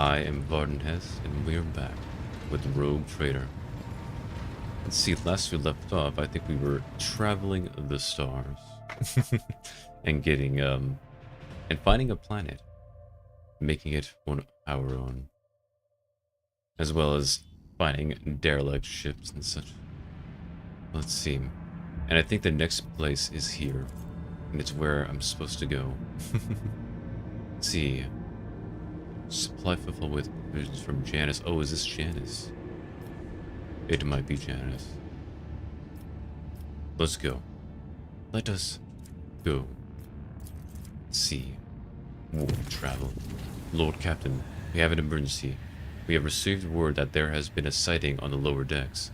I am Varden Heste, and we're back with Rogue Trader. Let's see, last we left off, I think we were traveling the stars and getting and finding a planet, making it one of our own, as well as finding derelict ships and such. Let's see, and I think the next place is here, and it's where I'm supposed to go. Let's see. Supply fulfilled with provisions from Janice. Oh, is this Janice? It might be Janice. Let's go. Let us go. See. Warp travel. Lord Captain, we have an emergency. We have received word that there has been a sighting on the lower decks.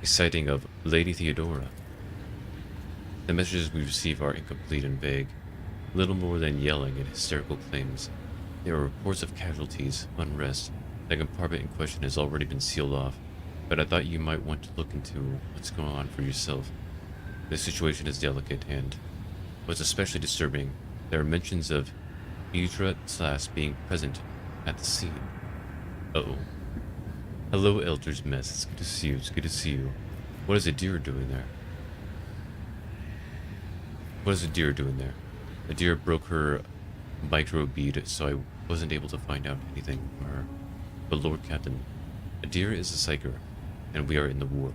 A sighting of Lady Theodora. The messages we receive are incomplete and vague. Little more than yelling and hysterical claims. There are reports of casualties, unrest. The compartment in question has already been sealed off, but I thought you might want to look into what's going on for yourself. The situation is delicate, and what's especially disturbing, there are mentions of Udra Slash being present at the scene. Uh-oh. Hello, Elder's Mess. It's good to see you. It's good to see you. What is a deer doing there? What is a deer doing there? A deer broke her micro bead, so I wasn't able to find out anything from her. But Lord Captain, a deer is a psyker, and we are in the war.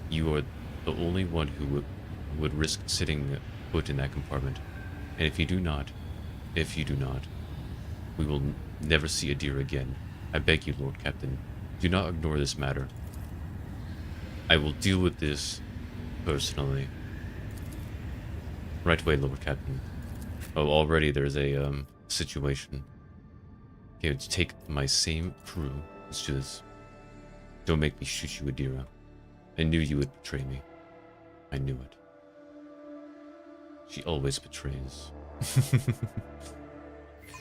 You are the only one who would risk sitting put in that compartment. And if you do not, we will never see a deer again. I beg you, Lord Captain, do not ignore this matter. I will deal with this personally. Right away, Lord Captain. Oh, already there's a situation. Okay, let's take my same crew. Let's do this. Don't make me shoot you, Adira. I knew you would betray me. I knew it. She always betrays.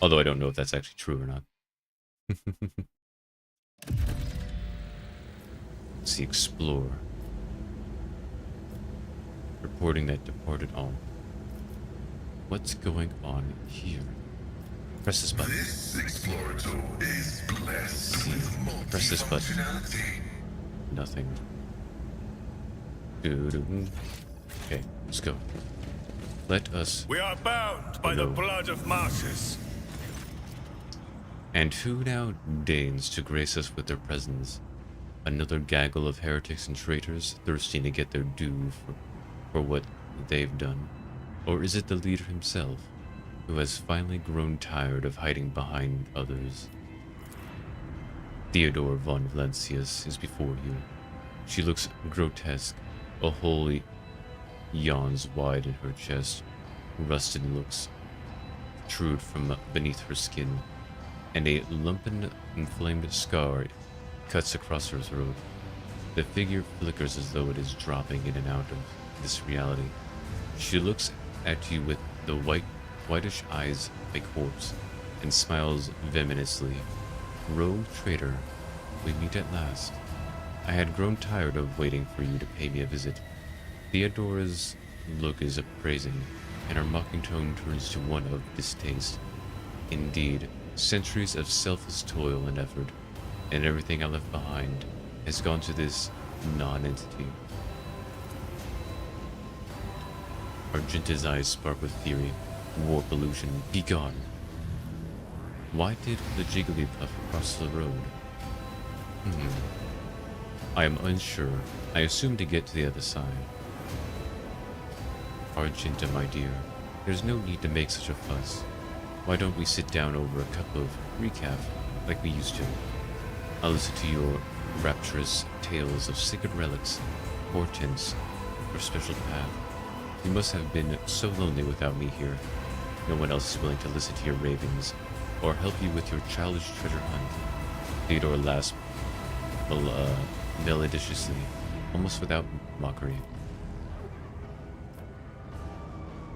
Although I don't know if that's actually true or not. Let's see, explore. Reporting that departed all. What's going on here? Press this button. This explorator is blessed with Press this button. multifunctionality. Nothing. Doo-doo. Okay, let's go. Let us. We are bound by the blood of martyrs. And who now deigns to grace us with their presence? Another gaggle of heretics and traitors thirsting to get their due for what they've done? Or is it the leader himself, who has finally grown tired of hiding behind others? Theodore von Valancius is before you. She looks grotesque. A hole yawns wide in her chest. Rusted looks protrude from beneath her skin, and a lumpen inflamed scar cuts across her throat. The figure flickers as though it is dropping in and out of this reality. She looks at you with the whitish eyes of a corpse, and smiles venomously. Rogue Trader, we meet at last. I had grown tired of waiting for you to pay me a visit. Theodora's look is appraising, and her mocking tone turns to one of distaste. Indeed, centuries of selfless toil and effort, and everything I left behind, has gone to this non-entity. Argenta's eyes spark with fury. Warp illusion, be gone. Why did the Jigglypuff cross the road? I am unsure. I assume to get to the other side. Argenta, my dear, there's no need to make such a fuss. Why don't we sit down over a cup of recap like we used to? I'll listen to your rapturous tales of sacred relics, portents, or special path. You must have been so lonely without me here. No one else is willing to listen to your ravings, or help you with your childish treasure hunt. Theodore laughs melodiously, almost without mockery.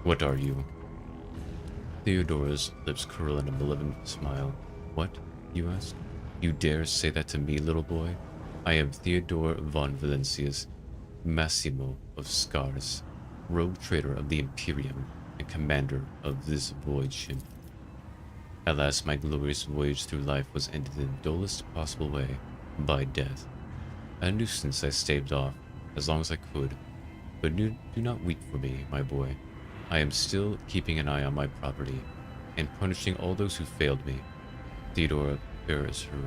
What are you? Theodora's lips curl in a malevolent smile. What? You ask? You dare say that to me, little boy? I am Theodore von Valancius, Massimo of Scars, rogue trader of the Imperium, and commander of this void ship. At last, my glorious voyage through life was ended in the dullest possible way, by death. A nuisance I staved off, as long as I could. But do not weep for me, my boy. I am still keeping an eye on my property, and punishing all those who failed me. Theodora bares her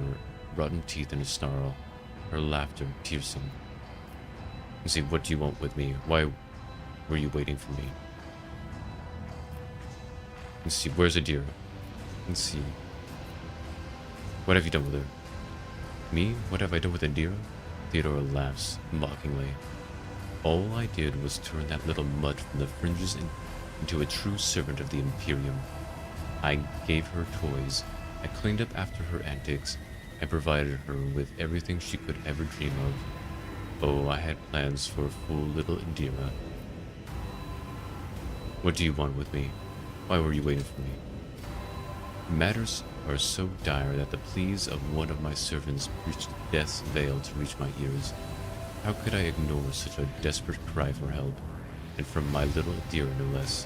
rotten teeth in a snarl, her laughter piercing. You see, what do you want with me? Why were you waiting for me? Let's see, where's Adira? Let's see. What have you done with her? Me? What have I done with Adira? Theodora laughs mockingly. All I did was turn that little mutt from the fringes into a true servant of the Imperium. I gave her toys, I cleaned up after her antics, I provided her with everything she could ever dream of. Oh, I had plans for a fool little Adira. What do you want with me? Why were you waiting for me? Matters are so dire that the pleas of one of my servants reached death's veil to reach my ears. How could I ignore such a desperate cry for help, and from my little Adira no less?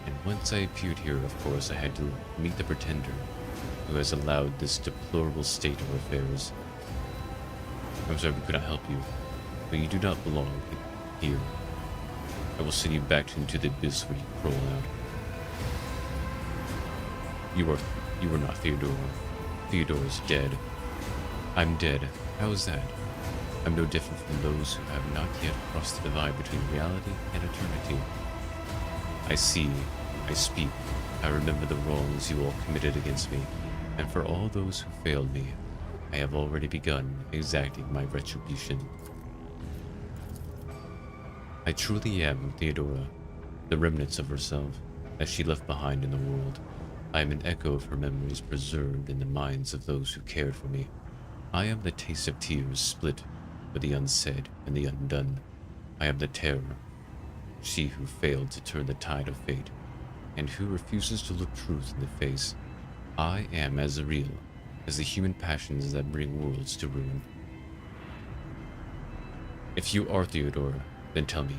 And once I appeared here, of course, I had to meet the pretender, who has allowed this deplorable state of affairs. I'm sorry we could not help you, but you do not belong here. I will send you back into the abyss where you crawl out. You are not Theodora. Theodora's dead. I'm dead. How is that? I'm no different from those who have not yet crossed the divide between reality and eternity. I see, I speak, I remember the wrongs you all committed against me, and for all those who failed me, I have already begun exacting my retribution. I truly am Theodora, the remnants of herself, as she left behind in the world. I am an echo of her memories preserved in the minds of those who cared for me. I am the taste of tears split for the unsaid and the undone. I am the terror, she who failed to turn the tide of fate, and who refuses to look truth in the face. I am as real as the human passions that bring worlds to ruin. If you are Theodora, then tell me,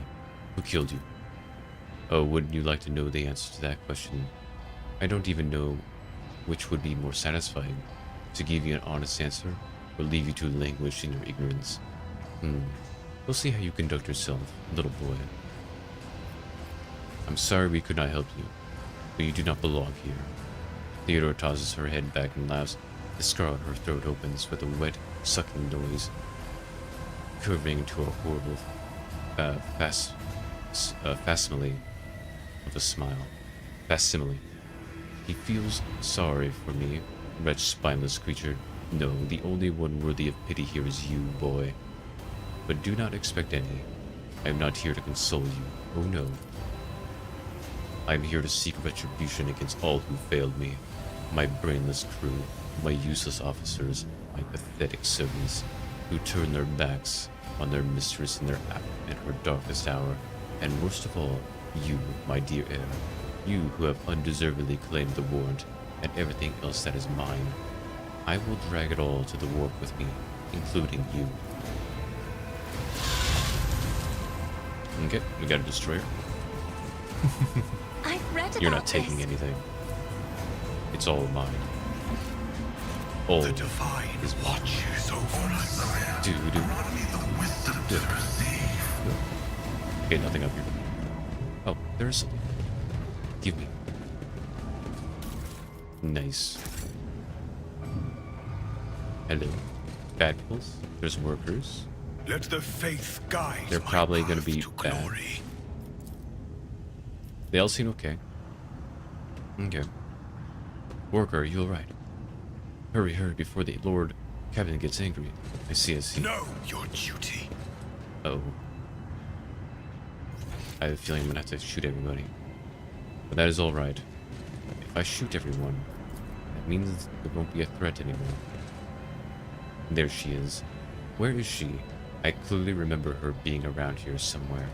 who killed you? Oh, wouldn't you like to know the answer to that question? I don't even know which would be more satisfying, to give you an honest answer, or leave you to languish in your ignorance. We'll see how you conduct yourself, little boy. I'm sorry we could not help you, but you do not belong here. Theodora tosses her head back and laughs. The scar on her throat opens with a wet, sucking noise, curving into a horrible facsimile of a smile. Facsimile. He feels sorry for me, wretched, spineless creature. No, the only one worthy of pity here is you, boy. But do not expect any. I am not here to console you. Oh no. I am here to seek retribution against all who failed me. My brainless crew, my useless officers, my pathetic servants, who turned their backs on their mistress in her darkest hour, and worst of all, you, my dear heir, you who have undeservedly claimed the warrant and everything else that is mine. I will drag it all to the warp with me, including you. Okay, we got a destroyer. I've read about You're not taking this. anything. It's all mine. All The divine is watches over us. do. Grant me the wisdom to perceive. Okay, nothing up here. Oh, there's something. Give me. Nice. Hello. Badpulse. There's workers. Let the faith guide. They're my probably gonna path be to bad. glory. They all seem okay. Okay. Worker, are you alright? Hurry, before the Lord Captain gets angry. I see. Know your duty. Oh. I have a feeling I'm gonna have to shoot everybody. But that is alright. If I shoot everyone, that means there won't be a threat anymore. There she is. Where is she? I clearly remember her being around here somewhere.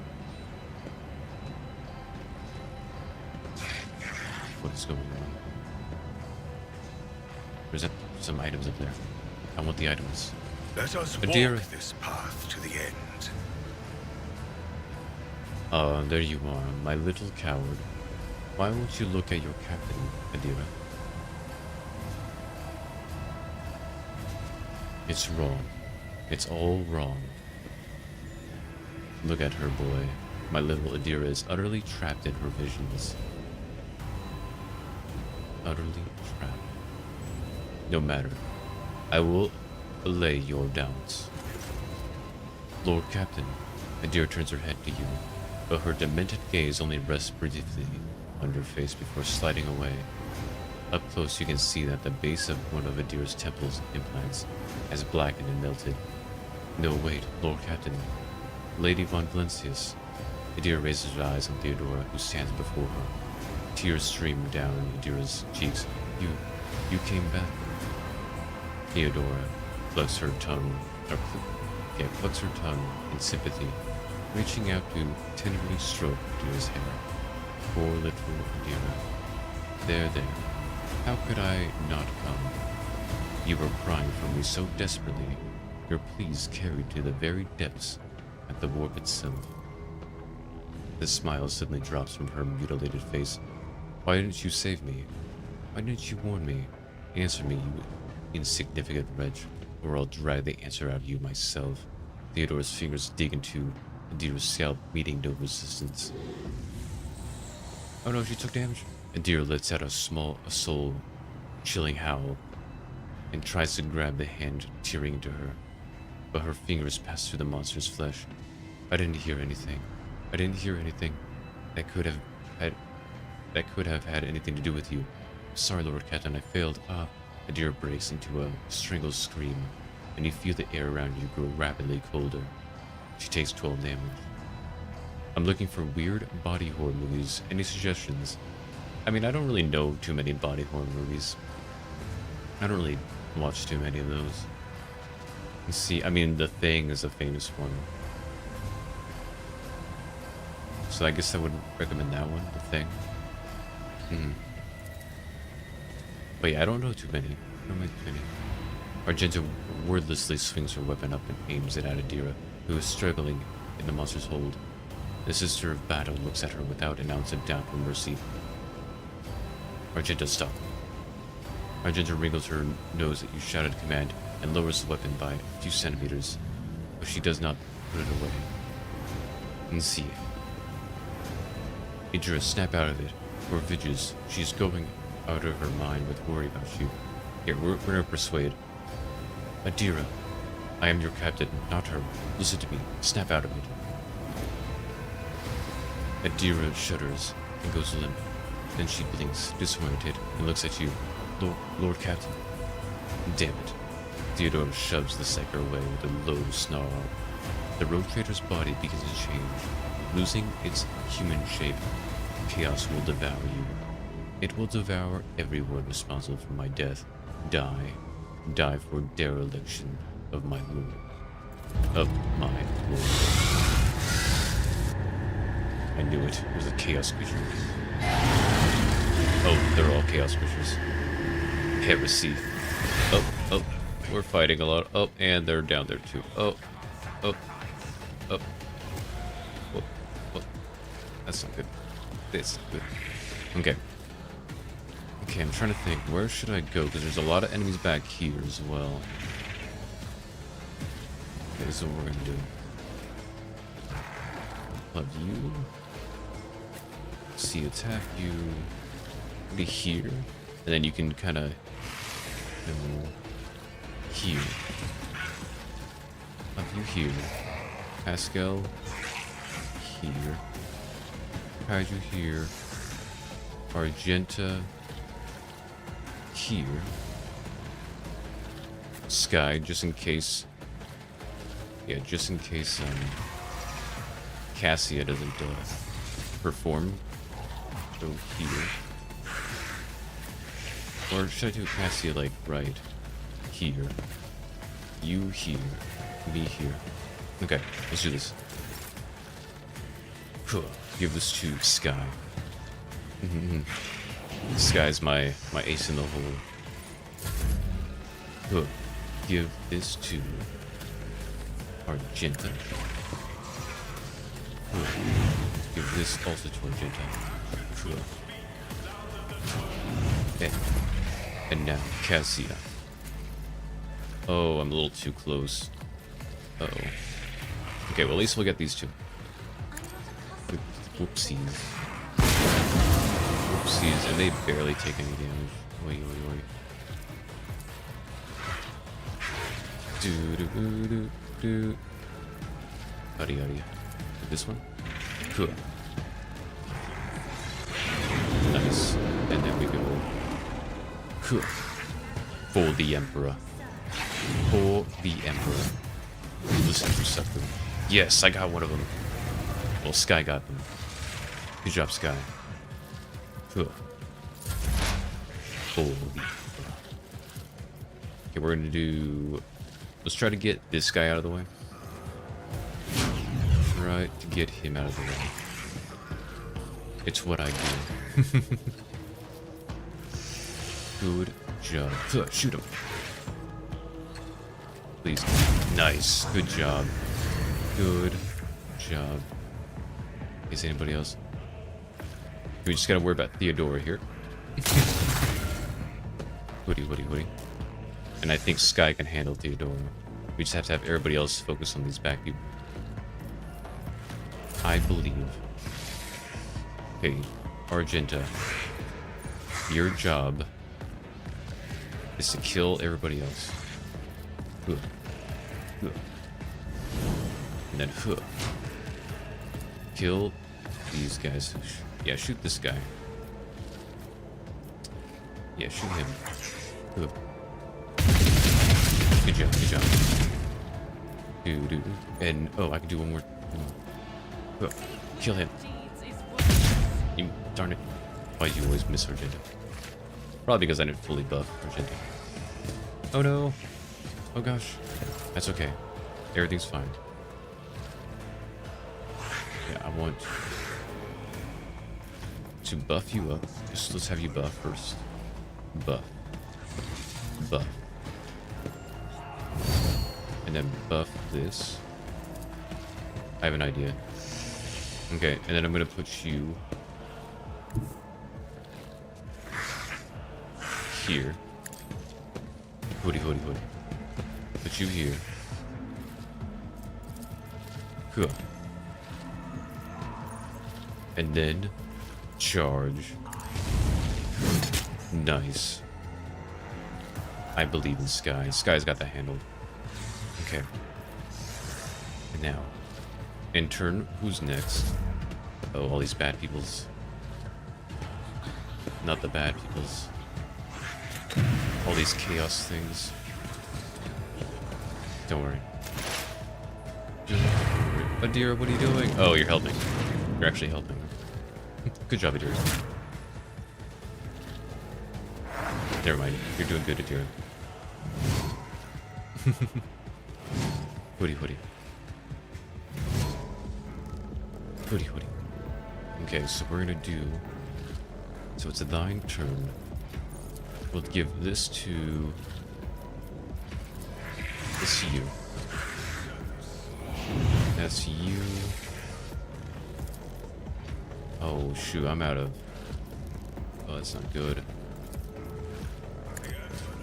What is going on? There's some items up there. I want the items. Let us Adira. walk this path to the end. There you are, my little coward. Why won't you look at your captain, Adira? It's wrong. It's all wrong. Look at her, boy. My little Adira is utterly trapped in her visions. Utterly trapped. No matter. I will allay your doubts. Lord Captain, Adira turns her head to you, but her demented gaze only rests briefly on your face before sliding away. Up close you can see that the base of one of Adira's temple's implants has blackened and melted. No, wait, Lord Captain. Lady von Valencius. Adira raises her eyes on Theodora, who stands before her. Tears stream down Adira's cheeks. You came back. Theodora plucks her tongue, plucks her tongue in sympathy, reaching out to tenderly stroke Adira's hair. Poor little Adira. There. How could I not come? You were crying for me so desperately. Your pleas carried to the very depths at the warp itself. The smile suddenly drops from her mutilated face. Why didn't you save me? Why didn't you warn me? Answer me, you insignificant wretch, or I'll drag the answer out of you myself. Theodora's fingers dig into Adira's scalp, meeting no resistance. Oh no, she took damage. Adira lets out a soul-chilling howl and tries to grab the hand tearing into her, but her fingers pass through the monster's flesh. I didn't hear anything. I didn't hear anything that could have had anything to do with you. Sorry, Lord Captain, I failed. Adira breaks into a strangled scream, and you feel the air around you grow rapidly colder. She takes 12 damage. I'm looking for weird body horror movies. Any suggestions? I mean, I don't really know too many body horror movies. I don't really watch too many of those. Let's see, I mean, The Thing is a famous one. So I guess I would recommend that one, The Thing. But yeah, I don't know too many. Argenta wordlessly swings her weapon up and aims it at Adira, who is struggling in the monster's hold. The Sister of Battle looks at her without an ounce of doubt or mercy. Argenta, stop. Argenta wrinkles her nose at you shouted command and lowers the weapon by a few centimeters, but she does not put it away. And see. Adira, snap out of it. For Vidges, she's going out of her mind with worry about you. Here, we're gonna persuade. Adira, I am your captain, not her. Listen to me. Snap out of it. Adira shudders and goes limp. Then she blinks, disoriented, and looks at you. Lord Captain. Damn it. Theodora shoves the psyker away with a low snarl. The road trader's body begins to change. Losing its human shape, chaos will devour you. It will devour everyone responsible for my death. Die. Die for dereliction of my lord. Of my lord. I knew it. It was a chaos creature. Oh, they're all chaos creatures. Heresy. Oh, we're fighting a lot. Oh, and they're down there too. Oh. That's not good. This good. Okay, I'm trying to think. Where should I go? Because there's a lot of enemies back here as well. Okay, this is what we're gonna do. Love you. See, attack you. Be here, and then you can kind of here. Love you here. Pascal here. Kaiju here. Argenta here. Sky, just in case. Yeah, just in case Cassia doesn't perform. Go here. Or should I do Cassia like right here? You here. Me here. Okay, let's do this. Give this to Sky. Sky's my ace in the hole. Give this to Argenta. Give this also to Argenta. And now Cassia. Oh, I'm a little too close. Uh-oh. Okay, well, at least we'll get these two. Whoopsies. Whoopsies, and they barely take any damage. Oi, oi, oi. Do. Howdy, howdy. This one? Cool. Nice. And then we go. Cool. For the Emperor. For the Emperor. Listen to sucker. Yes, I got one of them. Well, Sky got them. Good job, Sky. Cool. For the Emperor. Okay, we're gonna do... Let's try to get this guy out of the way. Try to get him out of the way. It's what I do. Good job. Shoot him. Please. Nice. Good job. Good job. Is anybody else? We just gotta worry about Theodora here. Woody. And I think Sky can handle Theodora. We just have to have everybody else focus on these back people. I believe. Okay, Argenta. Your job is to kill everybody else. And then kill these guys. Yeah, shoot this guy. Yeah, shoot him. Good job. And oh, I can do one more. Kill him. You darn it. Why do you always miss Argenta? Probably because I didn't fully buff Argenta. Oh no. Oh gosh. That's okay. Everything's fine. Yeah, I want to buff you up. Just let's have you buff first. Buff. And then buff this. I have an idea. Okay, and then I'm gonna put you here. Hoodie. Put you here. Cool. And then charge. Nice. I believe in Sky. Sky's got that handled. Okay. And now, in turn, who's next? Oh, all these bad peoples. Not the bad peoples. All these chaos things. Don't worry. Adira, what are you doing? Oh, you're helping. You're actually helping. Good job, Adira. Never mind. You're doing good, Adira. Hoodie. Okay, so we're gonna do... So it's a thine turn. We'll give this to... This to you. That's you. Oh, shoot, I'm out of... Oh, that's not good.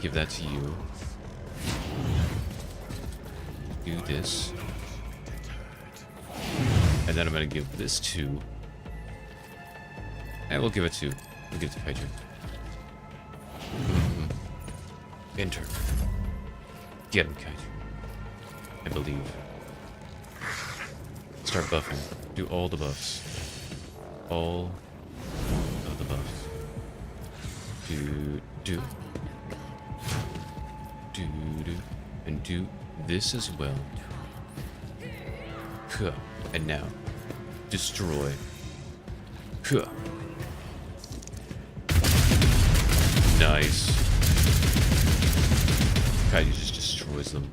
Give that to you. Do this. And then I'm gonna give this to... And we'll give it to... We'll give it to Kaiju. Enter. Get him, Kaiju. I believe. Start buffing. Do all the buffs. All of the buffs. Do. And do this as well. And now, destroy. Nice. Kaiju just destroys them.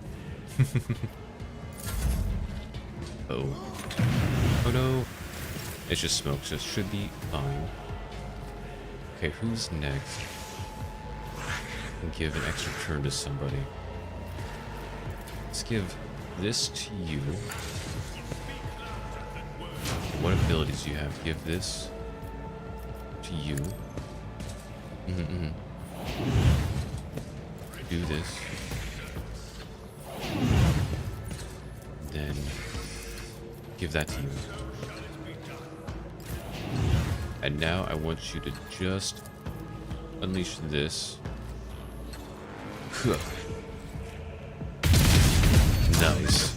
Oh no. It's just smoke, so it should be fine. Okay, who's next? Give an extra turn to somebody. Let's give this to you. What abilities do you have? Give this to you. Do this. then give that to you. And now I want you to just unleash this. Nice.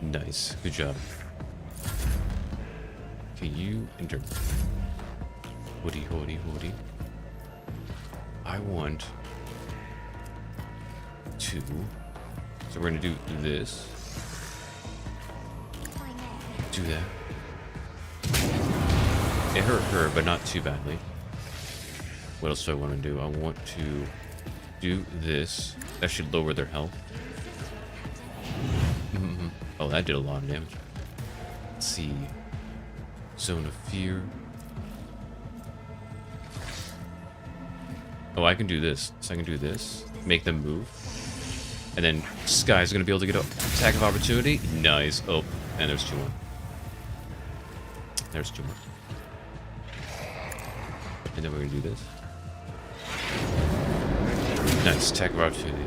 Nice. Good job. Okay, you enter. Hoodie, hoodie, hoodie. I want to... So we're gonna do this. Do that. It hurt her, but not too badly. What else do I want to do? I want to do this. That should lower their health. Oh, that did a lot of damage. Let's see. Zone of Fear. Oh, I can do this. So I can do this. Make them move. And then Sky's going to be able to get an attack of opportunity. Nice. Oh, and there's 2 more. There's 2 more. And then we're going to do this. Nice. Attack of opportunity.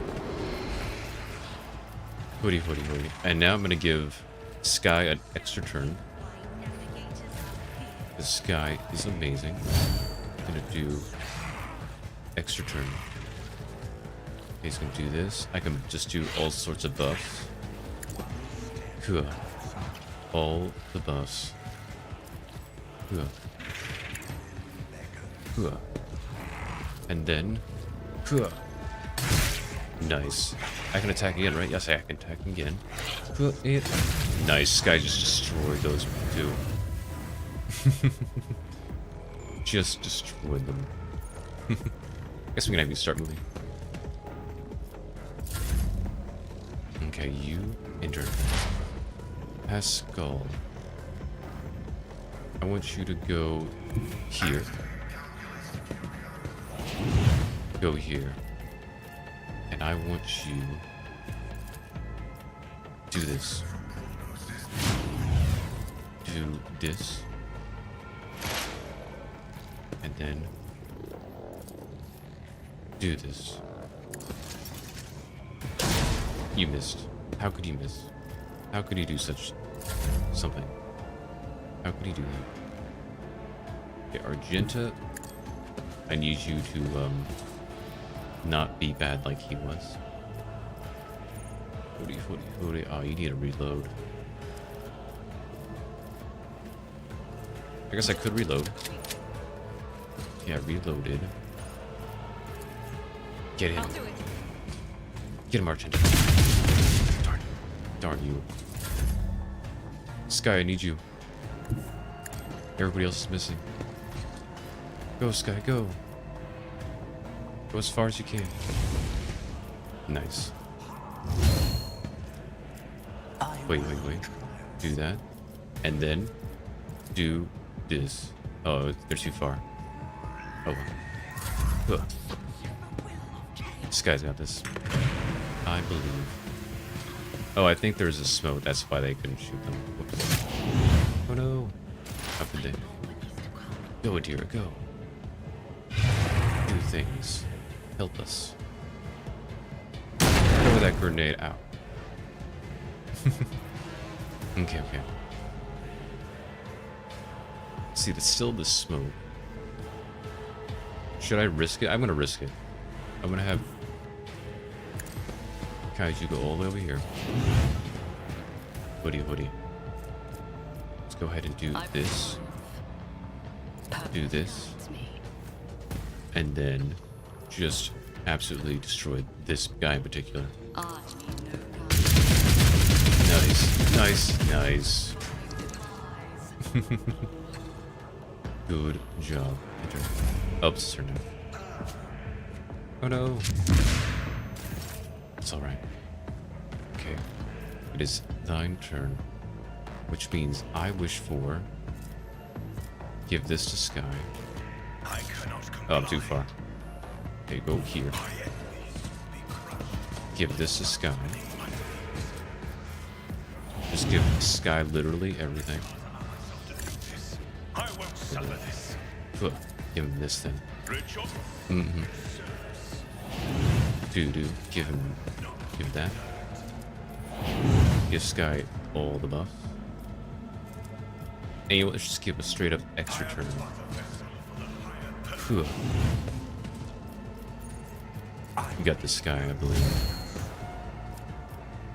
Hoodie, hoodie, hoodie. And now I'm going to give Sky an extra turn. The Sky is amazing. I'm going to do extra turn. He's going to do this. I can just do all sorts of buffs. Cool. All the buffs. Cool. Cool. And then... Cool. Nice. I can attack again, right? Yes, I can attack again. Nice. Guy just destroyed those 2. Just destroyed them. Guess we can have you start moving. Okay, you enter. Pascal. I want you to go here. Go here. And I want you to do this. Do this. And then do this. You missed. How could you miss? How could he do such something? How could he do that? Okay, Argenta, I need you to not be bad like he was. Oh, you need to reload. I guess I could reload. Yeah, reloaded. Get him. Get him, Argenta. Darn. Darn you. Sky, I need you. Everybody else is missing. Go, Sky, go. Go as far as you can. Nice. Wait. Do that. And then do this. Oh, they're too far. Oh well. Ugh. This guy's got this. I believe. Oh, I think there's a smoke. That's why they couldn't shoot them. Whoops. Oh no. How could they? Go, dear, go. Do things. Help us. Throw that grenade out. Okay. See, there's still the smoke. Should I risk it? I'm gonna risk it. I'm gonna have Kaiju go all the way over here. Hoodie. Let's go ahead and do this. Do this. And then just absolutely destroy this guy in particular. Nice. Good job. Oh, it's her now. Oh no. It's alright. Okay. It is thine turn. Which means I wish for... Give this to Sky. Oh, I'm too far. Okay, go here. Give this to Sky. Just give Sky literally everything. Give him this thing. Give that. Give Sky all the buffs. And you know, let's just give a straight up extra turn. Phew. You got this guy, I believe.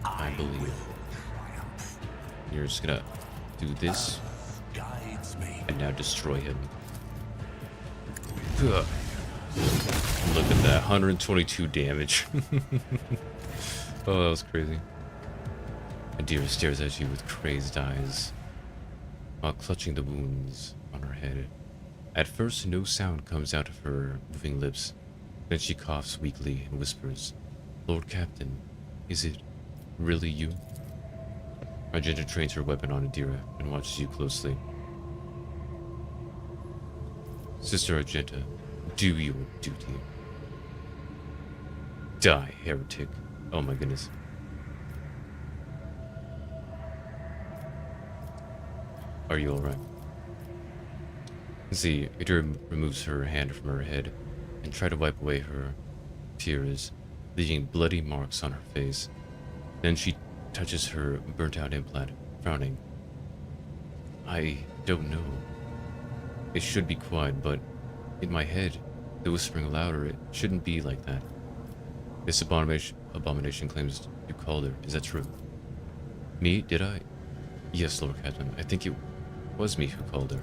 I believe. You're just gonna do this and now destroy him. Ugh. Look at that, 122 damage. Oh, that was crazy. Adira stares at you with crazed eyes while clutching the wounds on her head. At first, no sound comes out of her moving lips. Then she coughs weakly and whispers, "Lord Captain, is it really you?" Argenta trains her weapon on Adira and watches you closely. Sister Argenta, do your duty. Die, heretic. Oh my goodness. Are you alright? See, Adira removes her hand from her head and tries to wipe away her tears, leaving bloody marks on her face. Then she touches her burnt-out implant, frowning. I don't know. It should be quiet, but in my head, the whispering louder. It shouldn't be like that. This abomination claims you called her. Is that true? Me? Did I? Yes, Lord Captain. I think it was me who called her.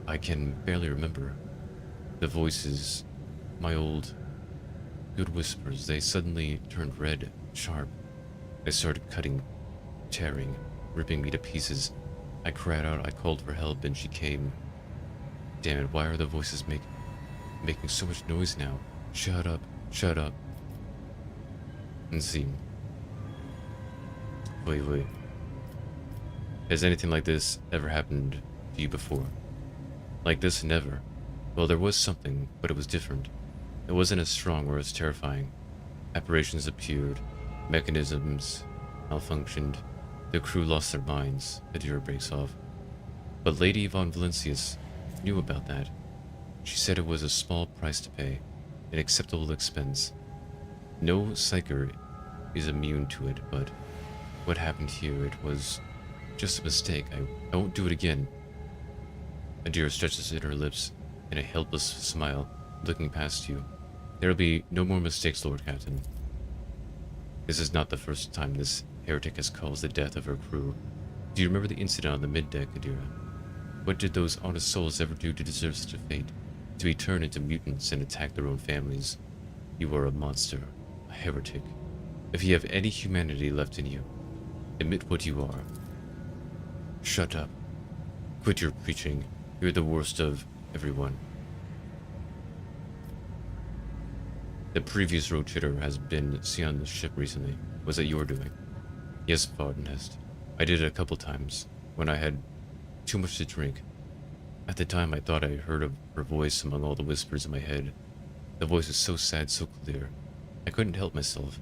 I can barely remember. The voices, my old good whispers, they suddenly turned red, sharp. They started cutting, tearing, ripping me to pieces. I cried out, I called for help, and she came. Damn it, why are the voices making so much noise now? Shut up, shut up. And see. Wait. Has anything like this ever happened to you before? Like this, never. Well, there was something, but it was different. It wasn't as strong or as terrifying. Apparitions appeared, mechanisms malfunctioned, the crew lost their minds, Adira breaks off. But Lady von Valencius knew about that. She said it was a small price to pay, an acceptable expense. No psyker is immune to it, but what happened here, it was just a mistake. I won't do it again. Adira stretches at her lips in a helpless smile, looking past you. There will be no more mistakes, Lord Captain. This is not the first time this heretic has caused the death of her crew. Do you remember the incident on the mid-deck, Adira? What did those honest souls ever do to deserve such a fate? To be turned into mutants and attack their own families? You are a monster, a heretic. If you have any humanity left in you, admit what you are. Shut up. Quit your preaching. You're the worst of everyone. The previous rotator has been seen on the ship recently. Was that your doing? Yes, Varden, Heste. I did it a couple times, when I had too much to drink. At the time, I thought I heard her voice among all the whispers in my head. The voice was so sad, so clear. I couldn't help myself.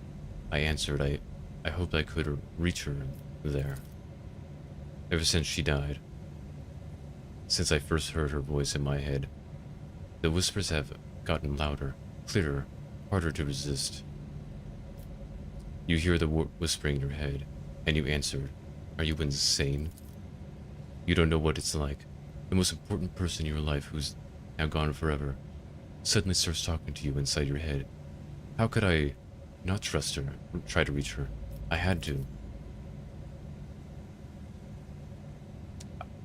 I answered. I hoped I could reach her there. Ever since she died, since I first heard her voice in my head, the whispers have gotten louder, clearer, harder to resist. You hear the whispering in your head, and you answer, "Are you insane? You don't know what it's like. The most important person in your life, who's now gone forever, suddenly starts talking to you inside your head. How could I not trust her, try to reach her? I had to."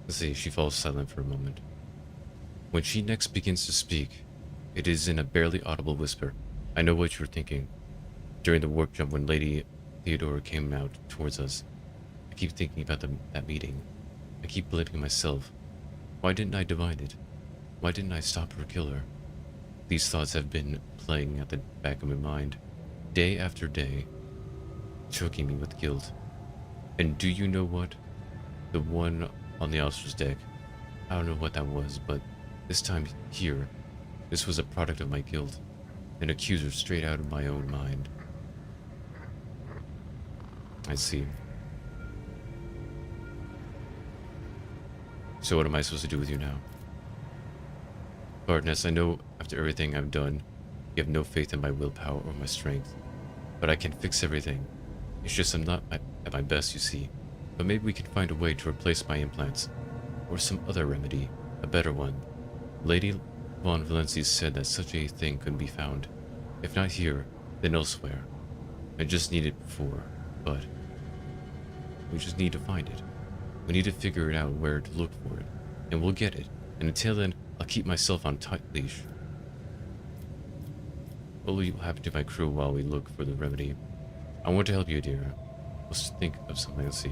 See, she falls silent for a moment. When she next begins to speak, it is in a barely audible whisper. I know what you're thinking. During the warp jump when Lady Theodora came out towards us, I keep thinking about that meeting. I keep blaming myself. Why didn't I divine it? Why didn't I stop her, kill her? These thoughts have been playing at the back of my mind, day after day, choking me with guilt. And do you know what? The one on the officer's deck, I don't know what that was, but this time here, this was a product of my guilt, an accuser straight out of my own mind. I see. So what am I supposed to do with you now? Varden, I know after everything I've done, you have no faith in my willpower or my strength, but I can fix everything. It's just I'm not at my best, you see. But maybe we can find a way to replace my implants. Or some other remedy. A better one. Lady von Valenci said that such a thing could be found. If not here, then elsewhere. I just need it before, but we just need to find it. We need to figure it out where to look for it, and we'll get it. And until then, I'll keep myself on tight leash. What will happen to my crew while we look for the remedy? I want to help you, dear. Let's think of something to see.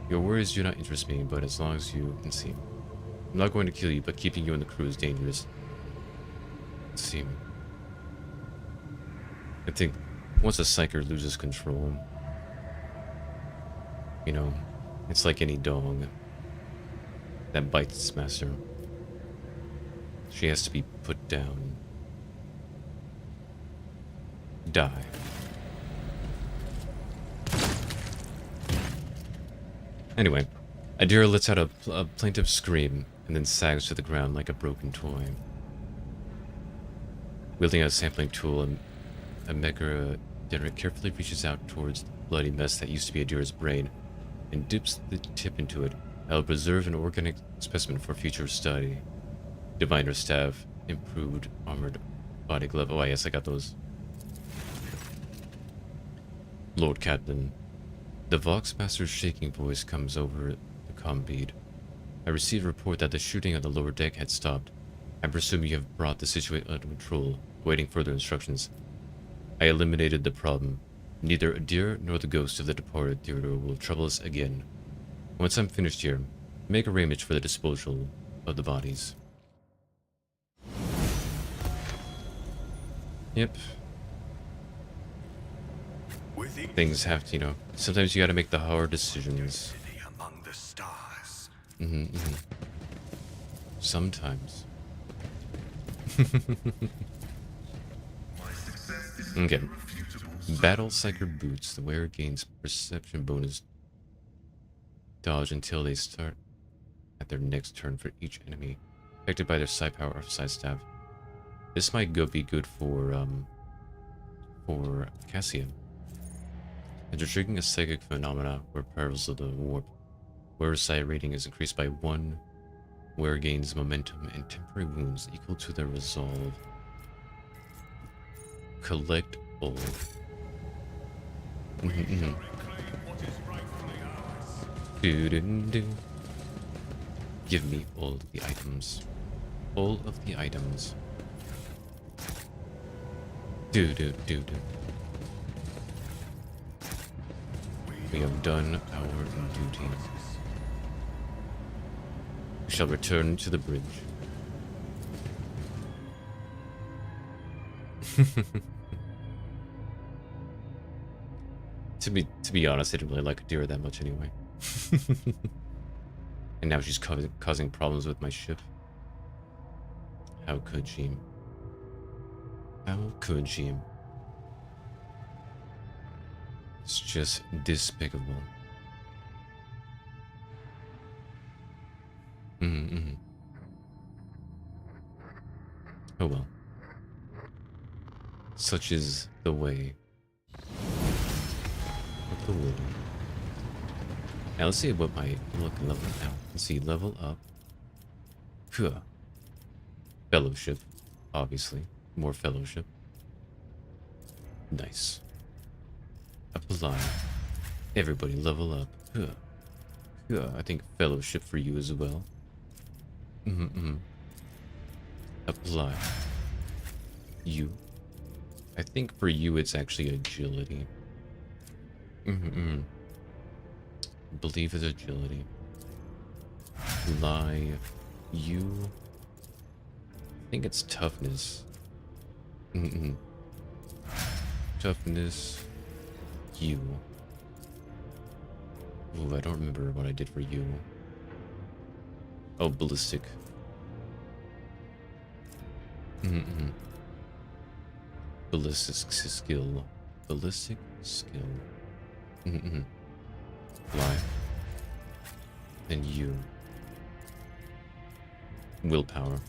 Your worries do not interest me, but as long as you can see. I'm not going to kill you, but keeping you in the crew is dangerous. See. I think once a psyker loses control, you know, it's like any dog that bites its master. She has to be put down. Die. Anyway, Adira lets out a plaintive scream and then sags to the ground like a broken toy. Wielding a sampling tool, a Megara carefully reaches out towards the bloody mess that used to be Adira's brain and dips the tip into it. I'll preserve an organic specimen for future study. Diviner staff, improved armored body glove. Oh, yes, I got those. Lord Captain. The Voxmaster's shaking voice comes over the comm bead. I received a report that the shooting on the lower deck had stopped. I presume you have brought the situation under control, awaiting further instructions. I eliminated the problem. Neither Adira nor the ghost of the departed Theodore will trouble us again. Once I'm finished here, make arrangements for the disposal of the bodies. Yep. Things have to, you know, sometimes you gotta make the hard decisions. Among the stars. Sometimes. Okay. Battle Psyker Boots. The wearer gains perception bonus dodge until they start at their next turn for each enemy affected by their psi power or psi staff. This might be good for Cassian. After triggering a psychic phenomena where perils of the warp, wearer's psi rating is increased by 1. Wearer gains momentum and temporary wounds equal to their resolve. Collect all. Give me all of the items. All of the items. We have done our duty. We shall return to the bridge. To be honest, I didn't really like Adira that much anyway. And now she's causing problems with my ship. How could she? How could she? It's just despicable. Oh well. Such is the way of the world. Now let's see what my level now. Let's see, level up. Fellowship, obviously. More fellowship. Nice. Apply. Everybody level up. I think fellowship for you as well. Apply. You. I think for you it's actually agility. Believe it's agility. Lie. You. I think it's toughness. Toughness. You. Ooh, I don't remember what I did for you. Oh, ballistic. Ballistic skill. Ballistic skill. Lie. And you. Willpower.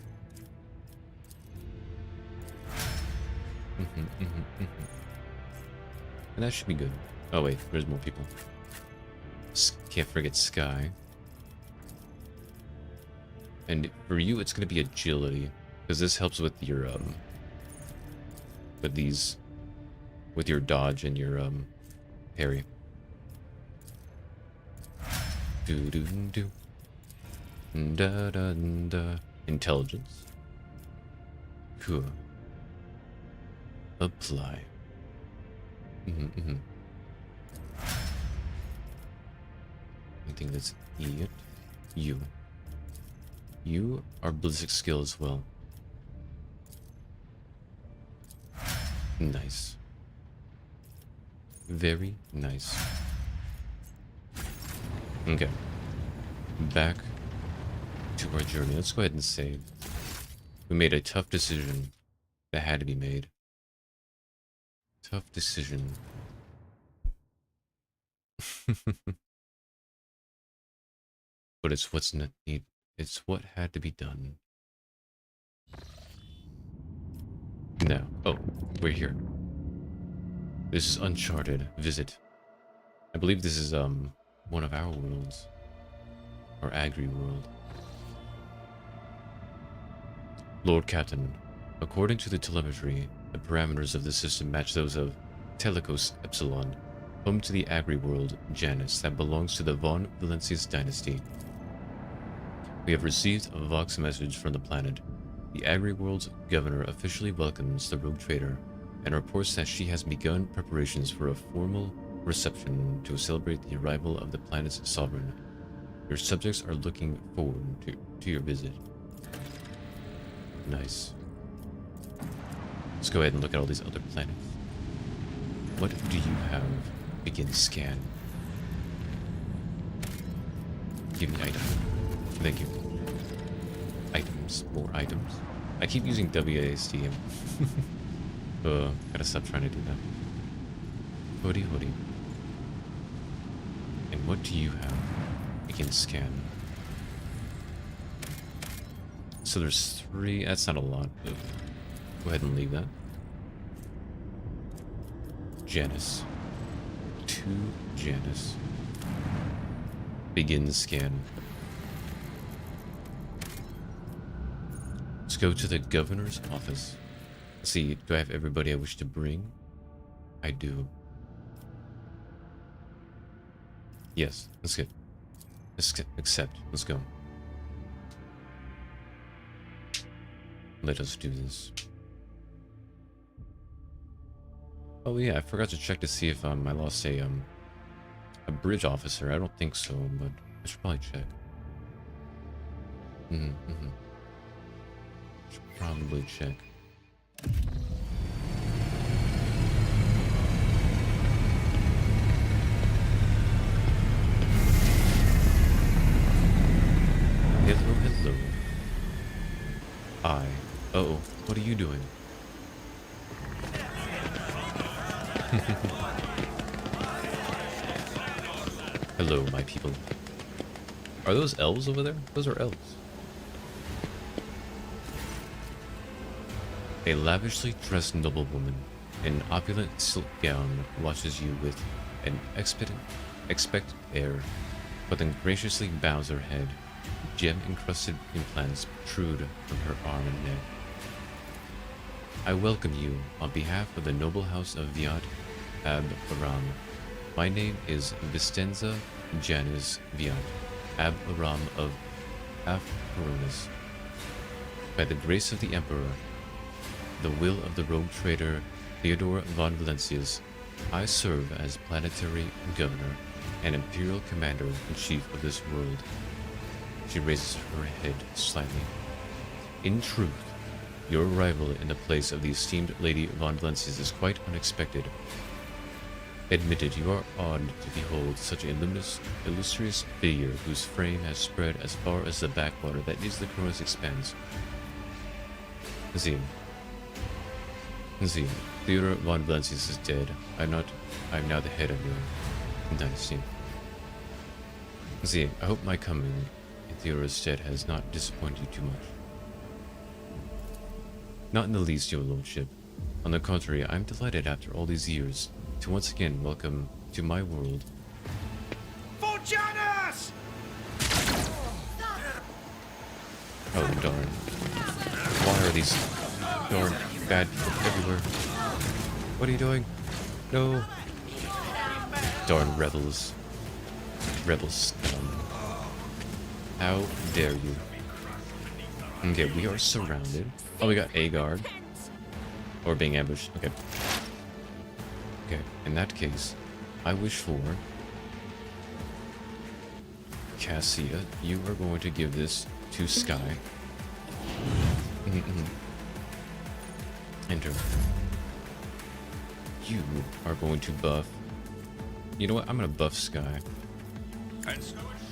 And that should be good. Oh wait, there's more people. Can't forget Sky. And for you, it's gonna be agility, because this helps with your with your dodge and your parry. Do do do. Da da da. Intelligence. Cool. Apply. I think that's it. You. You are ballistic skill as well. Nice. Very nice. Okay. Back to our journey. Let's go ahead and save. We made a tough decision that had to be made. Tough decision. But it's what's not need. It's what had to be done. Now, oh, we're here. This is Uncharted. Visit. I believe this is one of our worlds, our Agri world. Lord Captain, according to the telemetry, the parameters of the system match those of Telecos Epsilon, home to the Agri world Janus that belongs to the Von Valencius dynasty. We have received a Vox message from the planet. The Agri world's governor officially welcomes the rogue trader and reports that she has begun preparations for a formal reception to celebrate the arrival of the planet's sovereign. Your subjects are looking forward to your visit. Nice. Let's go ahead and look at all these other planets. What do you have? Begin scan. Give me item. Thank you. Items. More items. I keep using WASD. Gotta stop trying to do that. Hoodie. And what do you have? Begin scan. So there's 3. That's not a lot. Go ahead and leave that. Janus. 2 Janus. Begin scan. Let's go to the governor's office. Let's see, do I have everybody I wish to bring? I do. Yes, that's good. Let's accept. Let's go. Let us do this. Oh yeah, I forgot to check to see if I lost a bridge officer. I don't think so, but I should probably check. Should probably check. Hello. Uh-oh, what are you doing? Hello, my people. Are those elves over there? Those are elves. A lavishly dressed noblewoman in an opulent silk gown watches you with an expectant air, but then graciously bows her head. Gem-encrusted implants protrude from her arm and neck. I welcome you on behalf of the noble house of Viad Ab Aram. My name is Vistenza Janus Viad Ab Aram of Afronis. By the grace of the Emperor, the will of the rogue trader Theodore von Valencius, I serve as planetary governor and imperial commander-in-chief of this world. She raises her head slightly. In truth, your arrival in the place of the esteemed Lady von Valencius is quite unexpected. Admitted, you are awed to behold such a illustrious figure whose frame has spread as far as the backwater that is the Cronus expanse. Zim. Theodore von Valencius is dead. I am now the head of your dynasty. Zim, I hope my coming in Theodore's stead has not disappointed you too much. Not in the least, your lordship. On the contrary, I am delighted after all these years to once again welcome to my world. Fortunatus! Oh, darn. Why are these darn bad people everywhere? What are you doing? No. Darn rebels. Rebel scum. How dare you? Okay, we are surrounded. Oh, we got a guard. Or being ambushed. Okay. Okay, in that case, I wish for... Cassia, you are going to give this to Sky. Enter. You are going to buff... You know what? I'm going to buff Sky. I'm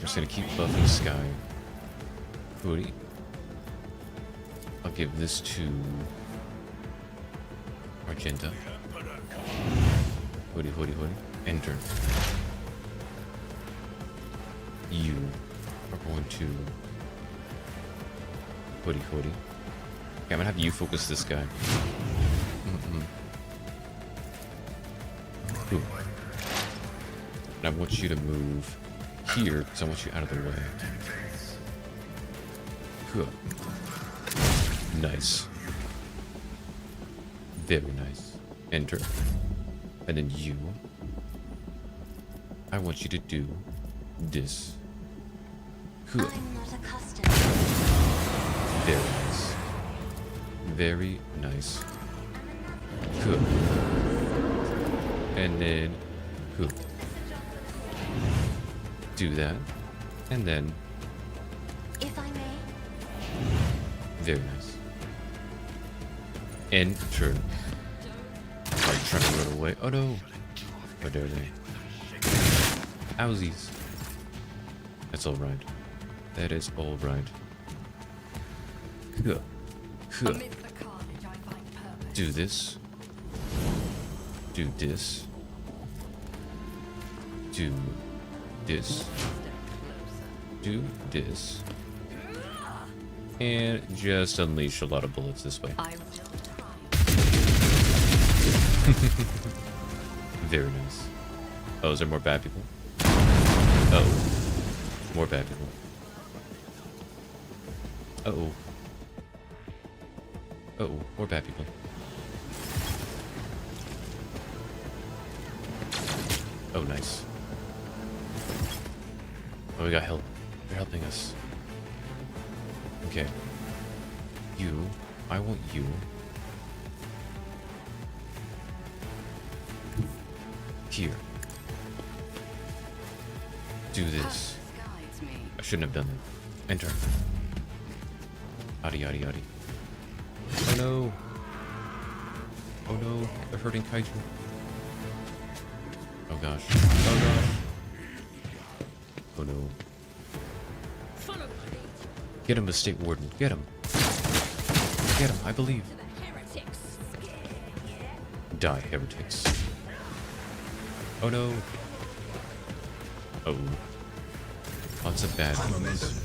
just going to keep buffing Sky. Hoodie. I'll give this to... Argenta. Hoodie. Enter. You are going to... Hoodie. Okay, I'm gonna have you focus this guy. Ooh. And I want you to move here, because I want you out of the way. Cool. Nice. Very nice. Enter. And then you. I want you to do this. Cool. I'm not accustomed. Very nice. Very nice. Cool. And then cool. Do that. And then If I may. very nice. Enter. Are you trying to run away? Oh no. How dare they? Owsies. That's alright. That is alright. Huh. Do this. Do this. Do this. Do this. And just unleash a lot of bullets this way. Very nice. Oh, is there more bad people? Oh. More bad people. Uh-oh. Uh-oh, more bad people. Oh, nice. Oh, we got help. They're helping us. Okay. You. I want you. Here. Do this. I shouldn't have done that. Enter. Yada. Oh no. Oh no. They're hurting Kaiju. Oh gosh. Oh gosh. Oh no. Get him, Estate Warden. Get him. Get him, I believe. Die, heretics. Oh no. Uh-oh. Lots of bad ones.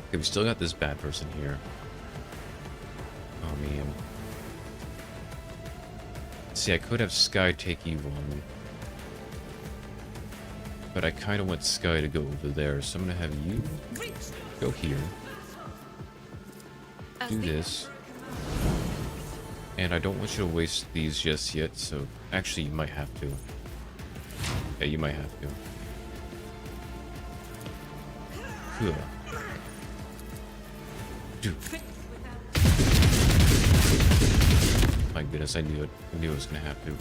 Okay, we still got this bad person here. Oh man. See, I could have Sky take you on. But I kind of want Sky to go over there, so I'm going to have you go here. Do this. And I don't want you to waste these just yet, so actually you might have to. Yeah, you might have to. Huh. Dude. My goodness, I knew it. I knew I was gonna have to.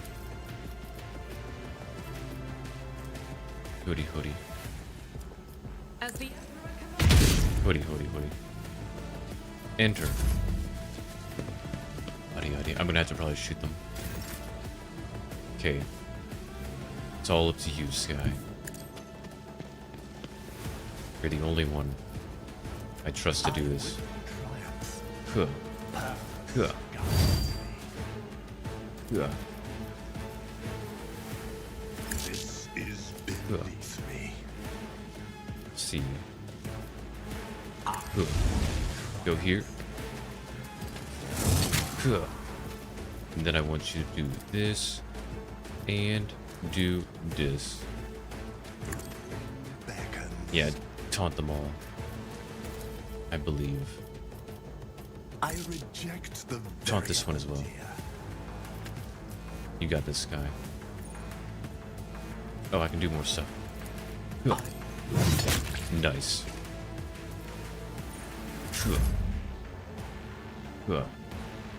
Hoodie. Hoodie. Enter. Yada. I'm gonna have to probably shoot them. Okay. It's all up to you, Sky. You're the only one I trust to do this. Huh. This is beneath me. See. Go here. And then I want you to do this. And do this. Beckons. Yeah, taunt them all. I believe. I reject the Taunt very this one as well. idea. You got this guy. Oh, I can do more stuff. Nice.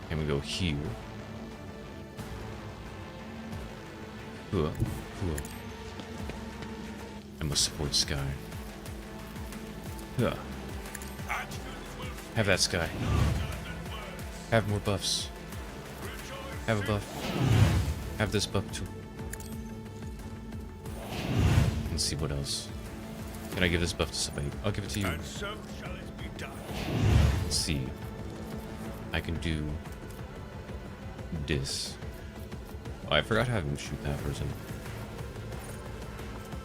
And we go here. I must support Sky. Have that Sky. Have more buffs. Have a buff. Have this buff too. Let's see what else. Can I give this buff to somebody? I'll give it to you. And so shall it be done. Let's see. I can do this. Oh, I forgot to have him shoot that person.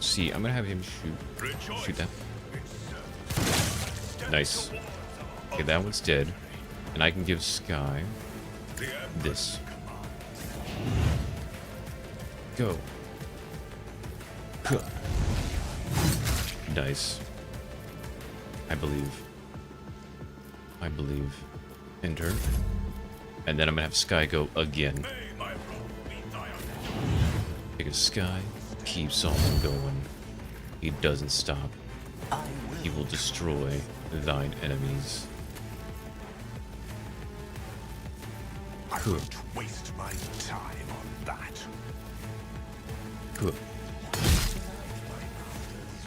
See, I'm gonna have him shoot that. Nice. Okay, that one's dead. And I can give Sky this. Go. Nice. I believe. Enter. And then I'm gonna have Sky go again. Because Sky keeps on going. He doesn't stop. He will destroy thine enemies. I won't waste my time on that.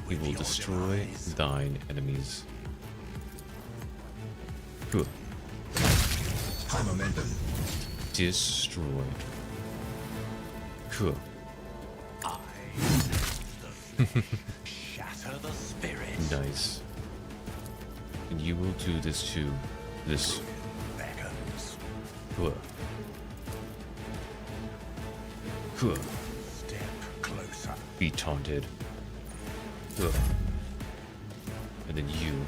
He will destroy thine enemies. High momentum. Destroy. Shatter the spirit. Nice. And you will do this too. This. Beckons. Step closer. Be taunted. And then you.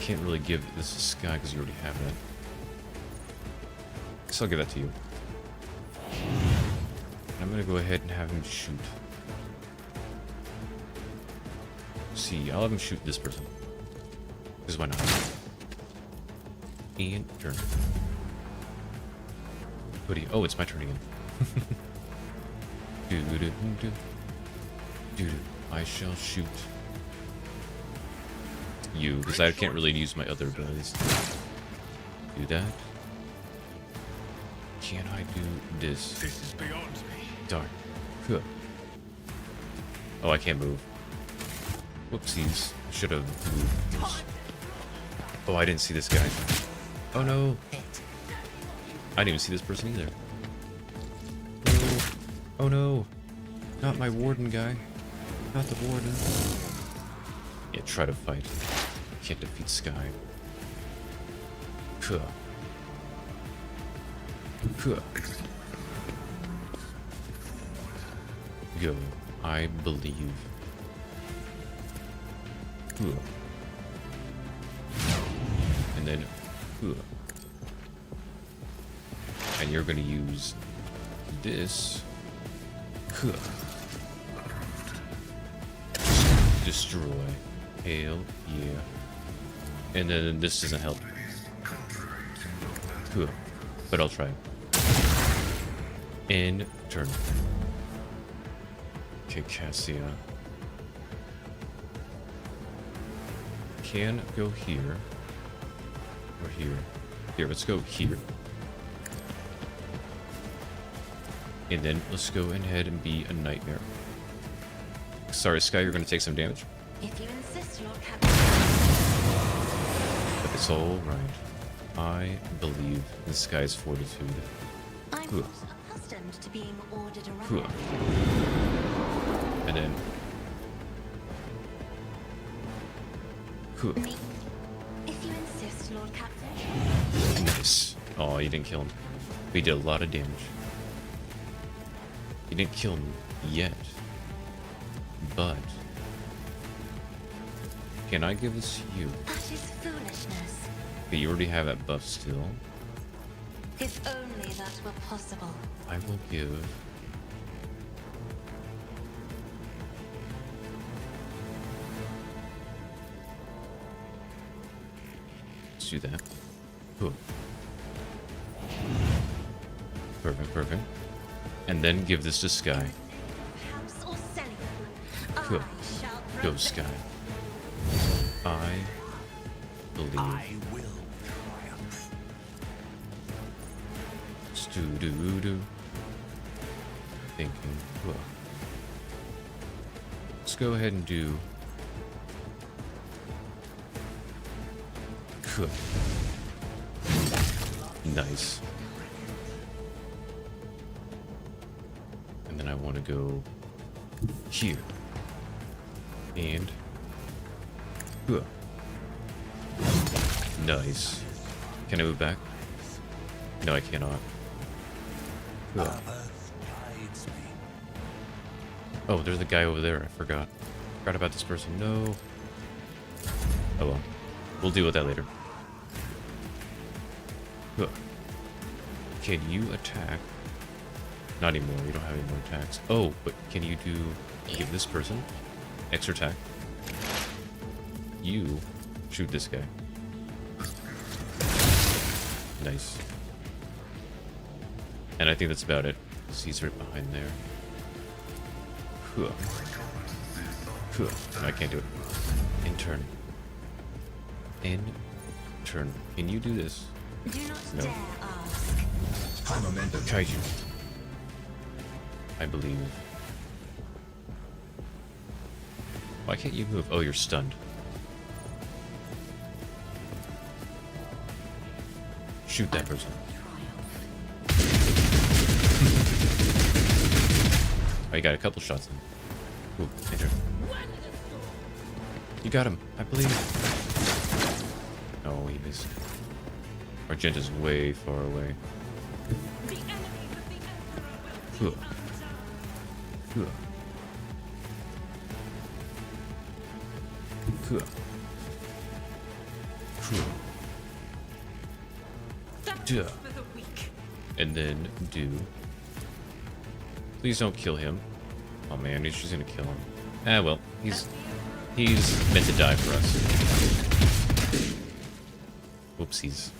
Can't really give this to Sky because you already have that. So I'll give that to you. I'm gonna go ahead and have him shoot. See, I'll have him shoot this person. Because why not? And turn. Oh, it's my turn again. I shall shoot you, because I can't really use my other abilities. Do that. Can I do this? This is beyond me. Darn. Oh, I can't move. Whoopsies. Should have moved. Oh, I didn't see this guy. Oh no. I didn't even see this person either. Oh no. Not my Warden guy. Not the Warden. Yeah, try to fight. Can't defeat Sky. Go. I believe. And then. And you're gonna use this. Destroy. Hell yeah. And then this doesn't help. But I'll try. In turn. Okay, Cassia. Can go here. Or here. Here, let's go here. And then let's go ahead and be a nightmare. Sorry, Sky, you're going to take some damage. If you insist, Lord Captain. But it's all right. I believe in Sky's fortitude. I'm not accustomed to being ordered Cool. around. And then. Cool. Me? If you insist, Lord Captain. Nice. Oh, you didn't kill him. But he did a lot of damage. You didn't kill him yet. But. Can I give this to you? That is foolishness. But you already have that buff still. If only that were possible. I will give Let's do that. Cool. Perfect, perfect. And then give this to Sky. House or Celium, Cool. I shall Go, prevail. Sky. I believe. I will triumph. Stu-doo-doo. Thinking. Well. Let's go ahead and do. Cool. Nice. And then I want to go here. And. Cool. Nice. Can I move back? No, I cannot. Cool. Earth guides me. Oh, there's the guy over there. I forgot. Forgot about this person. No. Oh well. We'll deal with that later. Cool. Can you attack? Not anymore. You don't have any more attacks. Oh, but can you do... Give this person extra attack. You shoot this guy. Nice. And I think that's about it. He's right behind there. Cool. Cool. No, I can't do it. In turn. In turn. Can you do this? Do not No. dare ask. Kaiju. I believe. Why can't you move? Oh, you're stunned. Shoot that person. Oh, you got a couple shots in. Ooh, enter. You got him. I believe. Oh, he missed. Argenta's way far away. The enemies of the Emperor will Cool. be undone. Cool. Cool. Cool. That Duh. is for the weak. And then do. Please don't kill him. Oh man, he's just gonna kill him. Ah well, he's meant to die for us. Whoopsies.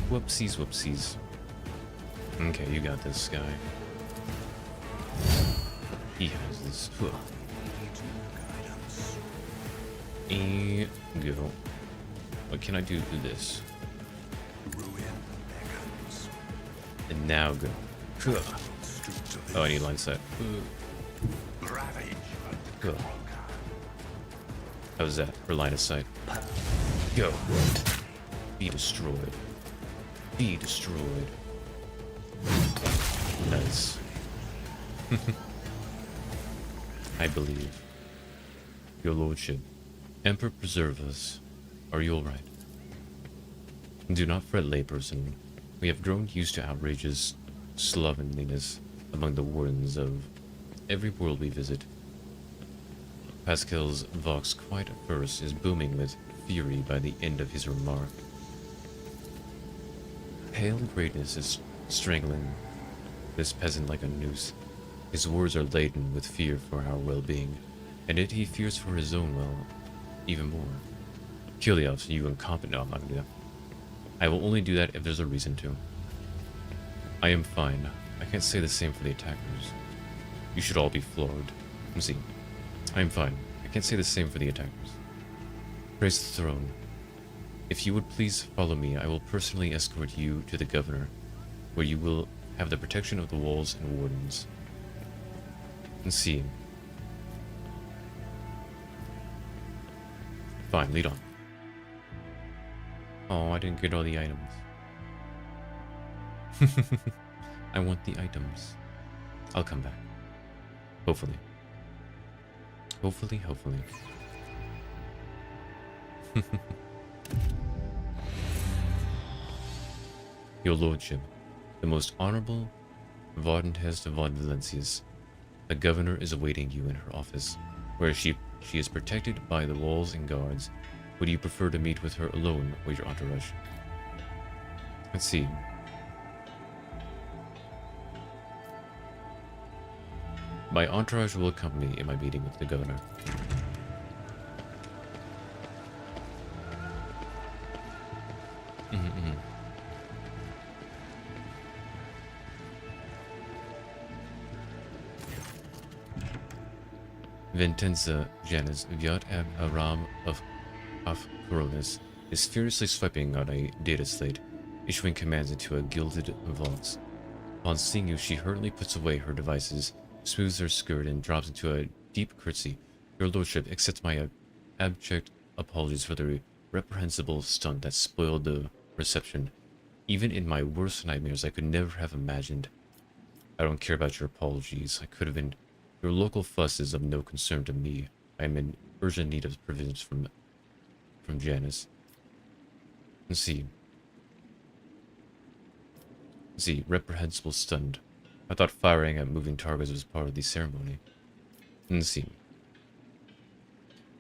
Whoopsies, whoopsies. Okay, you got this guy. He has this. Huh. And go. What can I do to this? Ruin beckons. And now go. Huh. Stoop to Oh, I this. need line set. Ravage and Go. conquer. How's that for line of sight? Go. Be destroyed. Be destroyed. Nice. I believe. Your lordship. Emperor preserve us. Are you alright? Do not fret, layperson. We have grown used to outrageous slovenliness among the wardens of every world we visit. Pascal's vox quite averse is booming with fury by the end of his remark. Pale greatness is strangling this peasant like a noose. His words are laden with fear for our well-being, and yet he fears for his own well even more. Kill the elves, you incompetent. No, I'm not gonna do that. I will only do that if there's a reason to. I am fine. I can't say the same for the attackers. You should all be floored. See, I am fine. I can't say the same for the attackers. Praise the throne. If you would please follow me, I will personally escort you to the governor, where you will have the protection of the walls and wardens. And see. Fine, lead on. Oh, I didn't get all the items. I want the items. I'll come back. Hopefully. Hopefully, hopefully. Your lordship, the most honorable Varden Heste von Valencius, the governor is awaiting you in her office, where she is protected by the walls and guards. Would you prefer to meet with her alone or your entourage? Let's see. My entourage will accompany me in my meeting with the governor. Vincenza Janus Vyat Ab Aram of Koronis is furiously swiping on a data slate, issuing commands into a gilded vault. Upon seeing you, she hurriedly puts away her devices, smooths her skirt, and drops into a deep curtsy. Your lordship accepts my abject apologies for the reprehensible stunt that spoiled the reception. Even in my worst nightmares, I could never have imagined. I don't care about your apologies. I could have been. Your local fuss is of no concern to me. I am in urgent need of provisions from Janus. Let's see. Reprehensible stunned. I thought firing at moving targets was part of the ceremony. Let's see.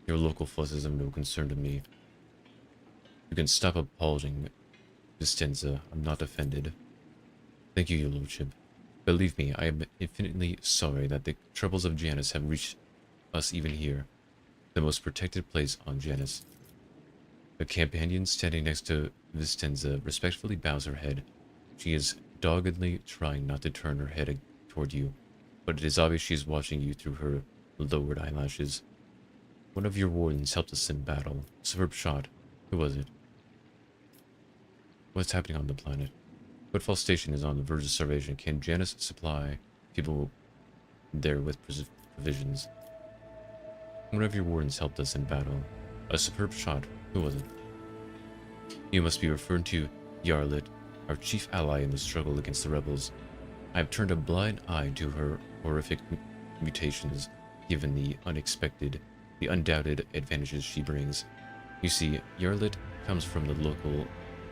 Your local fuss is of no concern to me. You can stop apologizing, Vistenza. I'm not offended. Thank you, your lordship. Believe me, I am infinitely sorry that the troubles of Janus have reached us even here, the most protected place on Janus. A companion standing next to Vistenza respectfully bows her head. She is doggedly trying not to turn her head toward you, but it is obvious she is watching you through her lowered eyelashes. One of your wardens helped us in battle. Superb shot. Who was it? What's happening on the planet? Footfall Station is on the verge of starvation. Can Janus supply people there with provisions? One of your wardens helped us in battle. A superb shot. Who was it? You must be referring to Yarlit, our chief ally in the struggle against the rebels. I have turned a blind eye to her horrific mutations, given the unexpected, the undoubted advantages she brings. You see, Yarlit comes from the local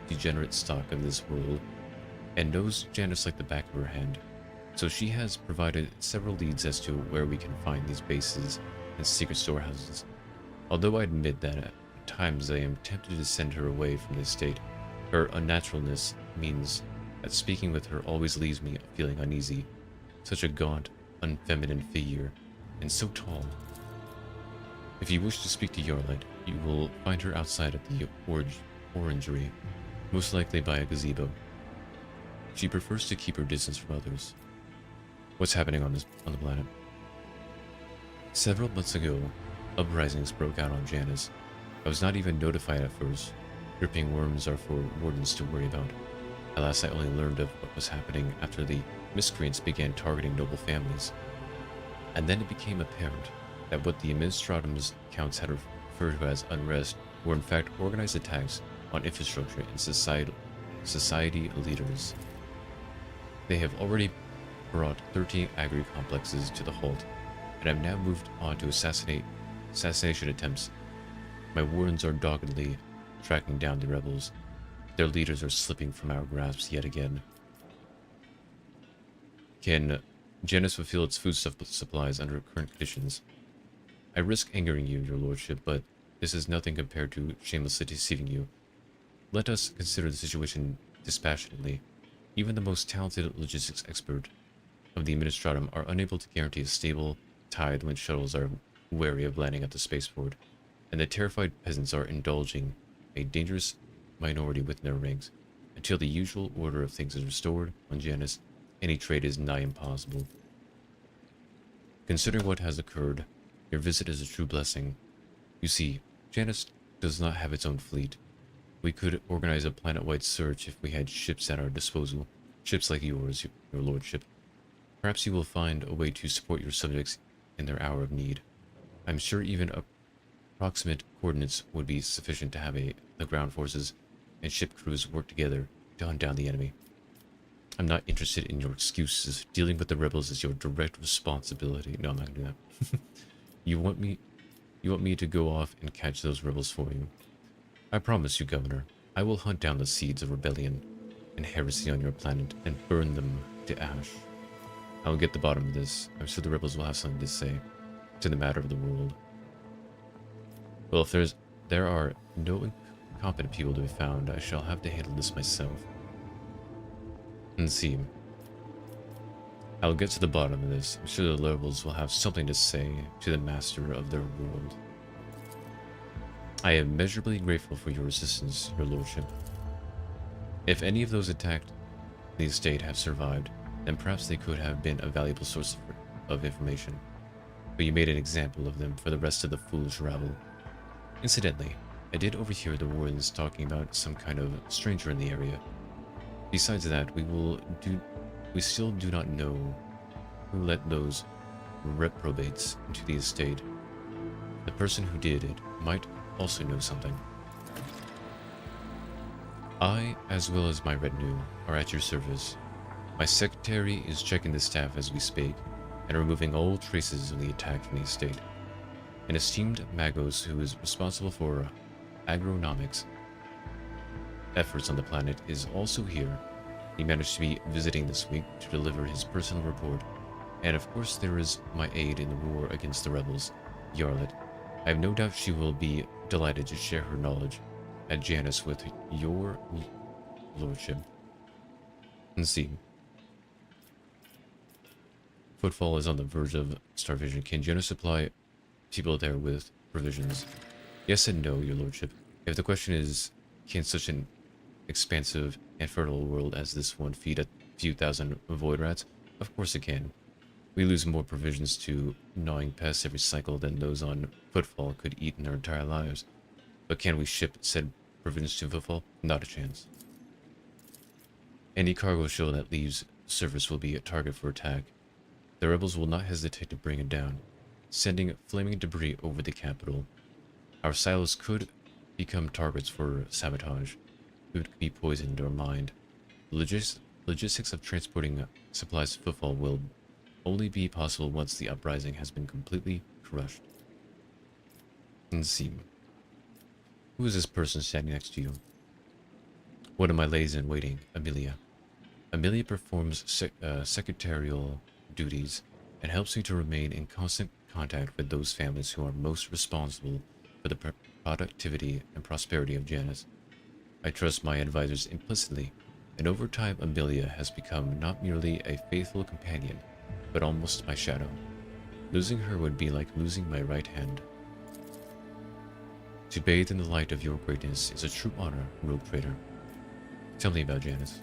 degenerate stock of this world, and knows Janus like the back of her hand, so she has provided several leads as to where we can find these bases and secret storehouses. Although I admit that at times I am tempted to send her away from this state, her unnaturalness means that speaking with her always leaves me feeling uneasy. Such a gaunt, unfeminine figure, and so tall. If you wish to speak to Yarlit, you will find her outside at the orangery, most likely by a gazebo. She prefers to keep her distance from others. What's happening on the planet? Several months ago, uprisings broke out on Janus. I was not even notified at first. Dripping worms are for wardens to worry about. Alas, I only learned of what was happening after the miscreants began targeting noble families. And then it became apparent that what the Administratum's accounts had referred to as unrest were in fact organized attacks on infrastructure and society leaders. They have already brought 13 agri-complexes to the halt, and have now moved on to assassination attempts. My wardens are doggedly tracking down the rebels. Their leaders are slipping from our grasps yet again. Can Janus fulfill its food supplies under current conditions? I risk angering you, your lordship, but this is nothing compared to shamelessly deceiving you. Let us consider the situation dispassionately. Even the most talented logistics expert of the Administratum are unable to guarantee a stable tide when shuttles are wary of landing at the spaceport, and the terrified peasants are indulging a dangerous minority within their ranks. Until the usual order of things is restored on Janus, any trade is nigh impossible. Considering what has occurred, your visit is a true blessing. You see, Janus does not have its own fleet. We could organize a planet-wide search if we had ships at our disposal, ships like yours, your lordship. Perhaps you will find a way to support your subjects in their hour of need. I'm sure even approximate coordinates would be sufficient to have the ground forces and ship crews work together to hunt down the enemy. I'm not interested in your excuses. Dealing with the rebels is your direct responsibility. No, I'm not gonna do that. You want me to go off and catch those rebels for you? I promise you, Governor, I will hunt down the seeds of rebellion and heresy on your planet and burn them to ash. I will get the bottom of this. I'm sure the rebels will have something to say to the matter of the world. Well, if there are no incompetent people to be found, I shall have to handle this myself. Let's see. I'll get to the bottom of this. I'm sure the rebels will have something to say to the master of their world. I am immeasurably grateful for your assistance, your lordship. If any of those attacked the estate have survived, then perhaps they could have been a valuable source of information. but you made an example of them for the rest of the foolish rabble. Incidentally, I did overhear the wardens talking about some kind of stranger in the area. Besides that, we still do not know who let those reprobates into the estate. The person who did it might also know something. I, as well as my retinue, are at your service. My secretary is checking the staff as we speak, and removing all traces of the attack from the estate. An esteemed Magos who is responsible for agronomics efforts on the planet is also here. He managed to be visiting this week to deliver his personal report. And of course there is my aide in the war against the rebels, Yarlet. I have no doubt she will be delighted to share her knowledge at Janus with your lordship. And see. Footfall is on the verge of starvation. Can Janus supply people there with provisions? Yes and no, your lordship. If the question is, can such an expansive and fertile world as this one feed a few thousand void rats? Of course it can. We lose more provisions to gnawing pests every cycle than those on Footfall could eat in their entire lives. But can we ship said provisions to Footfall? Not a chance. Any cargo ship that leaves service will be a target for attack. The rebels will not hesitate to bring it down, sending flaming debris over the capital. Our silos could become targets for sabotage. Food could be poisoned or mined. Logistics of transporting supplies to Footfall will only be possible once the uprising has been completely crushed. And see. Who is this person standing next to you? One of my ladies in waiting, Amelia. Amelia performs secretarial duties and helps me to remain in constant contact with those families who are most responsible for the productivity and prosperity of Janus. I trust my advisors implicitly, and over time Amelia has become not merely a faithful companion, but almost my shadow. Losing her would be like losing my right hand. To bathe in the light of your greatness is a true honor, rogue trader. Tell me about Janus.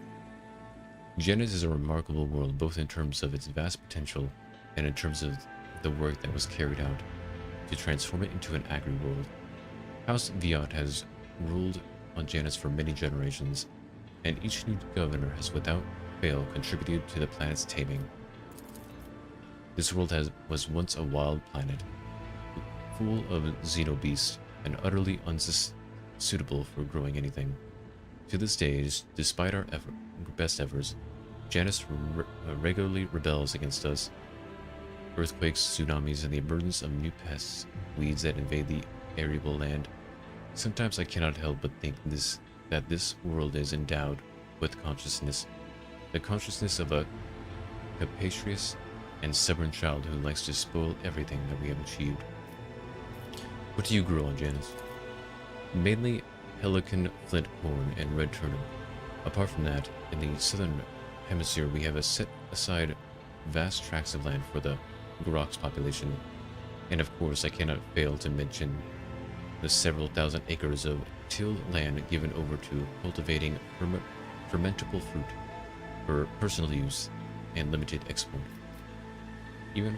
Janus is a remarkable world, both in terms of its vast potential and in terms of the work that was carried out to transform it into an agri-world. House Viat has ruled on Janus for many generations, and each new governor has without fail contributed to the planet's taming. This world was once a wild planet, full of xenobeasts and utterly unsuitable for growing anything. To this day, despite our best efforts, Janus regularly rebels against us. Earthquakes, tsunamis, and the emergence of new pests, weeds that invade the arable land. Sometimes I cannot help but think that this world is endowed with consciousness, the consciousness of a capacious and stubborn child who likes to spoil everything that we have achieved. What do you grow on Janus? Mainly pelican, flint corn, and red turnip. Apart from that, in the southern hemisphere we have set aside vast tracts of land for the Grox population, and of course I cannot fail to mention the several thousand acres of tilled land given over to cultivating fermentable fruit for personal use and limited export. Even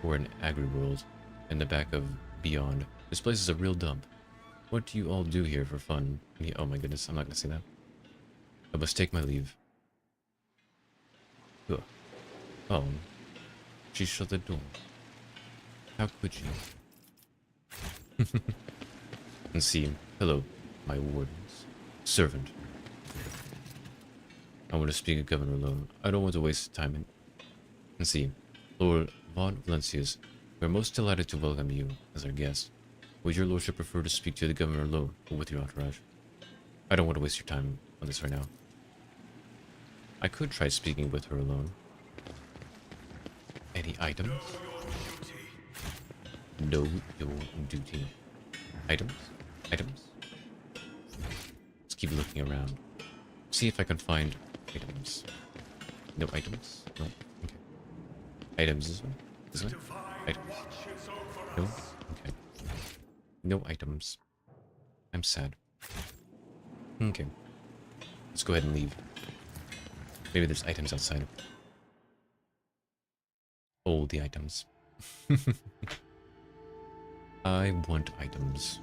for an agri-world and the back of beyond, this place is a real dump. What do you all do here for fun? Oh my goodness, I'm not gonna say that. I must take my leave. Ugh. Oh, she shut the door. How could she? And see, hello, my wardens. Servant. I want to speak with Governor alone. I don't want to waste time and see. Lord Von Valencius, we are most delighted to welcome you as our guest. Would your lordship prefer to speak to the governor alone or with your entourage? I don't want to waste your time on this right now. I could try speaking with her alone. Any items? Know your duty. Items? Items? Let's keep looking around. See if I can find items. No items? No? Okay. Items this one? This one? Items. No? Okay. No items. I'm sad. Okay. Let's go ahead and leave. Maybe there's items outside. Oh, the items. I want items.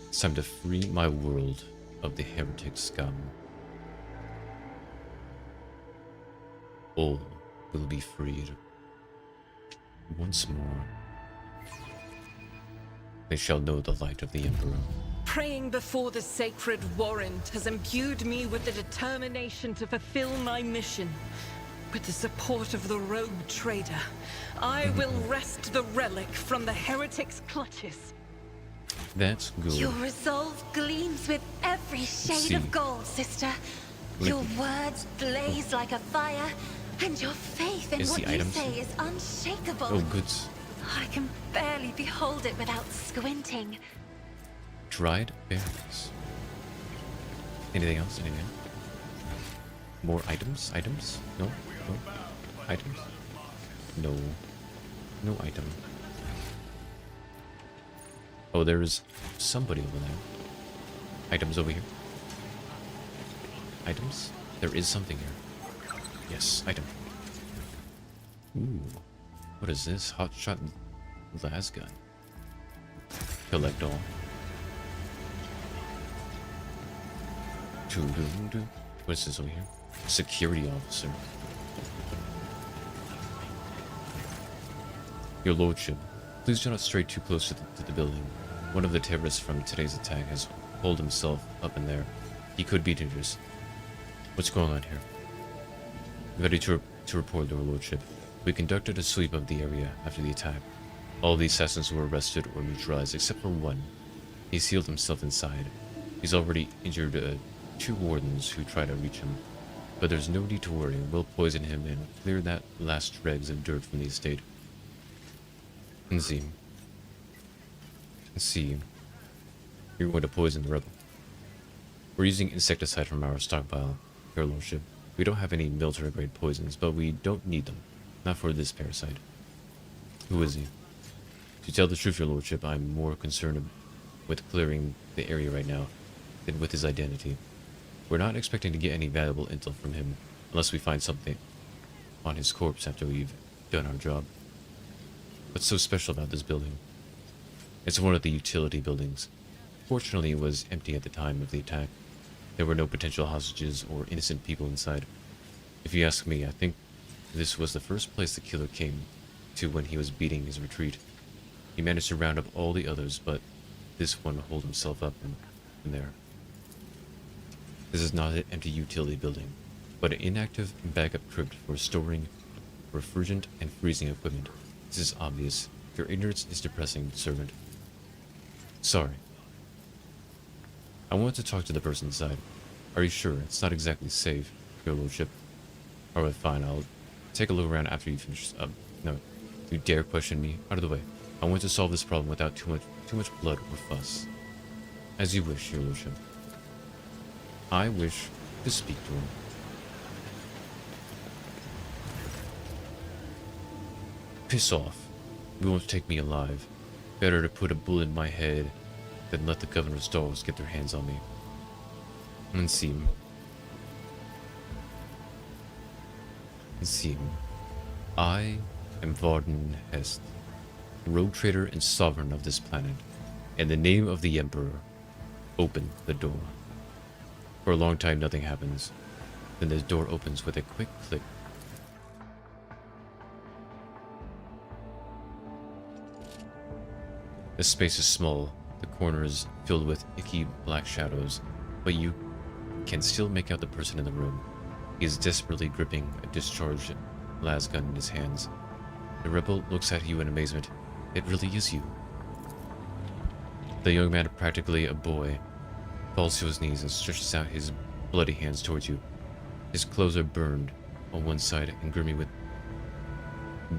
It's time to free my world of the heretic scum. All will be freed. Once more, they shall know the light of the Emperor. Praying before the sacred warrant has imbued me with the determination to fulfill my mission. With the support of the rogue trader, I will wrest the relic from the heretic's clutches. That's good. Your resolve gleams with every shade of gold, sister. Your words blaze like a fire, and your faith in what you say is unshakable. Oh, goods. I can barely behold it without squinting. Dried berries. Anything else? Anything else? More items? Items? No? No? Items? No. No item. Oh, there's somebody over there. Items over here. Items? There is something here. Yes, item. Ooh. What is this? Hotshot las gun. Collect all. What is this over here? Security officer. Your lordship, please do not stray too close to the building. One of the terrorists from today's attack has holed himself up in there. He could be dangerous. What's going on here? Ready to report, your lordship. We conducted a sweep of the area after the attack. All the assassins were arrested or neutralized except for one. He sealed himself inside. He's already injured 2 wardens who try to reach him. But there's no need to worry. We'll poison him and clear that last dregs of dirt from the estate. And see. You're going to poison the rebel. We're using insecticide from our stockpile, your lordship. We don't have any military-grade poisons, but we don't need them. Not for this parasite. Who is he? To tell the truth, your lordship, I'm more concerned with clearing the area right now than with his identity. We're not expecting to get any valuable intel from him unless we find something on his corpse after we've done our job. What's so special about this building? It's one of the utility buildings. Fortunately, it was empty at the time of the attack. There were no potential hostages or innocent people inside. If you ask me, I think this was the first place the killer came to when he was beating his retreat. He managed to round up all the others, but this one holed himself up in there. This is not an empty utility building, but an inactive backup crypt for storing refrigerant and freezing equipment. This is obvious. Your ignorance is depressing, servant. Sorry. I want to talk to the person inside. Are you sure? It's not exactly safe, your lordship. Alright, fine. I'll take a look around after you finish. No. You dare question me? Out of the way. I want to solve this problem without too much blood or fuss. As you wish, your lordship. I wish to speak to him. Piss off. You won't take me alive. Better to put a bullet in my head than let the governor's dogs get their hands on me. And see him. I am Varden Heste, rogue trader and sovereign of this planet. In the name of the Emperor, open the door. For a long time, nothing happens. Then the door opens with a quick click. The space is small, the corners filled with icky black shadows, but you can still make out the person in the room. He is desperately gripping a discharged las gun in his hands. The rebel looks at you in amazement. It really is you. The young man, practically a boy, falls to his knees and stretches out his bloody hands towards you. His clothes are burned on one side and grimy with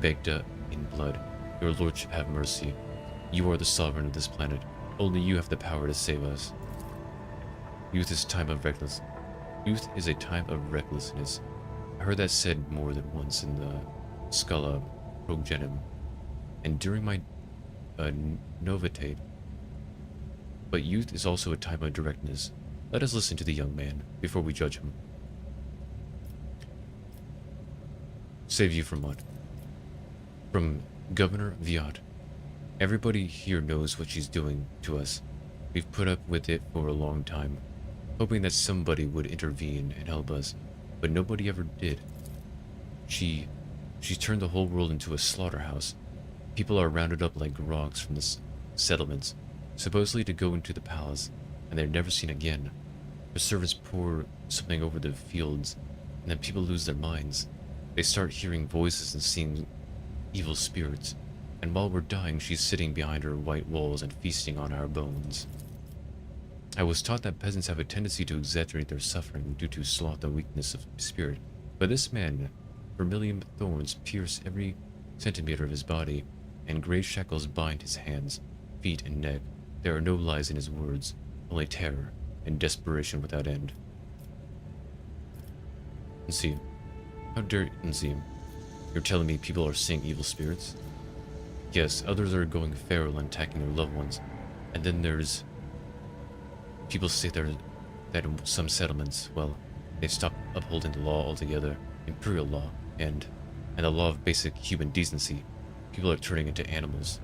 baked in blood. Your lordship, have mercy. You are the sovereign of this planet. Only you have the power to save us. Youth is a time of recklessness. I heard that said more than once in the Scala Progenitum, and during my novitate. But youth is also a time of directness. Let us listen to the young man before we judge him. Save you from what? From Governor Viat. Everybody here knows what she's doing to us. We've put up with it for a long time, hoping that somebody would intervene and help us, but nobody ever did. She's turned the whole world into a slaughterhouse. People are rounded up like grogs from the settlements, supposedly to go into the palace, and they're never seen again. The servants pour something over the fields, and then people lose their minds. They start hearing voices and seeing evil spirits, and while we're dying, she's sitting behind her white walls and feasting on our bones. I was taught that peasants have a tendency to exaggerate their suffering due to sloth and weakness of spirit, but this man, vermilion thorns pierce every centimeter of his body, and gray shackles bind his hands, feet, and neck. There are no lies in his words, only terror and desperation without end. Nzim, how dare you, Nzim? You're telling me people are seeing evil spirits? Yes, others are going feral and attacking their loved ones, and then there's... People say that in some settlements, well, they've stopped upholding the law altogether, imperial law, and the law of basic human decency. People are turning into animals.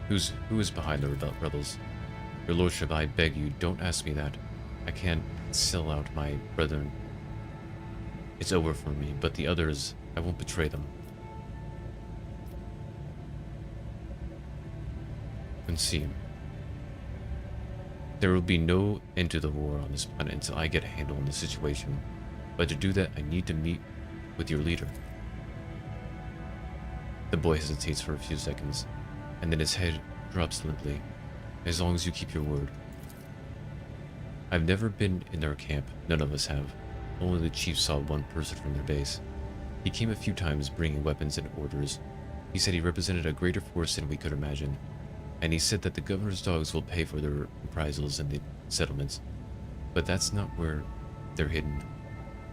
Who is behind the rebels? Your lordship, I beg you, don't ask me that. I can't sell out my brethren. It's over for me, but the others, I won't betray them. And see. There will be no end to the war on this planet until I get a handle on the situation. But to do that, I need to meet with your leader. The boy hesitates for a few seconds, and then his head drops limply. As long as you keep your word. I've never been in their camp, none of us have. Only the chief saw one person from their base. He came a few times bringing weapons and orders. He said he represented a greater force than we could imagine. And he said that the governor's dogs will pay for their reprisals in the settlements. But that's not where they're hidden.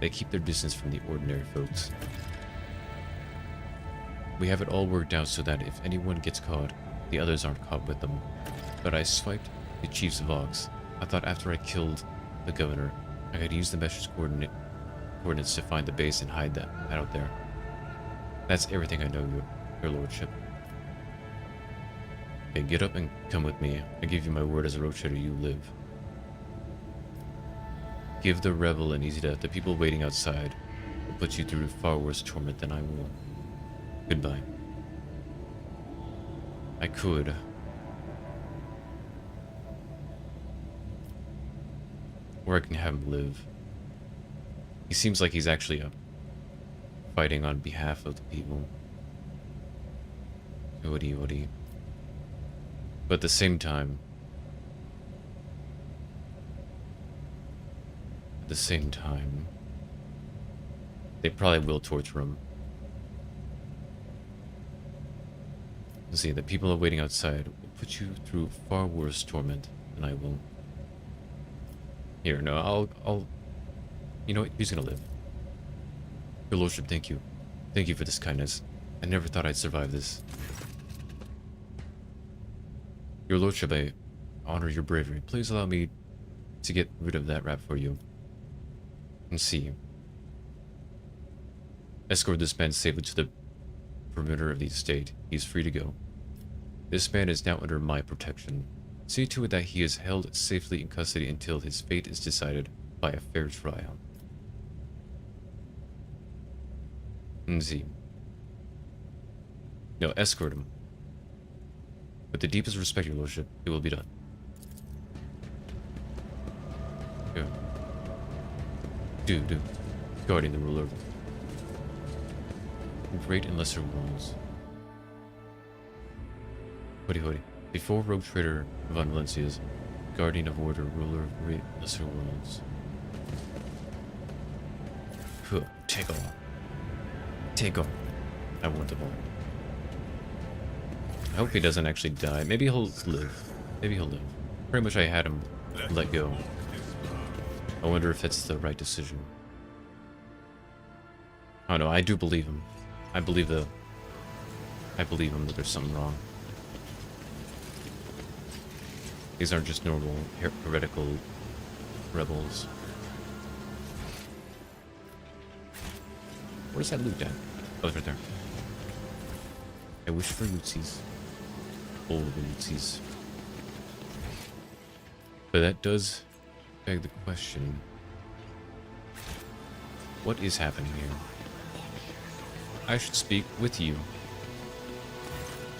They keep their distance from the ordinary folks. We have it all worked out so that if anyone gets caught, the others aren't caught with them. But I swiped the chief's Vox. I thought after I killed the governor, I could use the mesh's coordinates to find the base and hide that out there. That's everything I know, your lordship. Okay, get up and come with me. I give you my word as a road trader, you live. Give the rebel an easy death. The people waiting outside will put you through far worse torment than I will. Goodbye. I could. Or I can have him live. He seems like he's actually fighting on behalf of the people. Woody. But at the same time, they probably will torture him. See, the people are waiting outside will put you through far worse torment than I will. Here, no, I'll... You know what? He's gonna live. Your lordship, thank you. Thank you for this kindness. I never thought I'd survive this. Your lordship, I honor your bravery. Please allow me to get rid of that rap for you. And see. Escort this man safely to the perimeter of the estate. He's free to go. This man is now under my protection. See to it that he is held safely in custody until his fate is decided by a fair trial. Nzim. No, escort him. With the deepest respect, your lordship, it will be done. Go. Do. Guarding the ruler. Great and lesser worlds. Hoody. Before rogue trader Von Valencia's, guardian of order, ruler of great and lesser worlds. Take on. I want the ball. I hope he doesn't actually die. Maybe he'll live. Pretty much I had him let go. I wonder if that's the right decision. Oh no, I do believe him. I believe him that there's something wrong. These aren't just normal heretical rebels. Where's that loot at? Oh, it's right there. I wish for Utsis. All of the Utsis. But that does beg the question. What is happening here? I should speak with you.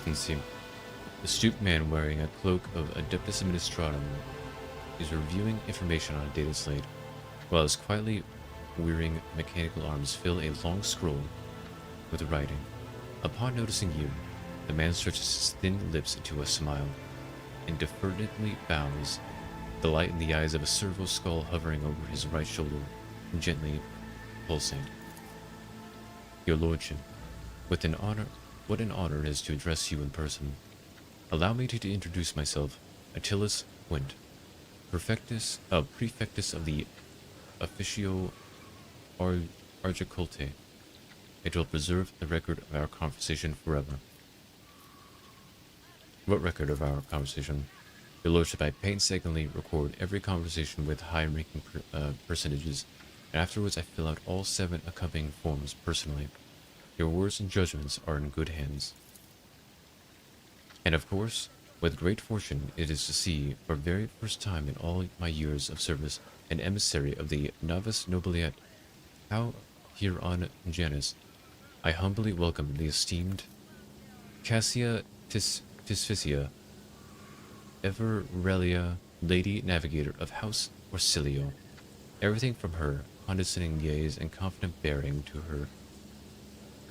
Let's see. The stooped man wearing a cloak of Adeptus Administratum is reviewing information on a data slate, while his quietly whirring mechanical arms fill a long scroll with writing. Upon noticing you, the man stretches his thin lips into a smile and deferently bows, the light in the eyes of a servo skull hovering over his right shoulder and gently pulsing. Your Lordship, what an honor it is to address you in person. Allow me to introduce myself, Attilas Wint, prefectus of the Officio Argiculte. It will preserve the record of our conversation forever. What record of our conversation? Your Lordship, I painstakingly record every conversation with high-ranking personages, and afterwards I fill out all 7 accompanying forms personally. Your words and judgments are in good hands. And of course, with great fortune it is to see, for very first time in all my years of service, an emissary of the Novus Nobiliet. How, here on Janus, I humbly welcome the esteemed Cassia Tisficia, Everrelia, Lady Navigator of House Orsilio. Everything from her condescending gaze and confident bearing to her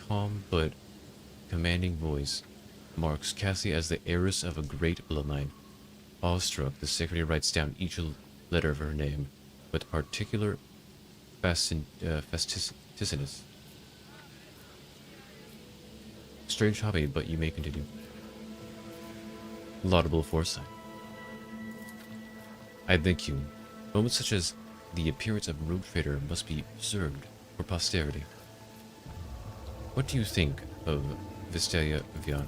calm but commanding voice marks Cassie as the heiress of a great bloodline. Awestruck, the secretary writes down each letter of her name with particular fastidiousness. Strange hobby, but you may continue. Laudable foresight. I thank you. Moments such as the appearance of a rogue trader must be preserved for posterity. What do you think of Vistelia Vian?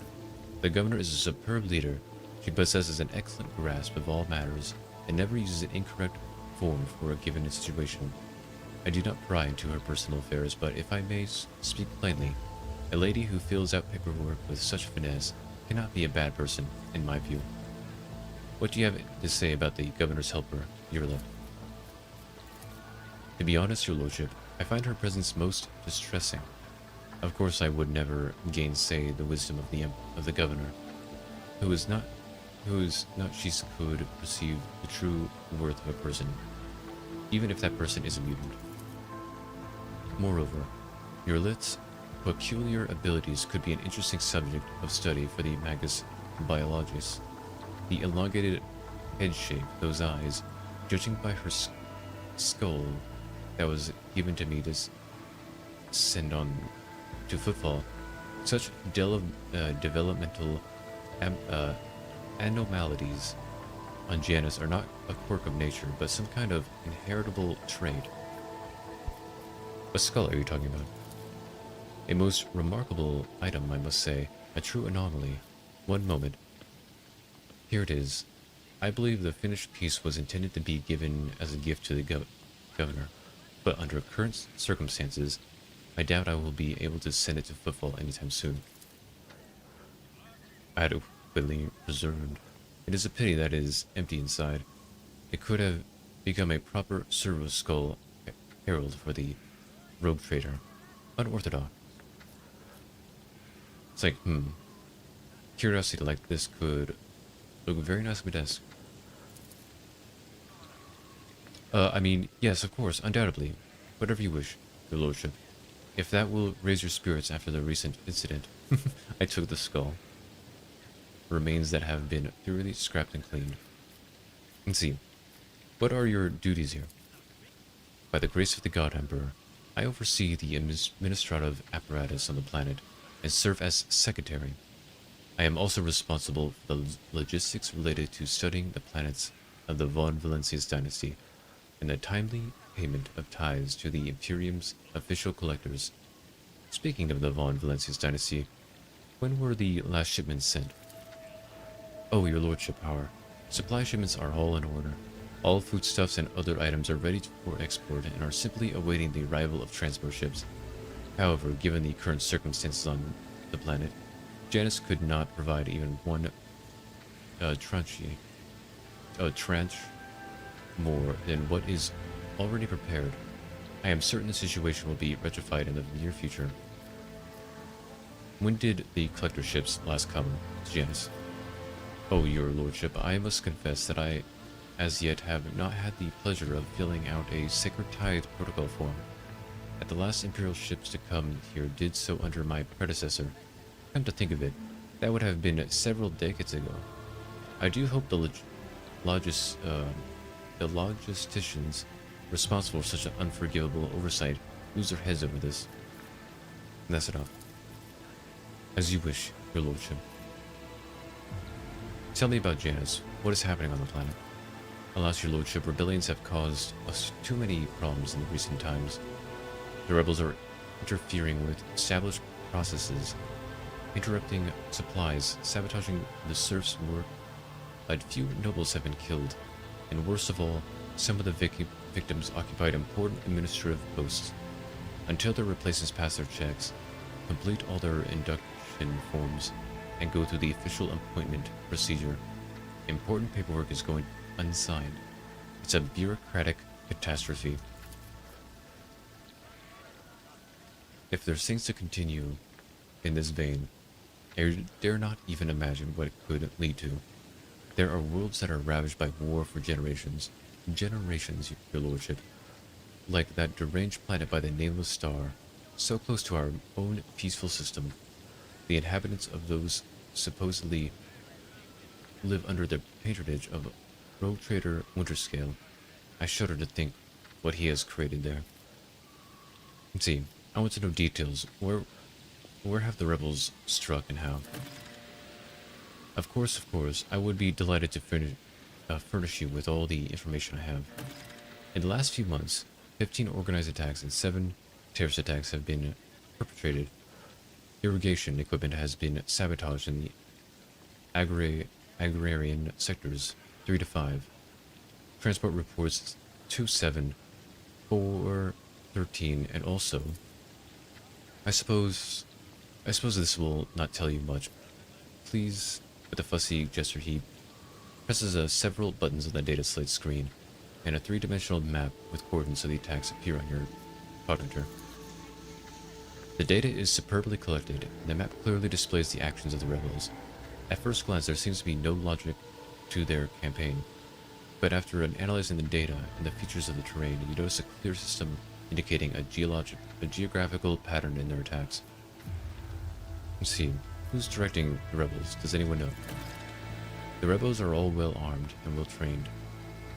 The governor is a superb leader. She possesses an excellent grasp of all matters and never uses an incorrect form for a given situation. I do not pry into her personal affairs, but if I may speak plainly, a lady who fills out paperwork with such finesse cannot be a bad person, in my view. What do you have to say about the governor's helper, Yurla? To be honest, your lordship, I find her presence most distressing. Of course, I would never gainsay the wisdom of the governor, who is not she could perceive the true worth of a person, even if that person is a mutant. Moreover, Yurla's peculiar abilities could be an interesting subject of study for the Magus Biologist. The elongated head shape, those eyes, judging by her skull that was given to me to send on to footfall, such developmental anomalies on Janus are not a quirk of nature, but some kind of inheritable trait. What skull are you talking about? A most remarkable item, I must say, a true anomaly. One moment. Here it is. I believe the finished piece was intended to be given as a gift to the governor, but under current circumstances, I doubt I will be able to send it to footfall anytime soon. Adequately preserved. It is a pity that it is empty inside. It could have become a proper servo skull herald for the rogue trader. Unorthodox. It's like, curiosity like this could look very nice on my desk. I mean, yes, of course, undoubtedly. Whatever you wish, your lordship. If that will raise your spirits after the recent incident, I took the skull. Remains that have been thoroughly scrapped and cleaned. And see, what are your duties here? By the grace of the God Emperor, I oversee the administrative apparatus on the planet and serve as secretary. I am also responsible for the logistics related to studying the planets of the Von Valencius dynasty and the timely payment of tithes to the Imperium's official collectors. Speaking of the Von Valencius dynasty, when were the last shipments sent? Oh, your lordship, our supply shipments are all in order. All foodstuffs and other items are ready for export and are simply awaiting the arrival of transport ships. However, given the current circumstances on the planet, Janice could not provide even one tranche more than what is already prepared, I am certain the situation will be rectified in the near future. When did the collector ships last come, Janice? Oh, your lordship, I must confess that I, as yet, have not had the pleasure of filling out a sacred tithe protocol form. At the last Imperial ships to come here did so under my predecessor. Come to think of it, that would have been several decades ago. I do hope the logisticians responsible for such an unforgivable oversight lose their heads over this. And that's enough. As you wish, your lordship. Tell me about Janice. What is happening on the planet? Alas, your lordship, rebellions have caused us too many problems in the recent times. The rebels are interfering with established processes, interrupting supplies, sabotaging the serfs' work. A few nobles have been killed, and worst of all, some of the victims occupied important administrative posts. Until their replacements pass their checks, complete all their induction forms, and go through the official appointment procedure, important paperwork is going unsigned. It's a bureaucratic catastrophe. If there's things to continue in this vein, I dare not even imagine what it could lead to. There are worlds that are ravaged by war for generations. Generations, your lordship. Like that deranged planet by the nameless star, so close to our own peaceful system. The inhabitants of those supposedly live under the patronage of rogue trader Winterscale. I shudder to think what he has created there. Let's see, I want to know details. Where have the rebels struck and how? Of course, I would be delighted to furnish you with all the information I have. In the last few months, 15 organized attacks and 7 terrorist attacks have been perpetrated. Irrigation equipment has been sabotaged in the agrarian sectors 3 to 5. Transport reports 27, 4, 13, and also... I suppose this will not tell you much. Please, with a fussy gesture, he presses several buttons on the data slate screen, and a 3-dimensional map with coordinates of the attacks appear on your monitor. The data is superbly collected, and the map clearly displays the actions of the rebels. At first glance, there seems to be no logic to their campaign, but after analyzing the data and the features of the terrain, you notice a clear system indicating a geographical pattern in their attacks. Let's see, who's directing the rebels? Does anyone know? The rebels are all well armed and well trained.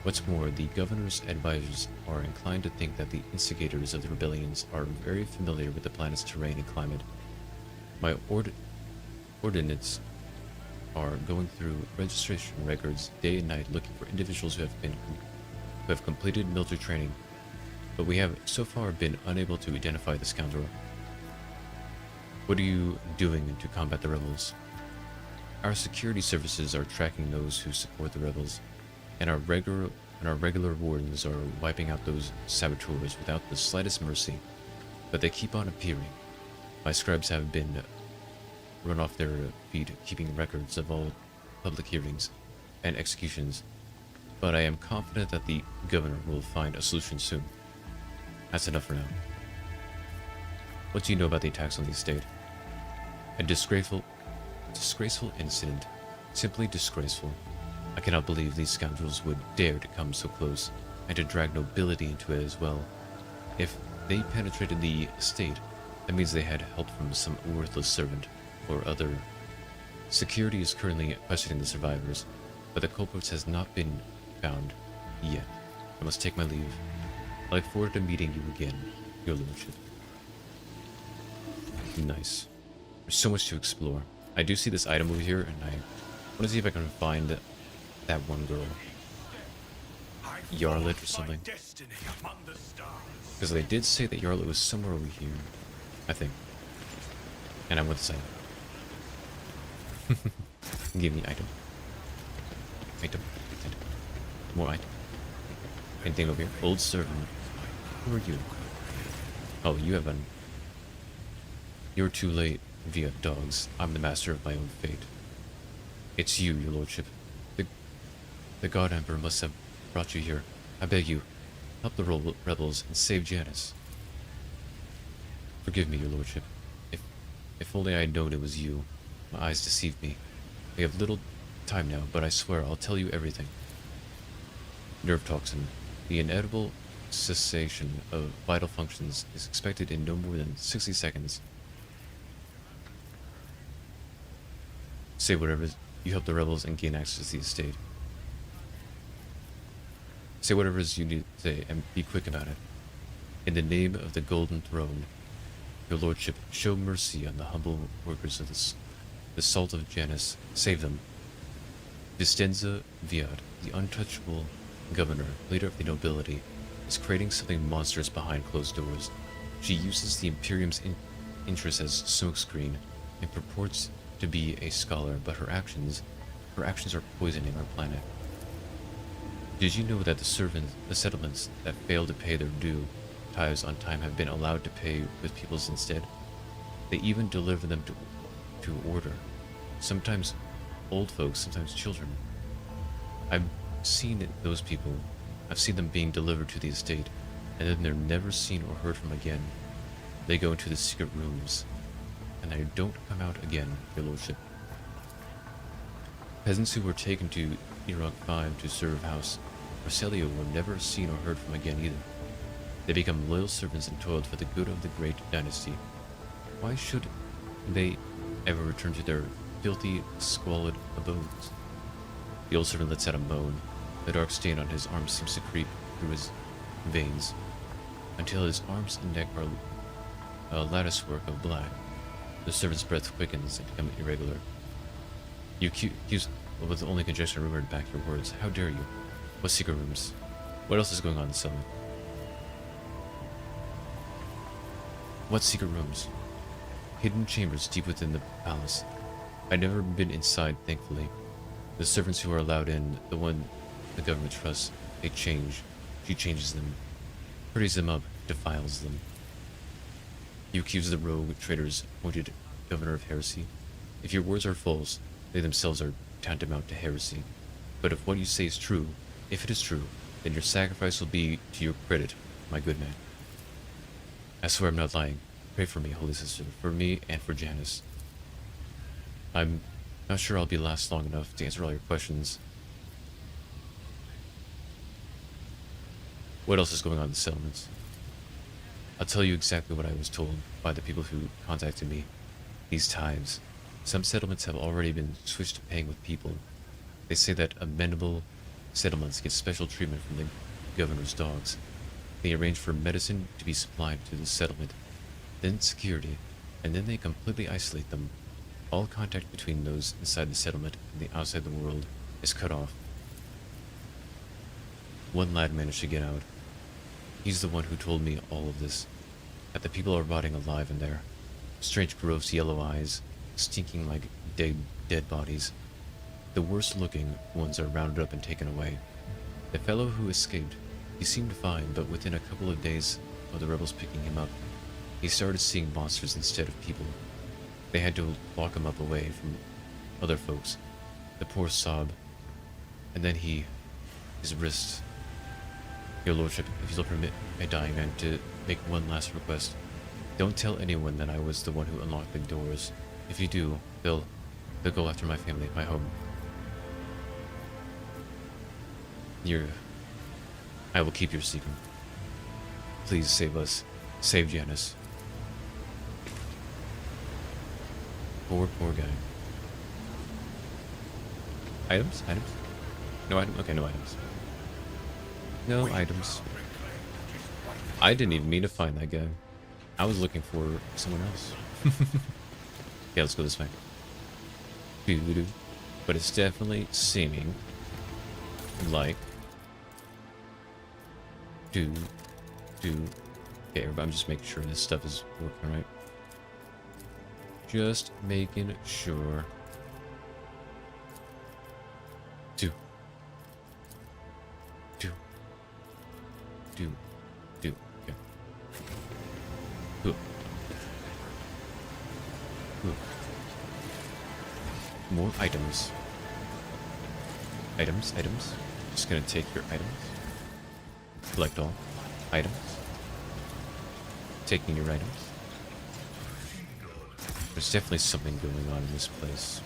What's more, the governor's advisors are inclined to think that the instigators of the rebellions are very familiar with the planet's terrain and climate. My ordinates are going through registration records day and night looking for individuals who have completed military training, but we have so far been unable to identify the scoundrel. What are you doing to combat the rebels? Our security services are tracking those who support the rebels, and our regular wardens are wiping out those saboteurs without the slightest mercy, but they keep on appearing. My scribes have been run off their feet keeping records of all public hearings and executions, but I am confident that the governor will find a solution soon. That's enough for now. What do you know about the attacks on the estate? A disgraceful incident. Simply disgraceful. I cannot believe these scoundrels would dare to come so close, and to drag nobility into it as well. If they penetrated the estate, that means they had help from some worthless servant, or other. Security is currently questioning the survivors, but the culprits has not been found yet. I must take my leave. I look forward to meeting you again, your lordship. Nice. There's so much to explore. I do see this item over here, and I want to see if I can find that one girl. Yarlet or something. Because they did say that Yarlet was somewhere over here, I think. And I want this item. Give me item. Item. More item. Anything over here? Old servant. Who are you? Oh, you have an... You're too late. via dogs. I'm the master of my own fate. It's you, your lordship. The God Emperor must have brought you here. I beg you, help the rebels and save Janice. Forgive me, your lordship. If only I had known it was you. My eyes deceived me. We have little time now, but I swear I'll tell you everything. Nerve toxin. The inevitable cessation of vital functions is expected in no more than 60 seconds. Say whatever you help the rebels and gain access to the estate. Say whatever you need to say and be quick about it. In the name of the Golden Throne, your lordship, show mercy on the humble workers of the Salt of Janice. Save them. Vistenza Viad, the untouchable governor, leader of the nobility, is creating something monstrous behind closed doors. She uses the Imperium's interest as smokescreen and purports to be a scholar, but her actions are poisoning our planet. Did you know that the settlements that fail to pay their due tithes on time have been allowed to pay with peoples instead? They even deliver them to order. Sometimes old folks, sometimes children. I've seen those people. I've seen them being delivered to the estate, and then they're never seen or heard from again. They go into the secret rooms, and they don't come out again, your lordship. Peasants who were taken to Iraq 5 to serve House Marcelio were never seen or heard from again either. They become loyal servants and toiled for the good of the great dynasty. Why should they ever return to their filthy, squalid abodes? The old servant lets out a moan. The dark stain on his arm seems to creep through his veins, until his arms and neck are a latticework of black. The servant's breath quickens and becomes irregular. You accuse, with only conjecture and rumor to back your words. How dare you? What secret rooms? What else is going on in the settlement? What secret rooms? Hidden chambers deep within the palace. I've never been inside, thankfully. The servants who are allowed in, the one the government trusts, they change. She changes them, pretties them up, defiles them. You accuse the rogue traitors appointed governor of heresy. If your words are false, they themselves are tantamount to heresy. But if what you say is true, if it is true, then your sacrifice will be to your credit, my good man. I swear I'm not lying. Pray for me, holy sister, for me and for Janice. I'm not sure I'll be last long enough to answer all your questions. What else is going on in the settlements? I'll tell you exactly what I was told by the people who contacted me. These tithes. Some settlements have already been switched to paying with people. They say that amenable settlements get special treatment from the governor's dogs. They arrange for medicine to be supplied to the settlement, then security, and then they completely isolate them. All contact between those inside the settlement and the outside the world is cut off. One lad managed to get out. He's the one who told me all of this, that the people are rotting alive in there. Strange, gross yellow eyes, stinking like dead bodies. The worst looking ones are rounded up and taken away. The fellow who escaped, he seemed fine, but within a couple of days of the rebels picking him up, he started seeing monsters instead of people. They had to lock him up away from other folks. The poor sob. And then his wrist. Your lordship, if you'll permit a dying man to make one last request, don't tell anyone that I was the one who unlocked the doors. If you do, they'll go after my family, my home. I will keep your secret. Please save us. Save Janice. Poor guy. Items? No items? Okay, no items. No items. I didn't even mean to find that guy. I was looking for someone else. Okay, let's go this way. But it's definitely seeming like Okay, everybody, I'm just making sure this stuff is working right. Just making sure. Do. Okay. Cool. more items. Items. Just gonna take your items. Collect all. Items. Taking your items. There's definitely something going on in this place.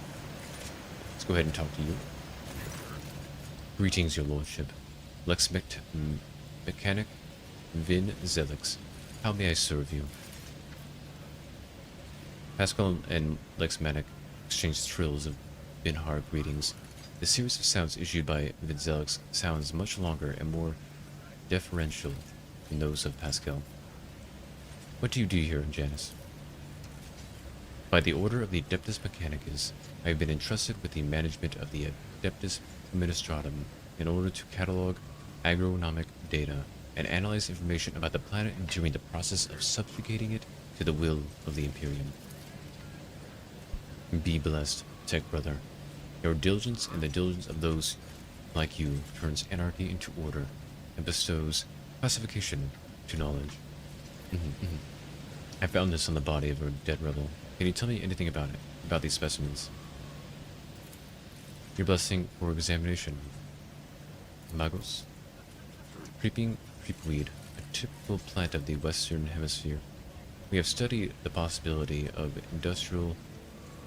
Let's go ahead and talk to you. Greetings, your lordship. Mechanic Vin Zelix. How may I serve you? Pascal and Lex Manic exchanged trills of Binhar greetings. The series of sounds issued by Vin Zelix sounds much longer and more deferential than those of Pascal. What do you do here, Janus? By the order of the Adeptus Mechanicus, I have been entrusted with the management of the Adeptus Administratum in order to catalog agronomic data and analyze information about the planet during the process of subjugating it to the will of the Imperium. Be blessed, Tech Brother. Your diligence and the diligence of those like you turns anarchy into order and bestows classification to knowledge. I found this on the body of a dead rebel. Can you tell me anything about it? About these specimens? Your blessing for examination. Magos? Creeping creepweed, a typical plant of the Western Hemisphere. We have studied the possibility of industrial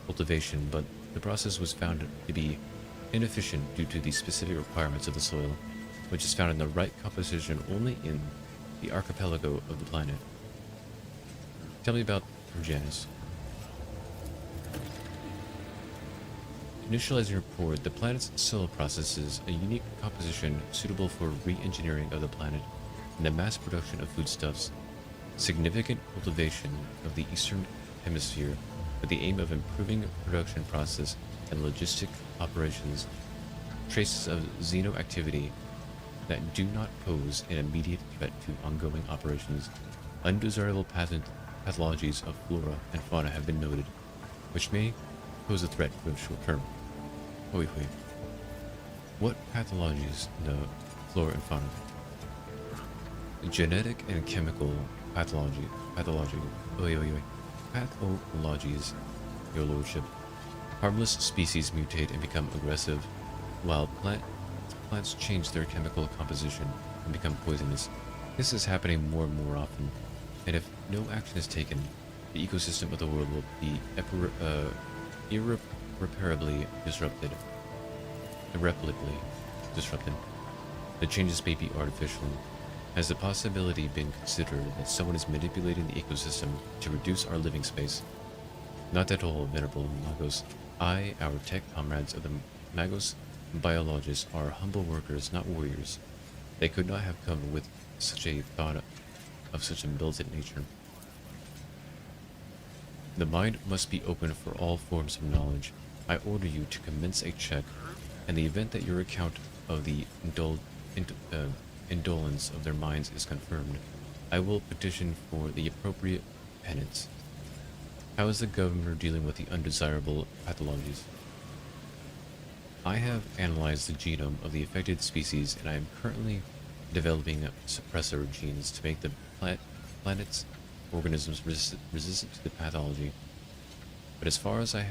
cultivation, but the process was found to be inefficient due to the specific requirements of the soil, which is found in the right composition only in the archipelago of the planet. Tell me about Janus. Initializing report, the planet's soil processes a unique composition suitable for re-engineering of the planet and the mass production of foodstuffs. Significant cultivation of the Eastern Hemisphere with the aim of improving production process and logistic operations. Traces of xenoactivity that do not pose an immediate threat to ongoing operations. Undesirable pathologies of flora and fauna have been noted, which may pose a threat for the short term. Wait. What pathologies? No, flora and fauna. Genetic and chemical pathology. Pathologies, your lordship. Harmless species mutate and become aggressive, while plants change their chemical composition and become poisonous. This is happening more and more often, and if no action is taken, the ecosystem of the world will be irreparably disrupted. The changes may be artificial. Has the possibility been considered that someone is manipulating the ecosystem to reduce our living space? Not at all, Venerable Magos. I, our tech comrades of the Magos biologists, are humble workers, not warriors. They could not have come with such a thought of such a militant nature. The mind must be open for all forms of knowledge. I order you to commence a check, and the event that your account of the indolence of their minds is confirmed, I will petition for the appropriate penance. How is the governor dealing with the undesirable pathologies? I have analyzed the genome of the affected species, and I am currently developing suppressor genes to make the planet's organisms resistant to the pathology. But as far as I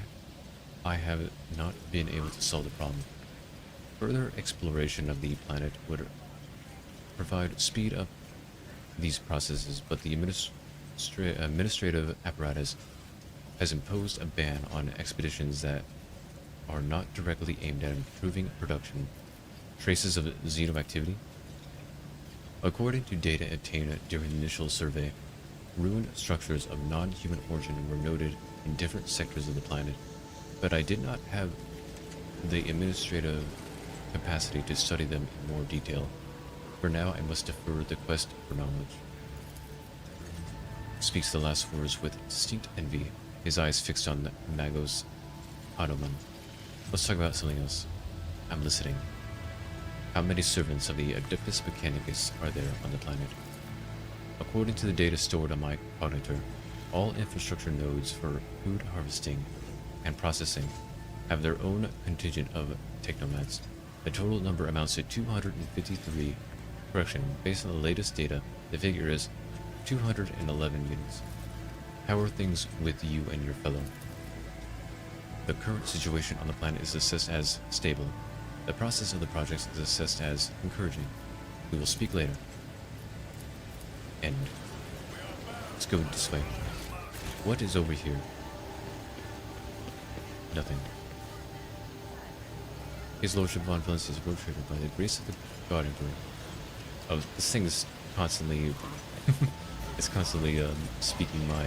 have not been able to solve the problem. Further exploration of the planet would provide speed up these processes, but the administrative apparatus has imposed a ban on expeditions that are not directly aimed at improving production. Traces of xenoactivity? According to data obtained during the initial survey, ruined structures of non-human origin were noted in different sectors of the planet, but I did not have the administrative capacity to study them in more detail. For now, I must defer the quest for knowledge. Speaks the last words with distinct envy, his eyes fixed on Magos Ottoman. Let's talk about something else. I'm listening. How many servants of the Adeptus Mechanicus are there on the planet? According to the data stored on my cognitor, all infrastructure nodes for food harvesting and processing have their own contingent of technomads. The total number amounts to 253. Correction, based on the latest data, the figure is 211 units. How are things with you and your fellow? The current situation on the planet is assessed as stable. The process of the project is assessed as encouraging. We will speak later. And let's go this way. What is over here? Nothing. His Lordship Von Valencia is road trader by the grace of the God Emperor. Oh, this thing is constantly... it's constantly speaking my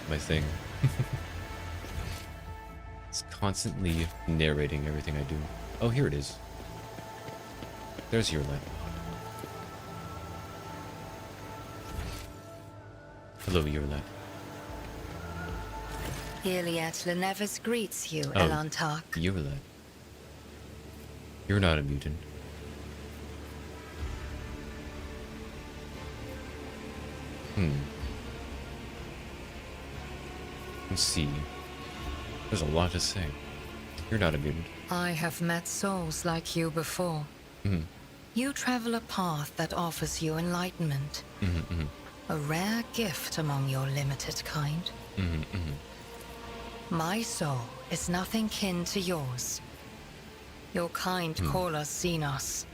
my thing. It's constantly narrating everything I do. Oh, here it is. There's your light. Hello, Eurlet. Iliad Lenevus greets you, Oh, Elantark. Eurlet. You're not a mutant. Let's see. There's a lot to say. You're not a mutant. I have met souls like you before. You travel a path that offers you enlightenment. A rare gift among your limited kind. My soul is nothing kin to yours. Your kind call us Xenos,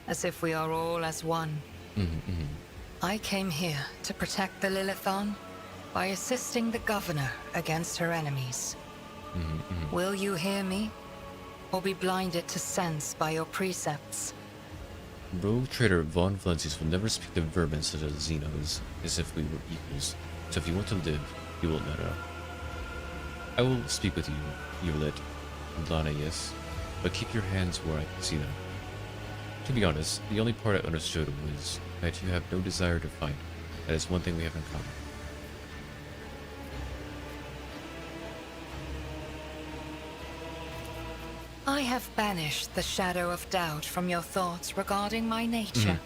as if we are all as one. I came here to protect the Lilithon by assisting the governor against her enemies. Will you hear me, or be blinded to sense by your precepts? Rogue Trader Von Valencius will never speak to vermin such as Xenos, as if we were equals. So if you want to live, you will not know. I will speak with you, Eurlet and Lana, yes, but keep your hands where I can see them. To be honest, the only part I understood was that you have no desire to fight. That is one thing we have in common. I have banished the shadow of doubt from your thoughts regarding my nature.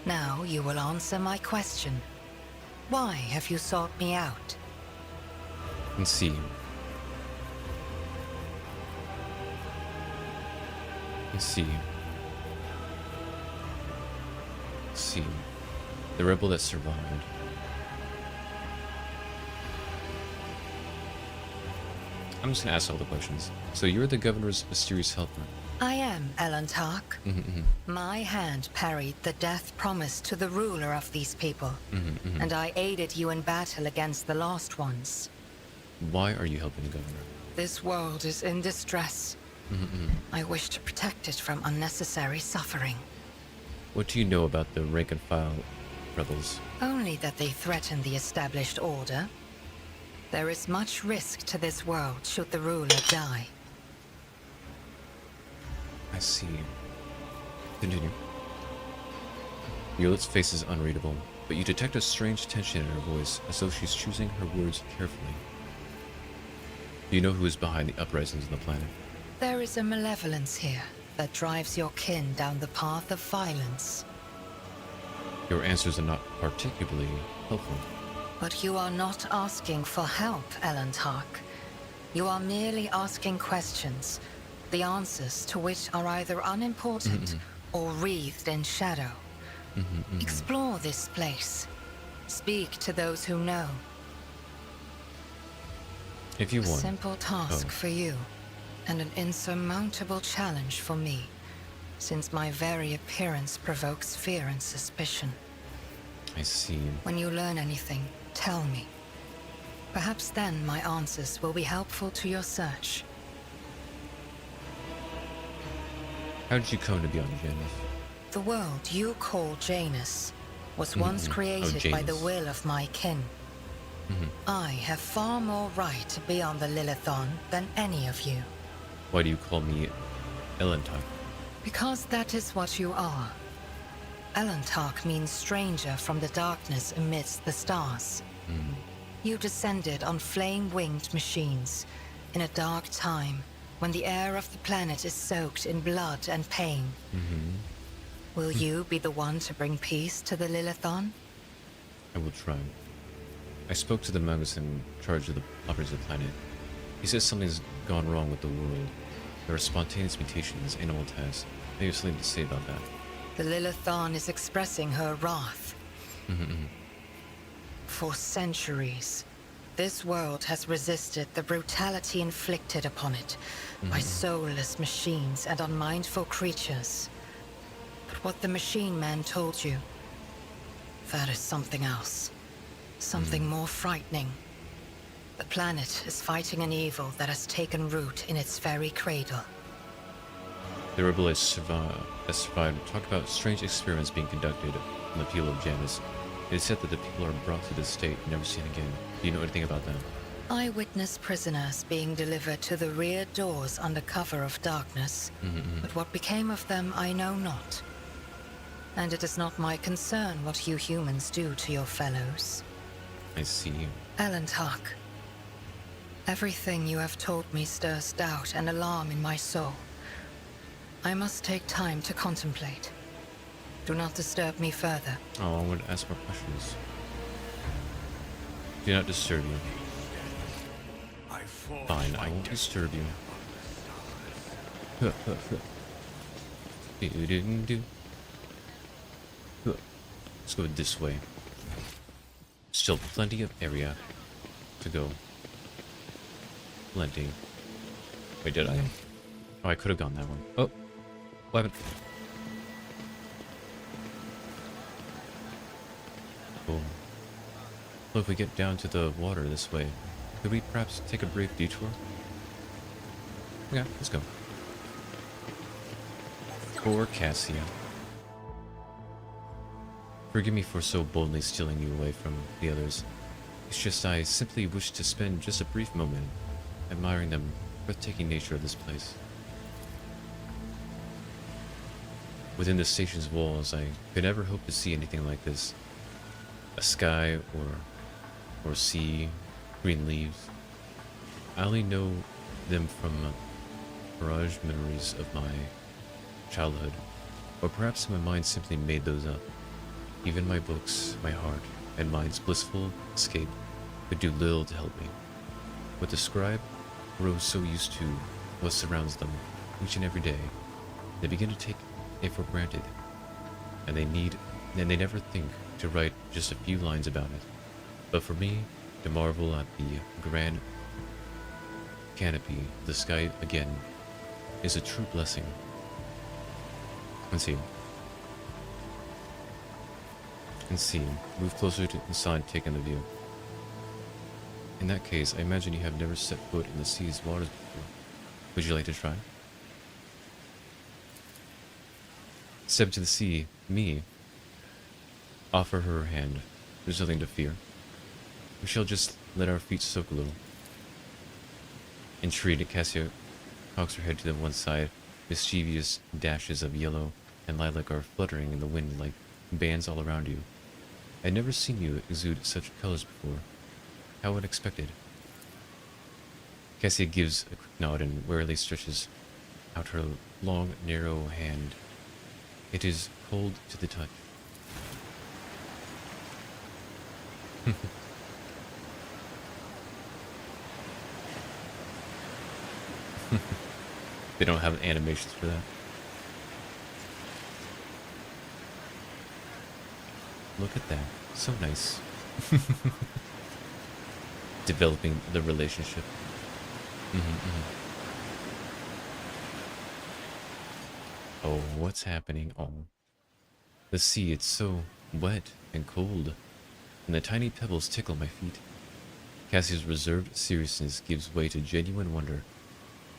Now you will answer my question. Why have you sought me out? Let's see. Let's see. Let's see. The rebel that survived. I'm just gonna ask all the questions. So you're the governor's mysterious helper. I am Elantark. My hand parried the death promised to the ruler of these people, and I aided you in battle against the Lost Ones. Why are you helping the governor? This world is in distress. I wish to protect it from unnecessary suffering. What do you know about the rank and file rebels? Only that they threaten the established order. There is much risk to this world should the ruler die. I see. Continue. Yolet's face is unreadable, but you detect a strange tension in her voice, as though she's choosing her words carefully. Do you know who is behind the uprisings on the planet? There is a malevolence here that drives your kin down the path of violence. Your answers are not particularly helpful. But you are not asking for help, Elantark. You are merely asking questions, the answers to which are either unimportant or wreathed in shadow. Explore this place. Speak to those who know. If you A want. simple task for you, and an insurmountable challenge for me, since my very appearance provokes fear and suspicion. I see. When you learn anything, tell me. Perhaps then my answers will be helpful to your search. How did you come to be on Janus? The world you call Janus was once created by the Janus. will of my kin. I have far more right to be on the Lilithon than any of you. Why do you call me Elantark? Because that is what you are. Elantark means stranger from the darkness amidst the stars. You descended on flame-winged machines in a dark time when the air of the planet is soaked in blood and pain. Will you be the one to bring peace to the Lilithon? I will try. I spoke to the magus in charge of the operations of the planet. He says something's gone wrong with the world. There are spontaneous mutations, animal tests. Maybe there's something to say about that. The Lilithon is expressing her wrath. For centuries, This world has resisted the brutality inflicted upon it by soulless machines and unmindful creatures. But what the machine man told you, that is something else. Something more frightening. The planet is fighting an evil that has taken root in its very cradle. The rebel has survived. Talk about strange experiments being conducted on the people of Janus. It is said that the people are brought to this state and never seen again. Do you know anything about that? I witnessed prisoners being delivered to the rear doors under cover of darkness. But what became of them, I know not. And it is not my concern what you humans do to your fellows. I see. Elendhak, everything you have told me stirs doubt and alarm in my soul. I must take time to contemplate. Do not disturb me further. Oh, I want to ask more questions. Do not disturb you. Fine, I won't disturb you. Let's go this way. Still plenty of area to go. Plenty. Wait, did I? Oh, I could have gone that one. Oh, weapon. Cool. Well, if we get down to the water this way, could we perhaps take a brief detour? Yeah, let's go. Poor Cassia. Forgive me for so boldly stealing you away from the others. It's just I simply wish to spend just a brief moment admiring the breathtaking nature of this place. Within the station's walls, I could never hope to see anything like this. A sky or sea, green leaves. I only know them from mirage memories of my childhood, or perhaps my mind simply made those up. Even my books, my heart, and mind's blissful escape could do little to help me. What the scribe grows so used to what surrounds them each and every day, they begin to take it for granted, and they never think to write just a few lines about it. But for me, to marvel at the grand canopy of the sky again is a true blessing. Let's see. Move closer to the side, taking the view. In that case, I imagine you have never set foot in the sea's waters before. Would you like to try? Step to the sea, me. Offer her her hand. There's nothing to fear. We shall just let our feet soak a little. Intrigued, Cassia cocks her head to the one side. Mischievous dashes of yellow and lilac are fluttering in the wind like bands all around you. I'd never seen you exude such colors before. How unexpected. Cassia gives a quick nod and warily stretches out her long, narrow hand. It is cold to the touch. They don't have animations for that. Look at that. So nice. Developing the relationship. Oh, what's happening? Oh. The sea, it's so wet and cold, and the tiny pebbles tickle my feet. Cassia's reserved seriousness gives way to genuine wonder.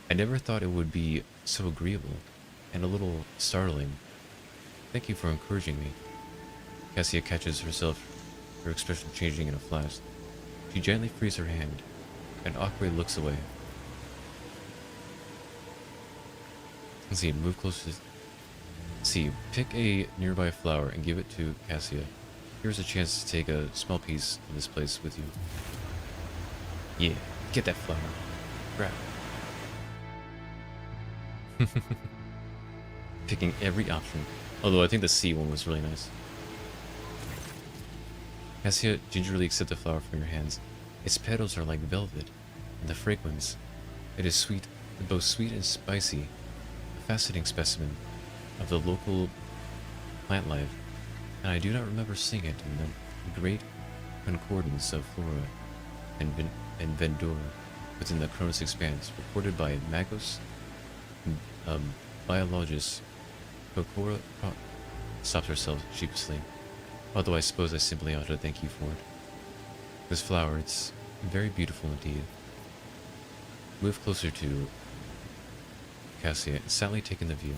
I never thought it would be so agreeable, and a little startling. Thank you for encouraging me. Cassia catches herself, her expression changing in a flash. She gently frees her hand, and awkwardly looks away. Let's see, move closer. See, pick a nearby flower and give it to Cassia. Here's a chance to take a small piece of this place with you. Yeah, get that flower. Grab it. Picking every option. Although I think the sea one was really nice. Cassia gingerly accepts the flower from your hands. Its petals are like velvet, and the fragrance. It is sweet, both sweet and spicy. A fascinating specimen of the local plant life, and I do not remember seeing it in the great concordance of flora. and Vendor within the Cronus Expanse, reported by Magos biologist Kokora stopped herself sheepishly. Although I suppose I simply ought to thank you for it. This flower, it's very beautiful indeed. Move closer to Cassia, sadly taking the view.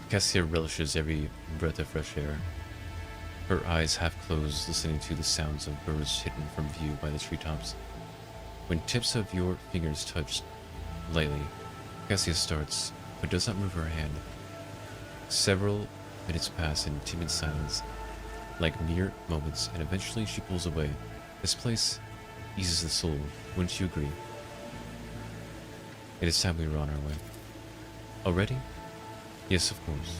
Cassia relishes every breath of fresh air. Her eyes half closed, listening to the sounds of birds hidden from view by the treetops. When tips of your fingers touch lightly, Cassia starts, but does not move her hand. Several minutes pass in timid silence, like mere moments, and eventually she pulls away. This place eases the soul, wouldn't you agree? It is time we were on our way. Already? Yes, of course.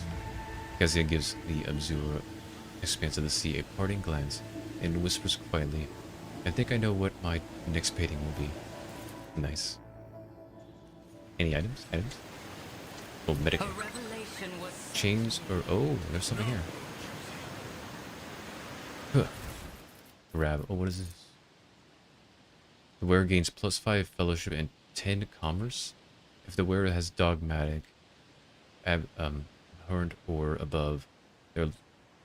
Cassia gives the obscure expanse of the sea a parting glance and whispers quietly, I think I know what my next painting will be. Nice. Any items? Items? Oh, medic. Chains or... Oh, there's something here. Huh. Grab. Oh, what is this? The wearer gains +5 fellowship and 10 commerce if the wearer has dogmatic, horned or above. Their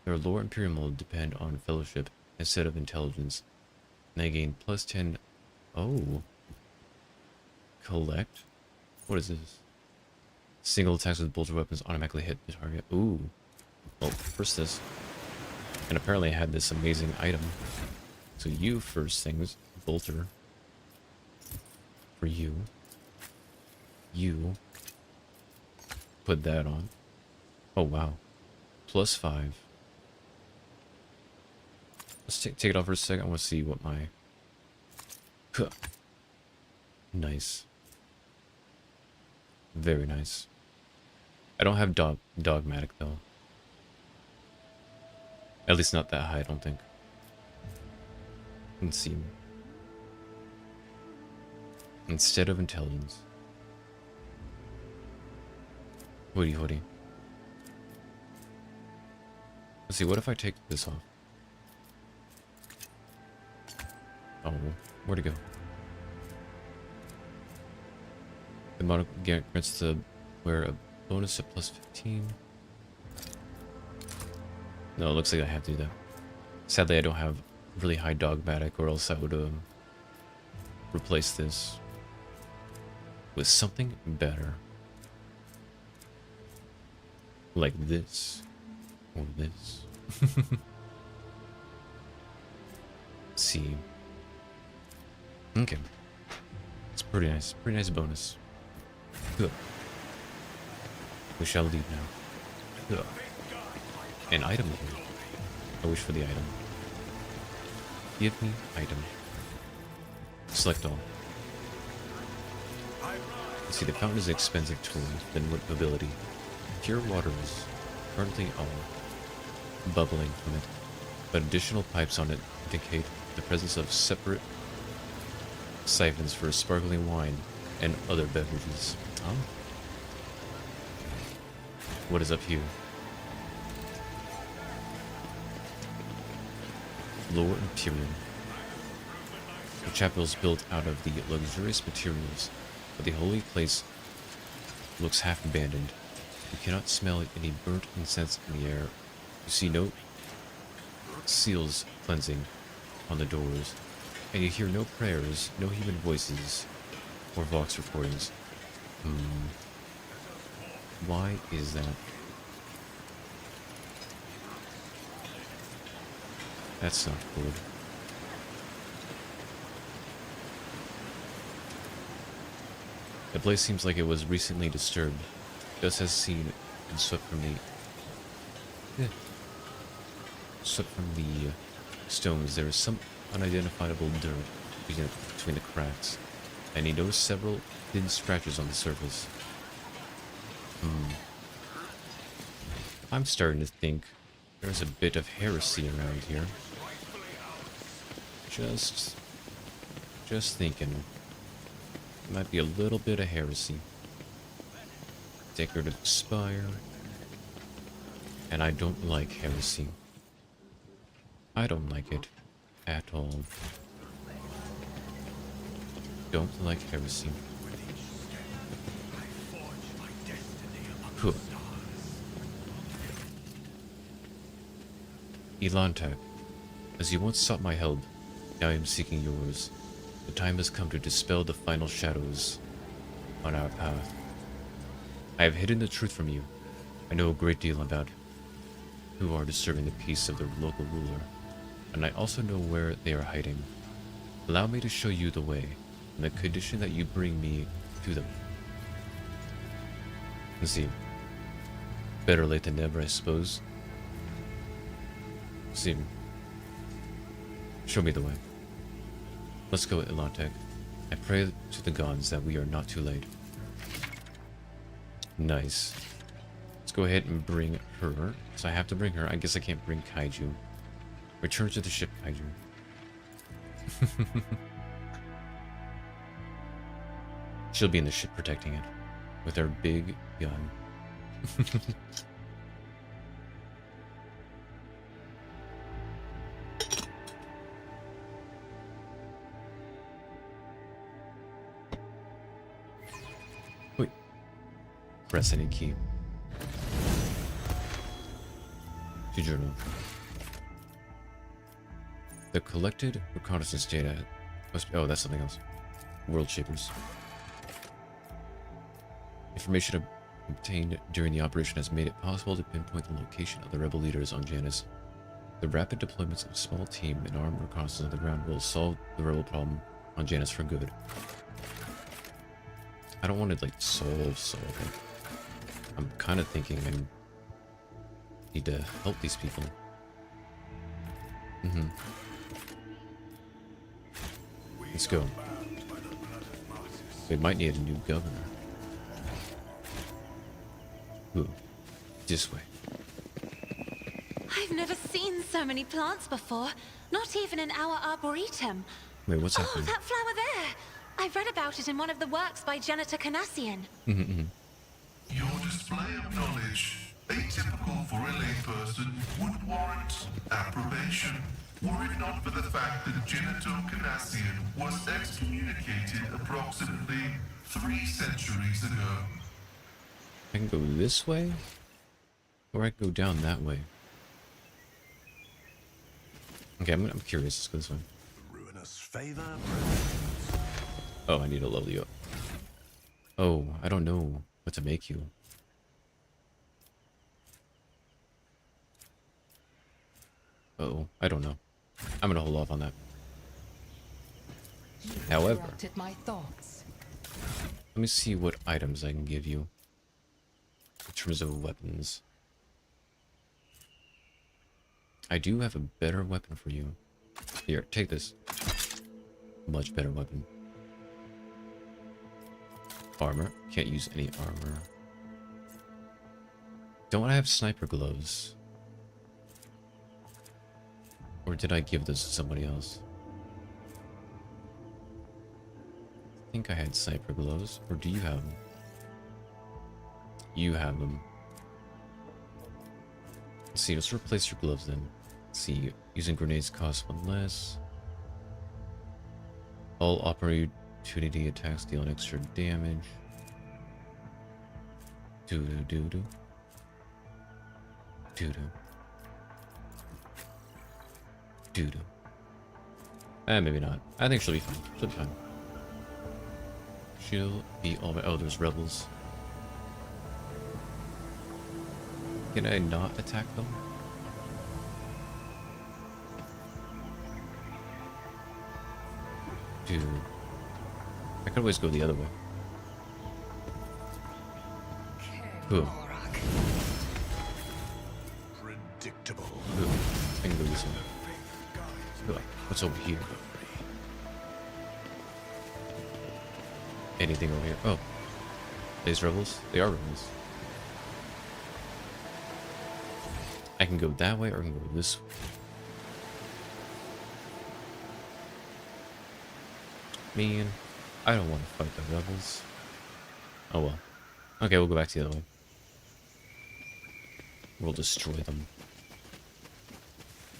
lore imperium will depend on fellowship instead of intelligence. And they gain +10. Oh. Collect. What is this? Single attacks with bolter weapons automatically hit the target. Ooh. Well, first this. And apparently I had this amazing item. So you first things. Bolter. For you. You. Put that on. Oh, wow. +5. Let's take it off for a second. I want to see what my... Huh. Nice. Very nice. I don't have dogmatic though. At least not that high, I don't think. Let's see. Instead of intelligence. Hoodie. Let's see, what if I take this off? Oh, where'd it go? The model grants the wearer a bonus of +15. No, it looks like I have to do that. Sadly, I don't have really high dogmatic, or else I would replace this with something better. Like this. Or this. Let's see. Okay. It's pretty nice. Pretty nice bonus. Good. We shall leave now. Good. An item here. I wish for the item. Give me item. Select all. Let's see, the fountain is an expensive tool, then with mobility. Pure water is currently all bubbling from it, but additional pipes on it indicate the presence of separate siphons for sparkling wine and other beverages. Oh. What is up here? Lore Imperium. The chapel is built out of the luxurious materials, but the holy place looks half abandoned. You cannot smell any burnt incense in the air. You see no seals cleansing on the doors, and you hear no prayers, no human voices, or vox recordings. Why is that? That's not good. The place seems like it was recently disturbed. Dust has seen and swept from the stones. There is some unidentifiable dirt between the cracks, and he noticed several thin scratches on the surface. I'm starting to think there's a bit of heresy around here. Just thinking. Might be a little bit of heresy. Decorative spire. And I don't like heresy. I don't like it. at all. Don't like heresy. Cool. Elantek, as you once sought my help, now I am seeking yours. The time has come to dispel the final shadows on our path. I have hidden the truth from you. I know a great deal about who are disturbing the peace of the local ruler, and I also know where they are hiding. Allow me to show you the way, on the condition that you bring me to them. Let's see. Better late than never, I suppose. See. Show me the way. Let's go, Elantek. I pray to the gods that we are not too late. Nice. Let's go ahead and bring her. So I have to bring her. I guess I can't bring Kaiju. Return to the ship, Kaiju. She'll be in the ship protecting it. With her big gun. Wait. Press any key. To journal. The collected reconnaissance data must be, oh, that's something else. World Shapers. Information obtained during the operation has made it possible to pinpoint the location of the rebel leaders on Janus. The rapid deployments of a small team and armed reconnaissance on the ground will solve the rebel problem on Janus for good. I don't want to, like, solve it. I'm kind of thinking I need to help these people. Let's go. We might need a new governor. Ooh, this way. I've never seen so many plants before. Not even in our arboretum. Wait, what's Oh, happening? that flower there! I read about it in one of the works by Janitor Canassian. Your display of knowledge, atypical for a layperson, would warrant approbation, were it not for the fact that Janitor Canassian was excommunicated approximately 3 centuries ago. I can go this way? Or I can go down that way? Okay, I'm curious. Let's go this way. Ruinous favor. Oh, I need to level you up. Oh, I don't know what to make you. Uh-oh, I don't know. I'm gonna hold off on that. However, My thoughts. let me see what items I can give you. In terms of weapons. I do have a better weapon for you. Here, take this. Much better weapon. Armor. Can't use any armor. Don't I have sniper gloves? Or did I give this to somebody else? I think I had sniper gloves. Or do you have them? You have them. Let's see, let's replace your gloves then. Let's see, using grenades costs 1 less. All opportunity attacks deal an extra damage. Doo-doo-doo-doo. Doo-doo. Doo-doo. Maybe not. I think she'll be fine. She'll be fine. She'll be alright. Oh, there's rebels. Can I not attack them? Dude. I could always go the other way. Ooh. Predictable. Ooh. I can go this way. Ooh. What's over here? Anything over here? Oh. These rebels? They are rebels. I can go that way or I can go this way. Man, I don't want to fight the rebels. Oh well. Okay, we'll go back to the other way. We'll destroy them.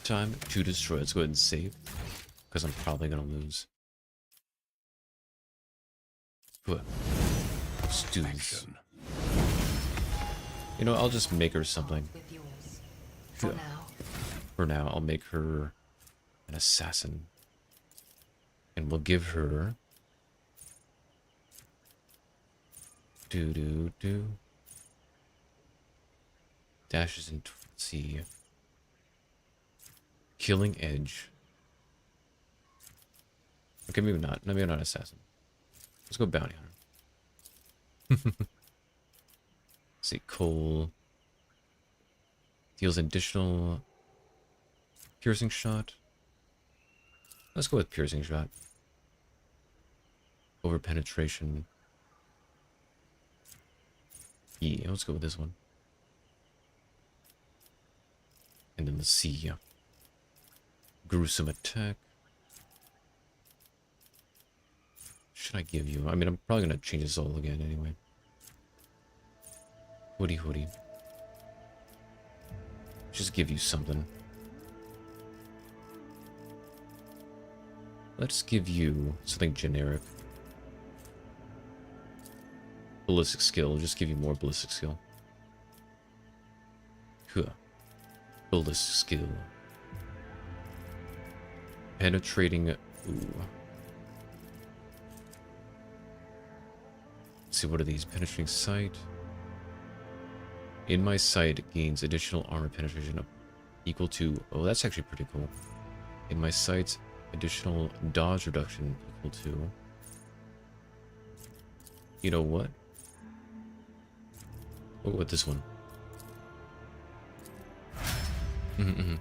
Time to destroy. Let's go ahead and save. because I'm probably gonna lose. Stews. You know, I'll just make her something. With yours. For now. For now, I'll make her an assassin. And we'll give her... Dashes into... Let's see. Killing Edge. Okay, maybe not. Maybe not assassin. Let's go bounty hunter. Let's see, Cole. Deals additional piercing shot. Let's go with piercing shot. Over penetration. Yeah, let's go with this one. And then let's see. Gruesome attack. Should I give you? I mean, I'm probably gonna change this all again anyway. Hoodie. Just give you something. Let's give you something generic. Ballistic skill. Just give you more ballistic skill. Ballistic skill. Penetrating. Ooh. Let's see, what are these? Penetrating sight. In my sight, it gains additional armor penetration up equal to... Oh, that's actually pretty cool. In my sight, additional dodge reduction equal to... You know what? We'll go with this one. Okay,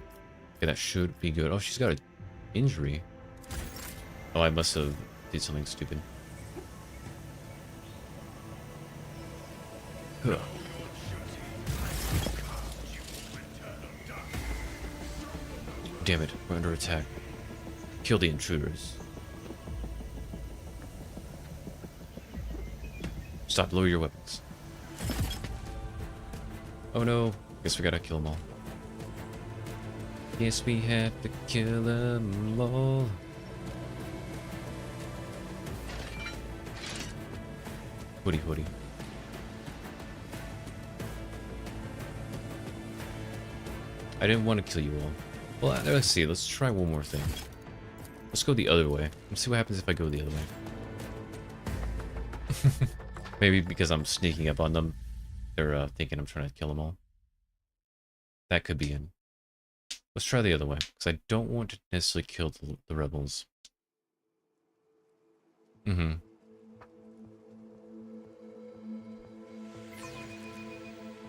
that should be good. Oh, she's got an injury. Oh, I must have did something stupid. Huh. Damn it, we're under attack. Kill the intruders. Stop, lower your weapons. Oh no, guess we gotta kill them all. Yes, we have to kill them all. Hoodie. I didn't want to kill you all. Well, let's see. Let's try one more thing. Let's go the other way. Let's see what happens if I go the other way. Maybe because I'm sneaking up on them, they're thinking I'm trying to kill them all. That could be in. Let's try the other way, because I don't want to necessarily kill the rebels.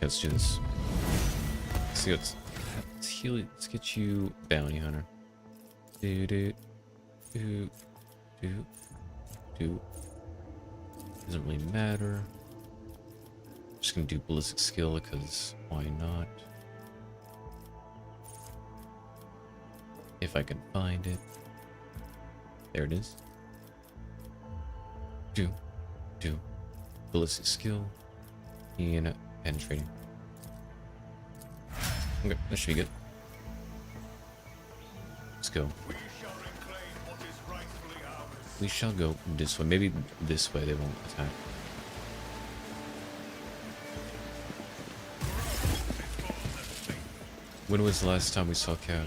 Let's do this. Let's see what's... Let's get you bounty hunter. Do. Doesn't really matter. Just gonna do ballistic skill because why not? If I can find it. There it is. Do. Ballistic skill. And penetrating. Okay, that should be good. Let's go. We shall go this way. Maybe this way they won't attack. When was the last time we saw Cat?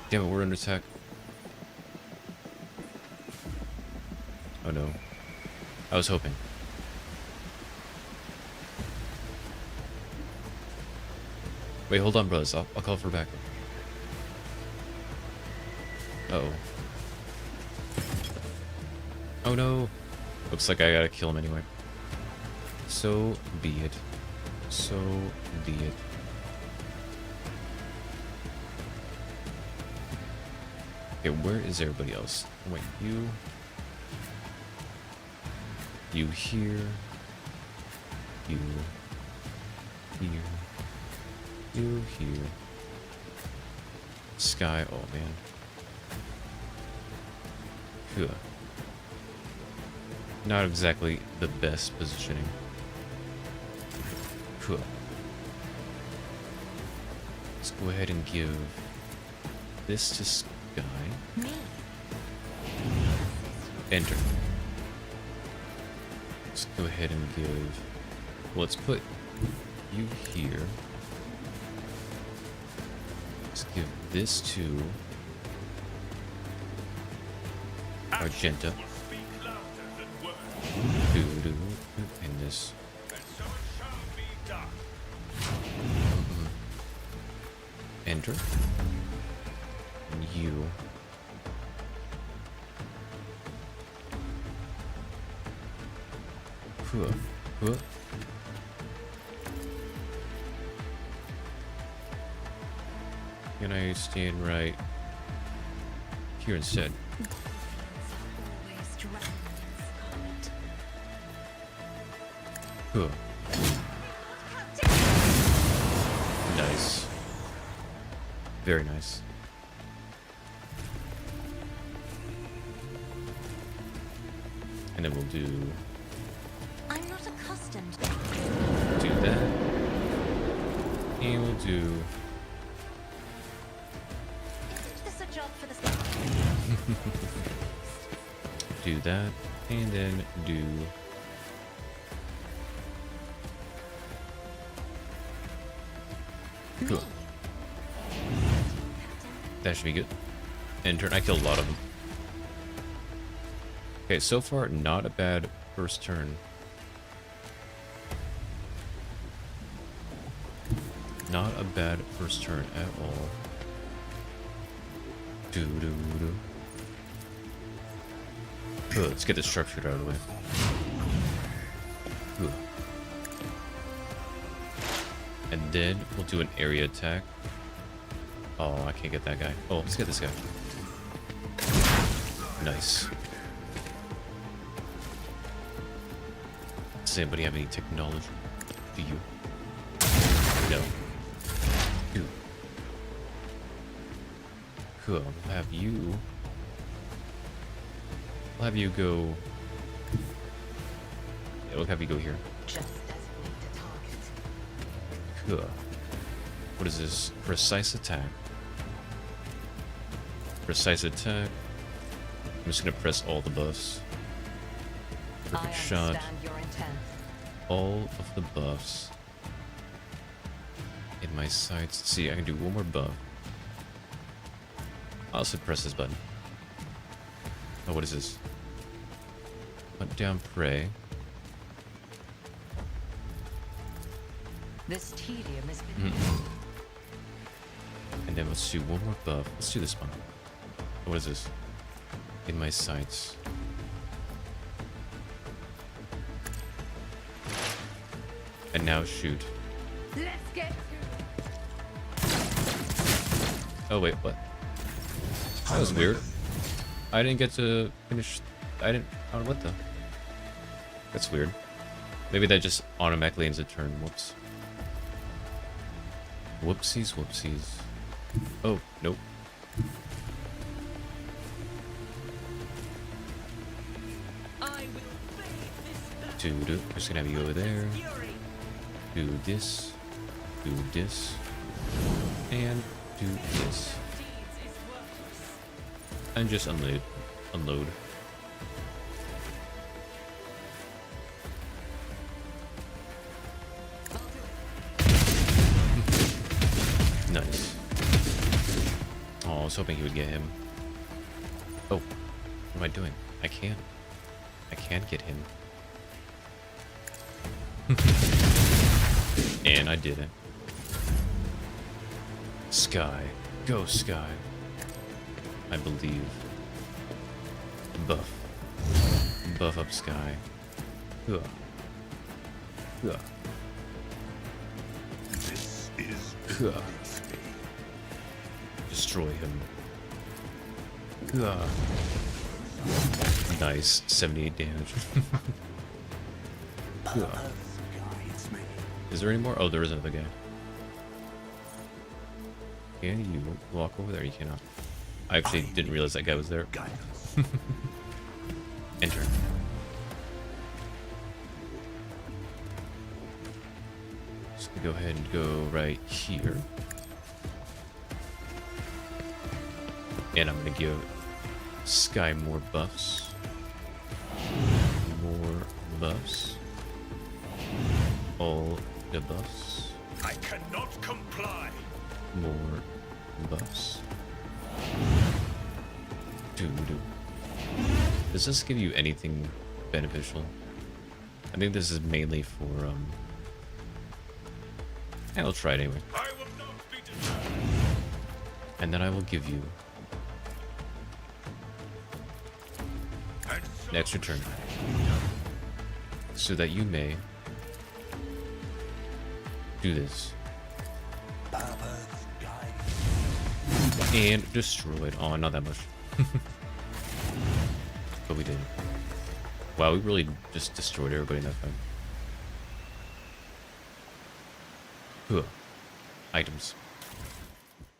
Damn it, we're under attack. Oh no. I was hoping. Wait, hold on, brothers. I'll call for backup. Uh-oh. Oh no. Looks like I gotta kill him anyway. So be it. So be it. Okay, where is everybody else? Wait, you here. You here. You here. Sky, oh man. Phew. Not exactly the best positioning. Phew. Let's go ahead and give this to Sky. Me? Enter. Let's go ahead and give... Well, let's put you here. Let's give this to Argenta. And this. Enter. And you. Huh. Can I stand right here instead? Huh. Nice. Very nice. And then we'll do I'm not accustomed. that. And we'll do Is this a job for the do that, and then do cool. That should be good. And turn. I killed a lot of them. Okay, so far not a bad first turn. Not a bad first turn at all. Let's get this structured out of the way. And then we'll do an area attack. Oh, I can't get that guy. Oh, let's get this guy. Nice. Does anybody have any technology? Do you? No. You. Cool. I'll have you. I'll have you go. Yeah, we'll have you go here. Just designate a target. Cool. What is this? Precise attack. Precise attack. I'm just gonna press all the buffs. Perfect shot. Your intent. All of the buffs in my sights. Let's see, I can do one more buff. I'll also press this button. Oh, what is this? Hunt down prey. This tedium has been. And then let's do one more buff. Let's do this one. What is this? In my sights. And now shoot. Let's get Oh wait, what? That was weird. I didn't get to finish. I didn't. Oh, what the? That's weird. Maybe that just automatically ends a turn. Whoops. Whoopsies, whoopsies. Oh, nope. Dude, I'm just gonna have you go over there. Do this. Do this. And do this. And just unload. Unload. Nice. Oh, I was hoping he would get him. Oh, what am I doing? I can't get him. And I didn't. Sky. Go, Sky. I believe. Buff. Buff up Sky. Ugh. Ugh. This is Ugh. Destroy him. Ugh. Nice. 78 damage. Ugh. Is there any more? Oh, there is another guy. Can you walk over there? You cannot. I actually didn't realize that guy was there. Enter. Just gonna go ahead and go right here. And I'm gonna give Sky more buffs. buffs. All the buffs. I cannot comply. More buffs. Dude. Does this give you anything beneficial? I think this is mainly for, I'll try it anyway. I will not be deterred. And then I will give you And an extra turn. So that you may do this. purpose guide. And destroy it. Oh, not that much. But we did. Wow, we really just destroyed everybody in that fight. Huh. Items.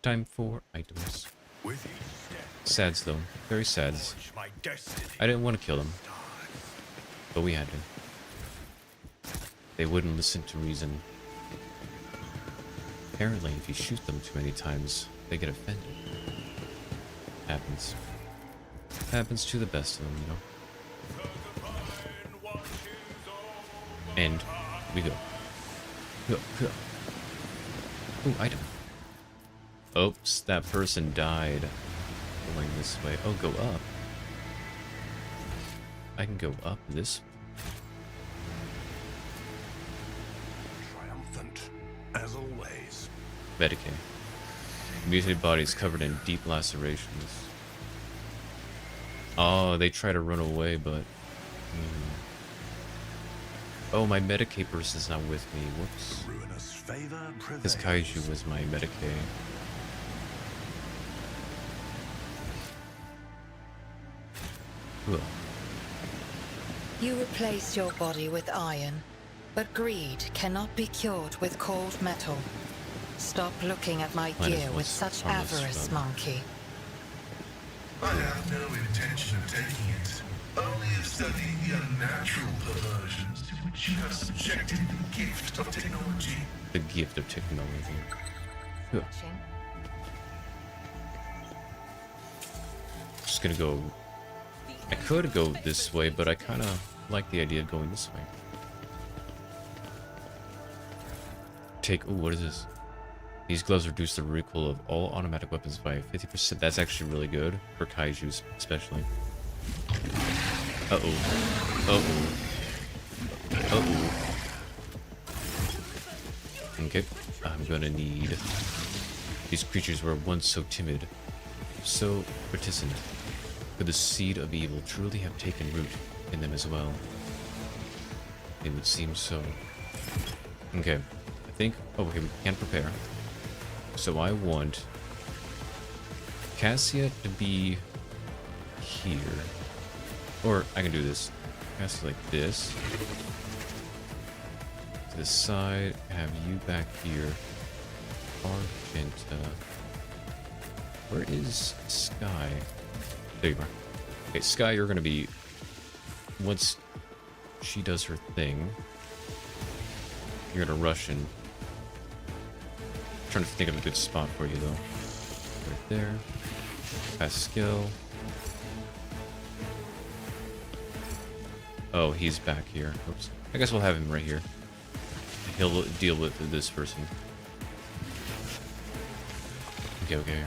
Time for items. With each step, Sads though. Very sads. forge my destiny. I didn't want to kill them, but we had to. They wouldn't listen to reason. Apparently, if you shoot them too many times, they get offended. Happens. Happens to the best of them, you know? And we go. Go. Ooh, item. Oops, that person died. Going this way. Oh, go up. I can go up this. Triumphant, as always. Medicaid. Mutilated body is covered in deep lacerations. Oh, they try to run away, but... Oh, my Medicaid person's not with me. Whoops. Ruinous favor Because prevails. Kaiju was my Medicaid. Ugh. You replace your body with iron, but greed cannot be cured with cold metal. Stop looking at my Might as gear well with such harmless avarice, stuff. monkey. I have no intention of taking it, only of studying the unnatural perversions to which you have subjected the gift of technology. The gift of technology. Ugh. Just gonna go... I could go this way, but I kind of like the idea of going this way. Take... Ooh, what is this? These gloves reduce the recoil of all automatic weapons by 50%. That's actually really good, for Kaijus especially. Uh-oh. Uh-oh. Uh-oh. Okay, I'm gonna need... These creatures were once so timid, so reticent. Could the seed of evil truly have taken root in them as well? It would seem so. Okay, I think... Oh, okay, we can't prepare. So I want Cassia to be here. Or I can do this. Cassia like this. To the side, have you back here. Argenta. Where is Sky? There you are. Okay, Sky, you're gonna be... Once she does her thing, you're gonna rush in. Trying to think of a good spot for you though. Right there. Pascal. Oh, he's back here. Oops. I guess we'll have him right here. He'll deal with this person. Okay.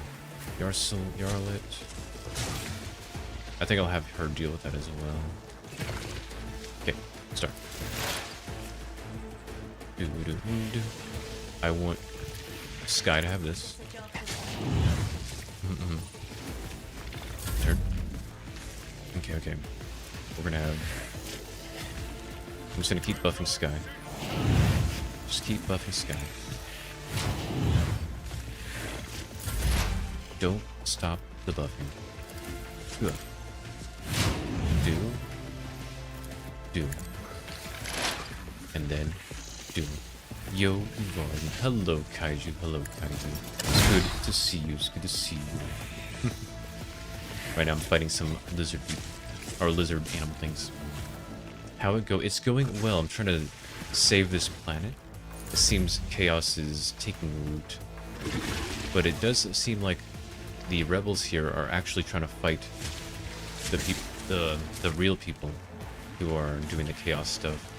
Yarlet. I think I'll have her deal with that as well. Okay, start. I want Sky to have this. Turn. Okay. We're gonna have... I'm just gonna keep buffing Sky. Just keep buffing Sky. Don't stop the buffing. Good. Do. And then do. Yo, Varden. Hello, Kaiju. Hello, Kaiju. It's good to see you. It's good to see you. Right now I'm fighting some lizard people. Or lizard animal things. How it go? It's going well. I'm trying to save this planet. It seems chaos is taking root. But it does seem like the rebels here are actually trying to fight the real people who are doing the chaos stuff.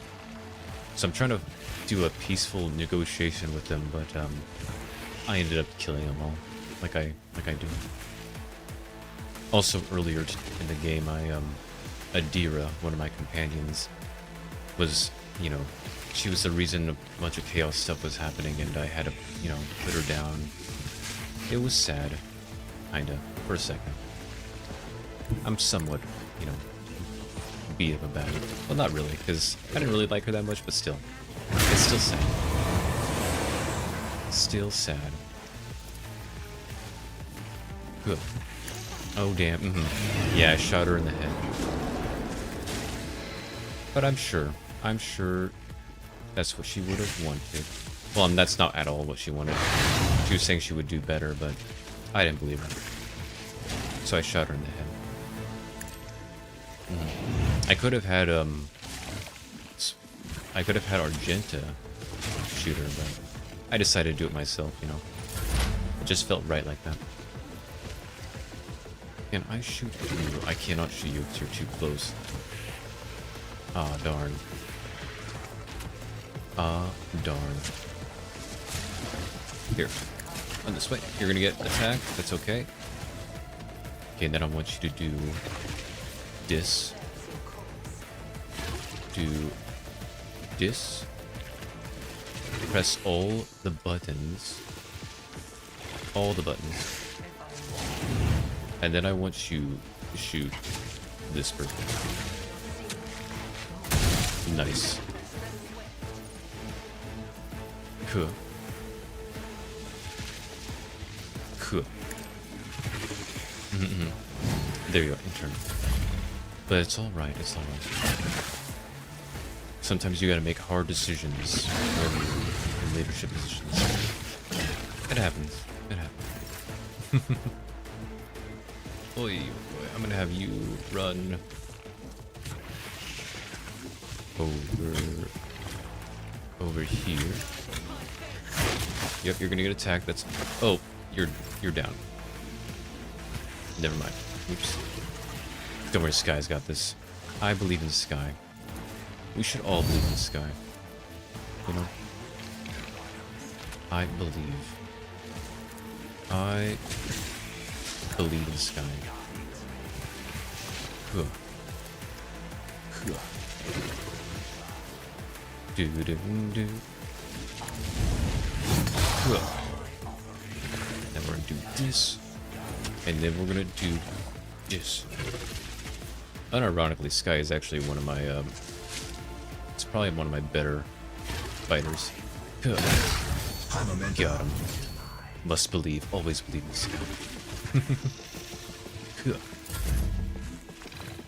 So I'm trying to do a peaceful negotiation with them, but I ended up killing them all, like I do. Also, earlier in the game, Adira, one of my companions, was, you know, she was the reason a bunch of chaos stuff was happening, and I had to, you know, put her down. It was sad, kinda, for a second. I'm somewhat, you know, beat up about it. Well, not really, because I didn't really like her that much, but still. It's still sad. Still sad. Good. Oh, damn. Yeah, I shot her in the head. But I'm sure that's what she would have wanted. Well, and that's not at all what she wanted. She was saying she would do better, but I didn't believe her. So I shot her in the head. I could have had Argenta shoot her, but I decided to do it myself, you know. It just felt right like that. Can I shoot you? I cannot shoot you because you're too close. Ah, darn. Ah, darn. Here. On this way. You're gonna get attacked. That's okay. Okay, then I want you to do this. Do this. Press all the buttons. All the buttons. And then I want you to shoot this person. Nice. Cool. Cool. There you go, intern. But it's alright, it's alright. Sometimes you gotta make hard decisions when you're in leadership positions. It happens. It happens. Oi, I'm gonna have you run over here. Yep, you're gonna get attacked. That's oh, you're down. Never mind. Oops. Don't worry, Sky's got this. I believe in Sky. We should all believe in Sky. You know? I believe in Sky. Huh. Huh. Do do do. Huh. Then we're gonna do this, and then we're gonna do this. Unironically, Sky is actually one of my it's probably one of my better fighters. Huh. Got him. Must believe, always believe in Sky.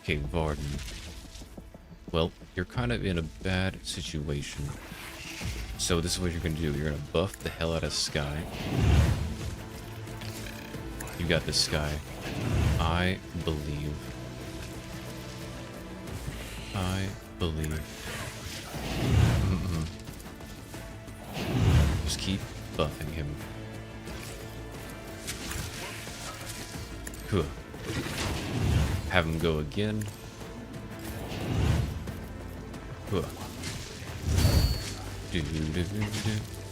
Okay, Varden. Well, you're kind of in a bad situation. So this is what you're gonna do. You're gonna buff the hell out of Sky. You got this, Sky. I believe. Just keep buffing him. Huh. Have him go again. Huh.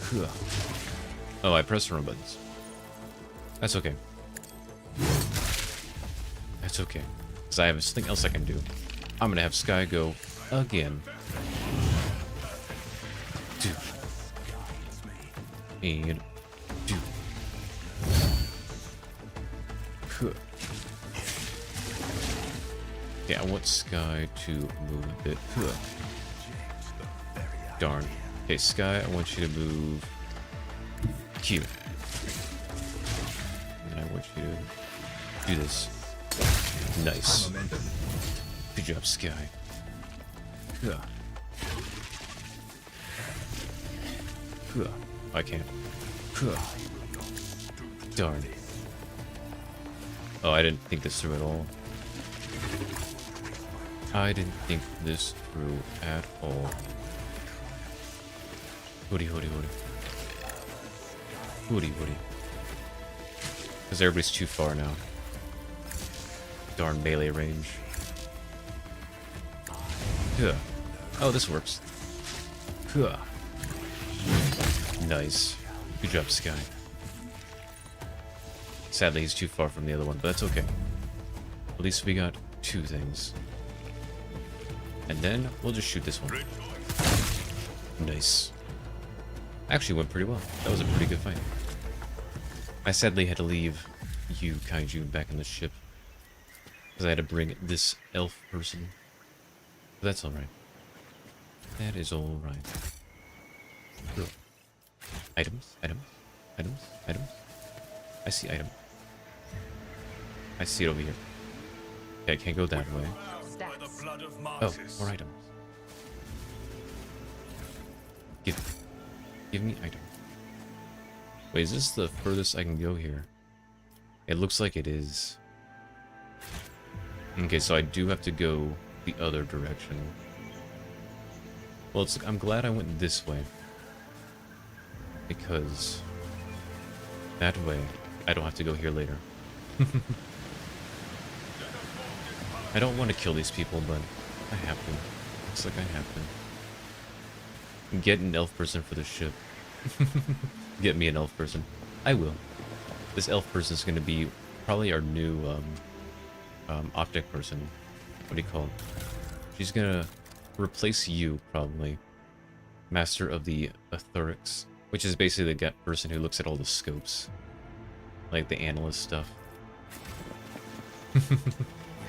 Huh. Oh, I pressed the wrong buttons. That's okay. That's okay. Because I have something else I can do. I'm gonna have Sky go again. Do. And do. Huh. Okay, I want Sky to move a bit. Huh. Darn. Okay, Sky, I want you to move Q. And I want you to do this. Nice. Good job, Sky. Huh. Huh. I can't. Huh. Darn. Oh, I didn't think this through at all. I didn't think this through at all. Hoodie, hoodie, hoodie. Hoodie, hoodie. Because everybody's too far now. Darn melee range. Huh. Oh, this works. Huh. Nice. Good job, Sky. Sadly, he's too far from the other one, but that's okay. At least we got 2 things. And then we'll just shoot this one. Nice. Actually went pretty well. That was a pretty good fight. I sadly had to leave you, Kaiju, back in the ship. Because I had to bring this elf person. But that's alright. That is alright. Cool. Items, items, items, items. I see item. I see it over here. Okay, I can't go that way. Oh, more items. Give me item. Wait, is this the furthest I can go here? It looks like it is. Okay, so I do have to go the other direction. Well, I'm glad I went this way. Because that way, I don't have to go here later. I don't want to kill these people, but I have to. Looks like I have to. Get an elf person for the ship. Get me an elf person. I will. This elf person is going to be probably our new optic person. What do you call it? She's going to replace you, probably. Master of the Aetherics. Which is basically the person who looks at all the scopes. Like the analyst stuff.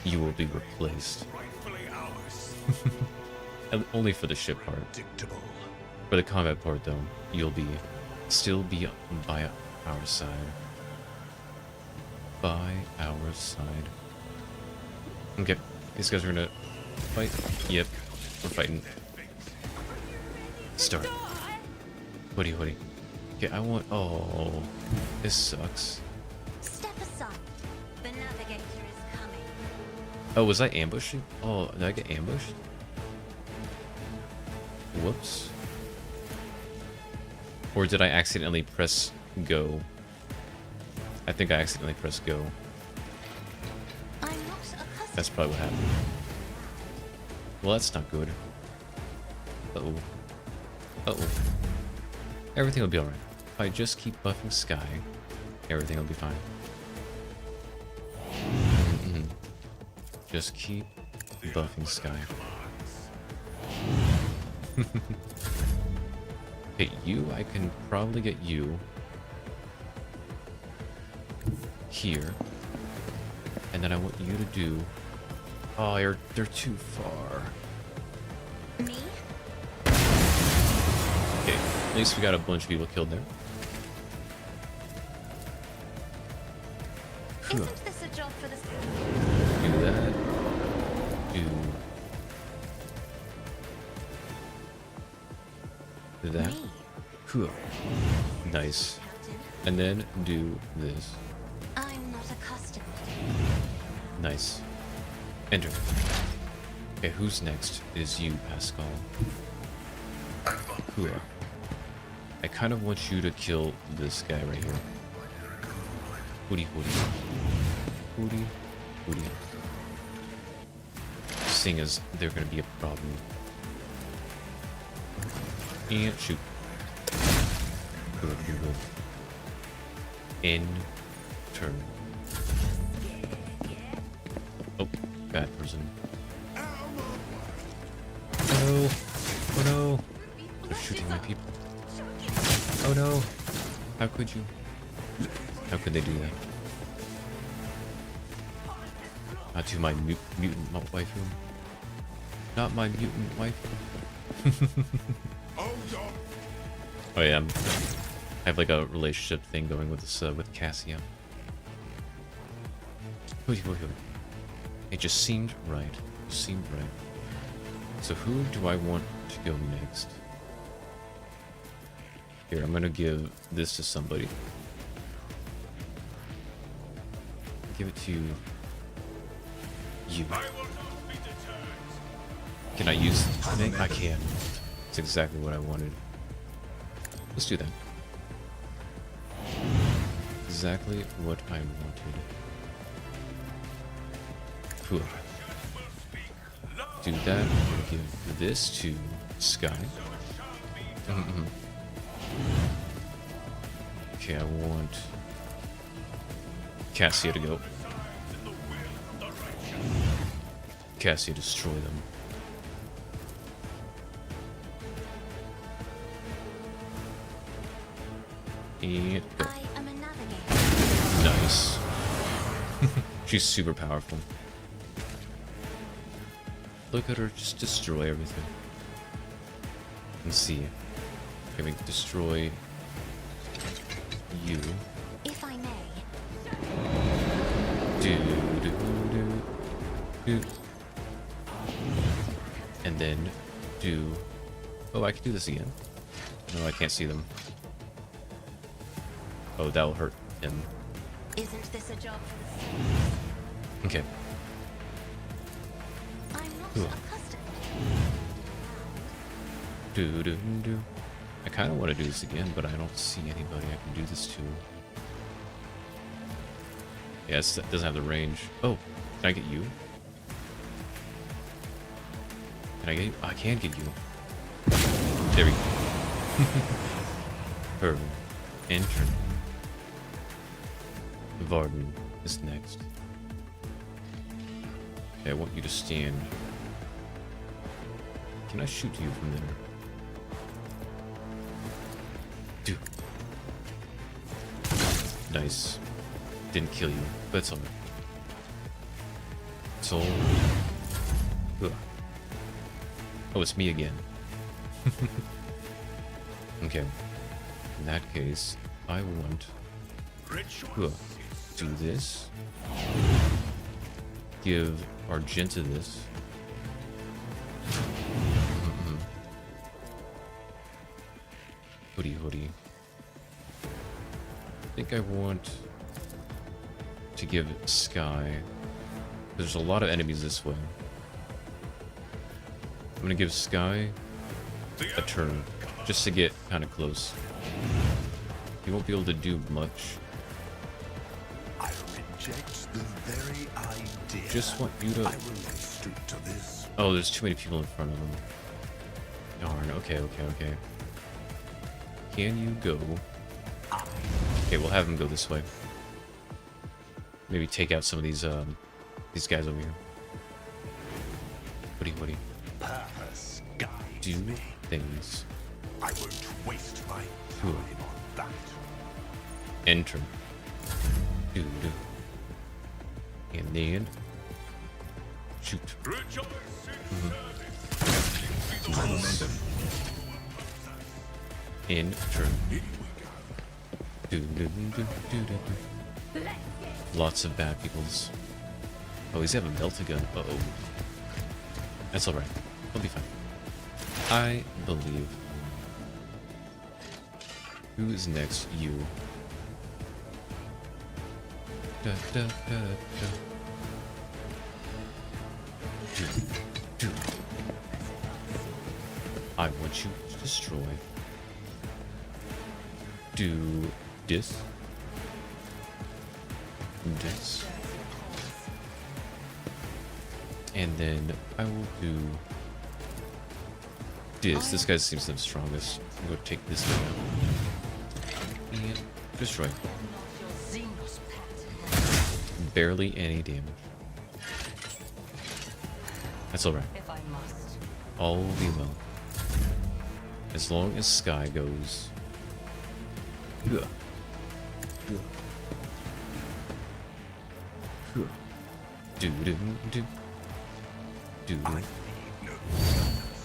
You will be replaced. Only for the ship part. For the combat part, though, you'll still be by our side. By our side. Okay, these guys are gonna fight. Yep, we're fighting. Start. Hoodie, hoodie. Okay, I want. Oh, this sucks. Step aside. The navigator is coming. Oh, was I ambushing? Oh, did I get ambushed? Whoops. Or did I accidentally press go? I think I accidentally pressed go. I'm not accustomed. That's probably what happened. Well, that's not good. Uh-oh. Uh-oh. Everything will be alright. If I just keep buffing Sky, everything will be fine. Just keep buffing Sky. Okay, you, I can probably get you here. And then I want you to do... Oh, they're too far. Me? Okay, at least we got a bunch of people killed there. Isn't this a job for the... Do that. Do that. Me? Cool. Nice. Captain? And then do this. I'm not accustomed. Nice. Enter. Okay, who's next? Is you, Pascal. Cool. I kind of want you to kill this guy right here. Hootie, hootie. Hootie, hootie. Seeing as they're gonna be a problem. And shoot. Good, good, good. In turn. Oh, bad person. Oh no! Oh no! They're shooting my people. Oh no! How could you? How could they do that? Not to my mutant waifu. Not my mutant waifu. Oh yeah, I have like a relationship thing going with this with Cassia. It just seemed right. It seemed right. So who do I want to go next? Here, I'm gonna give this to somebody. Give it to you. Can I use the thing? I can. It's exactly what I wanted. Let's do that. Exactly what I wanted. Cool. do that. I'm gonna give this to Sky. Okay, I want Cassia to go. Cassia, destroy them. And go. I am a navigator. Nice. She's super powerful. Look at her just destroy everything. Let's see. Can we destroy you? If I may. Do. And then do. Oh, I can do this again. No, I can't see them. Oh, that'll hurt him. Isn't this a job for the saints? Okay. I'm not Cool. accustomed. Do. I kind of want to do this again, but I don't see anybody I can do this to. Yes, that doesn't have the range. Oh, can I get you? Can I get you? I can get you. There we go. Perfect. Enter. Varden is next. Okay, I want you to stand. Can I shoot you from there? Dude. Nice. Didn't kill you, but it's alright. So. Ugh. Oh, it's me again. Okay. In that case, I want to do this. Give Argenta this. Hoodie. I think I want to give Sky. There's a lot of enemies this way. I'm gonna give Sky a turn just to get kind of close. He won't be able to do much. I reject the very idea. Just want you to. I will lay stoop to this. Oh, there's too many people in front of him. Darn. Okay. Can you go? Okay, we'll have him go this way. Maybe take out some of these guys over here. Woody. Purpose guides Do me. things. I won't waste my Cool. time on that. Enter. Do. And then shoot. Nice. Enter. Do. Lots of bad peoples. Oh, he's having a melta gun. Uh-oh. That's alright. We'll be fine. I believe. Who is next? You. Da. Do. I want you to destroy. Do this. And then I will do this. This guy seems the strongest. I'm going to take this guy out. And destroy. Barely any damage. That's alright. All will be well. As long as Sky goes. Do.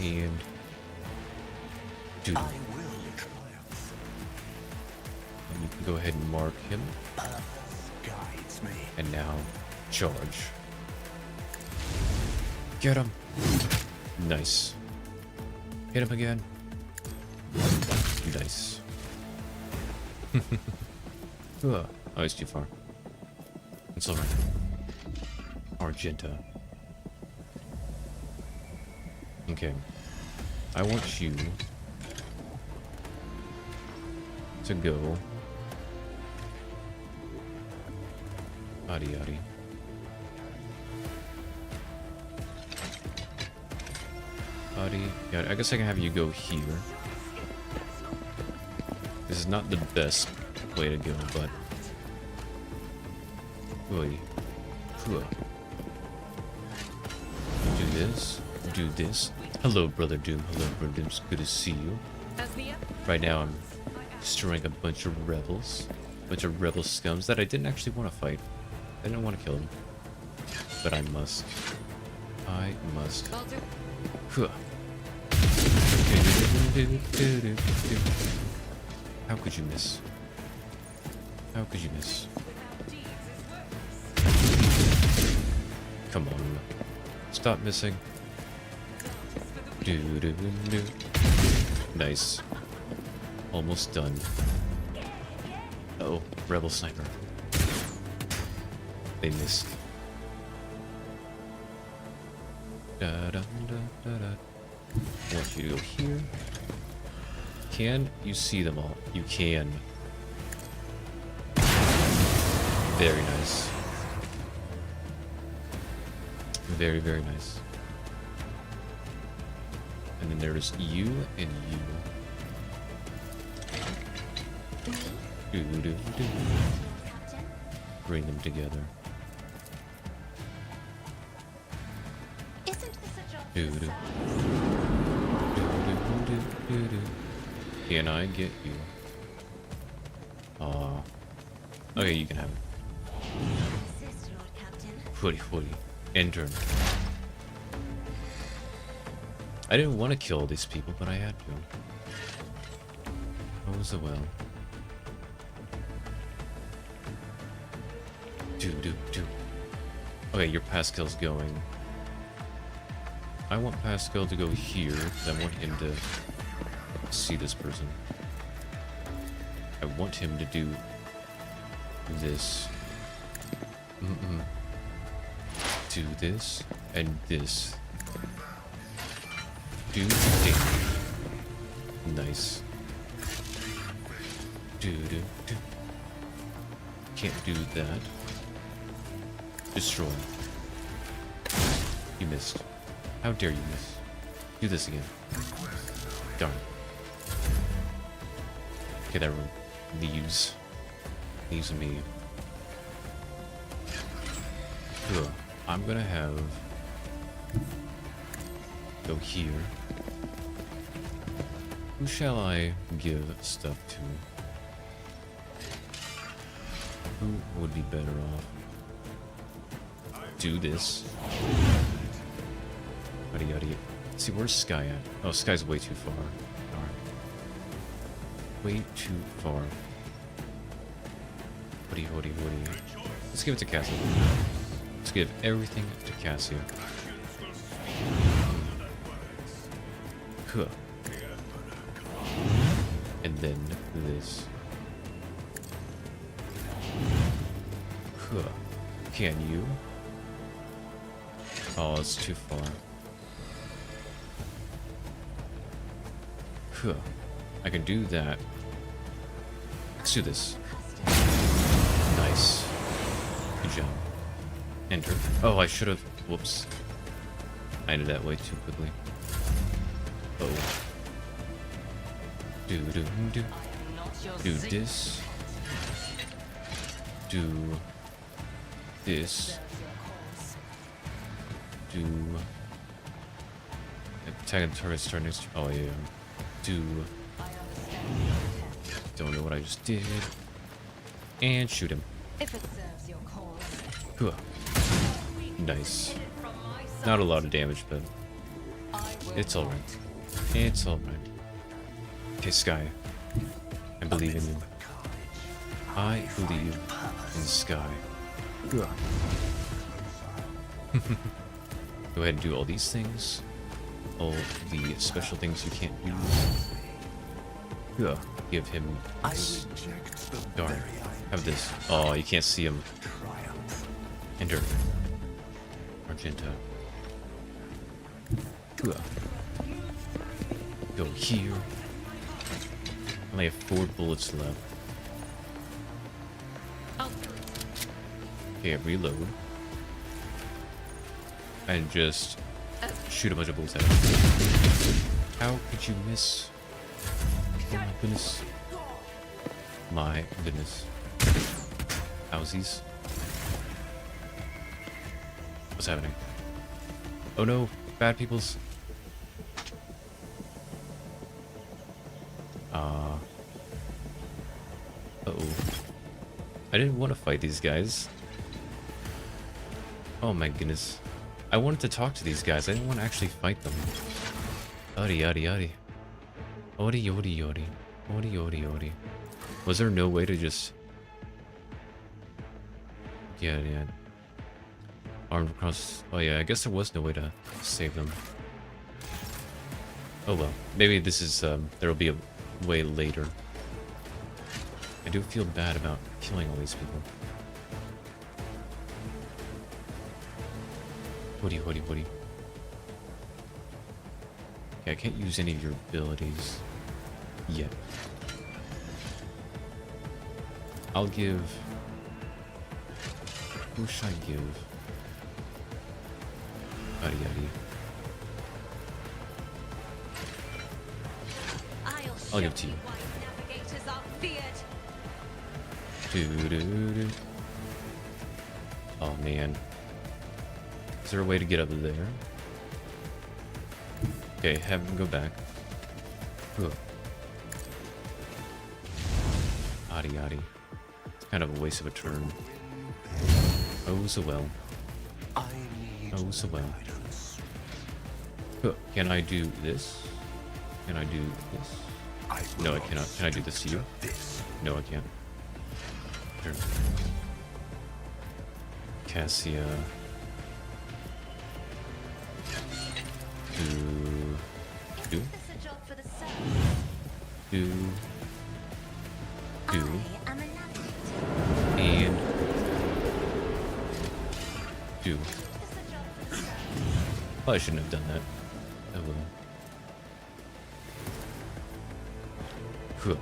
And do. I will triumph. And you can go ahead and mark him. Purpose guides me. And now charge. Get him. Nice. Hit him again. Nice. Oh, he's too far. It's alright. Argenta. Okay. I want you to go. Yadi. Yeah, I guess I can have you go here. This is not the best way to go, but... Oi. Hua. Do this. Do this. Hello, Brother Doom. Hello, Brother Doom. It's good to see you. Right now, I'm destroying a bunch of rebels. A bunch of rebel scums that I didn't actually want to fight. I didn't want to kill them. But I must. I must. Hua. How could you miss? How could you miss? Come on. Stop missing. Nice. Almost done. Uh-oh, rebel sniper. They missed. I want you to go here. Can you see them all? You can. Very nice. Very, very nice. And then there's you and you. Bring them together. Isn't this a job? Can I get you? Aw. Okay, you can have it. Assist, Lord Captain. Hoodie, hoodie. Enter. I didn't want to kill these people, but I had to. Oh, so well. Do. Okay, your Pascal's going. I want Pascal to go here, because I want him to see this person. I want him to do this. Do this, and this. Do damage. Nice. Do. Can't do that. Destroy. You missed. How dare you miss? Do this again. Darn. Okay, that one leaves. Leaves me. Ugh. I'm gonna have... Go here. Who shall I give stuff to? Who would be better off? Do this. Yada yada. Let's see, where's Sky at? Oh, Sky's way too far. Darn. Way too far. Hoodie. Let's give it to Cassia. Let's give everything to Cassia. Huh. And then this. Huh. Can you? Oh, it's too far. Huh. I can do that. Let's do this. Nice. Good job. Enter. Oh, I should have. Whoops. I did that way too quickly. Oh. Do. Do this. Do this. Do. Attack the target's turn next. Oh, yeah. Do. Don't know what I just did. And shoot him. If it serves your cause. Huh. Nice. Not a lot of damage, but it's alright. It's alright. Okay, Sky. I believe in you. I believe in Sky. Go ahead and do all these things. All the special things you can't do. Give him this. Darn. Have this. Oh, you can't see him. Enter. Argenta. Go here. I only have 4 bullets left. Okay, reload. And just shoot a bunch of bullets at him. How could you miss? Oh my goodness. My goodness. Howsies. What's happening? Oh no, bad peoples. Uh-oh. I didn't want to fight these guys. Oh my goodness. I wanted to talk to these guys. I didn't want to actually fight them. Ori, ori, ori. Ori, ori, ori. Ori, ori, ori. Was there no way to just... Yeah. Armed across... Oh yeah, I guess there was no way to save them. Oh well. Maybe this is... there'll be a way later. I do feel bad about killing all these people. Woody. Okay, I can't use any of your abilities yet. I'll give... Who should I give? Yadi. I'll give it to you. Oh man. Is there a way to get up there? Okay, have him go back. Adi. It's kind of a waste of a turn. Oh so well. Oh so well. Can I do this? Can I do this? No, I cannot. Can I do this to you? No, I can't. Sure. Cassia. Do. And do. Probably shouldn't have done that. Oh well. Huh.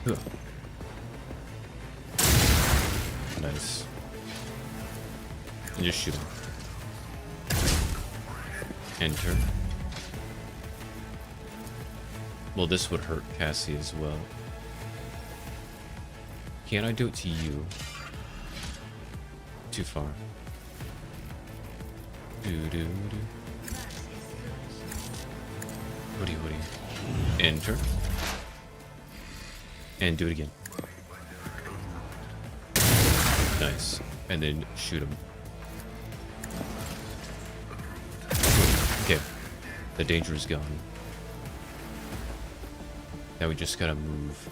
Huh. Nice. And just shoot him. Enter. Well, this would hurt Cassie as well. Can I do it to you? Too far. Woody. Enter. And do it again. Nice. And then shoot him. Okay. The danger is gone. Now we just gotta move.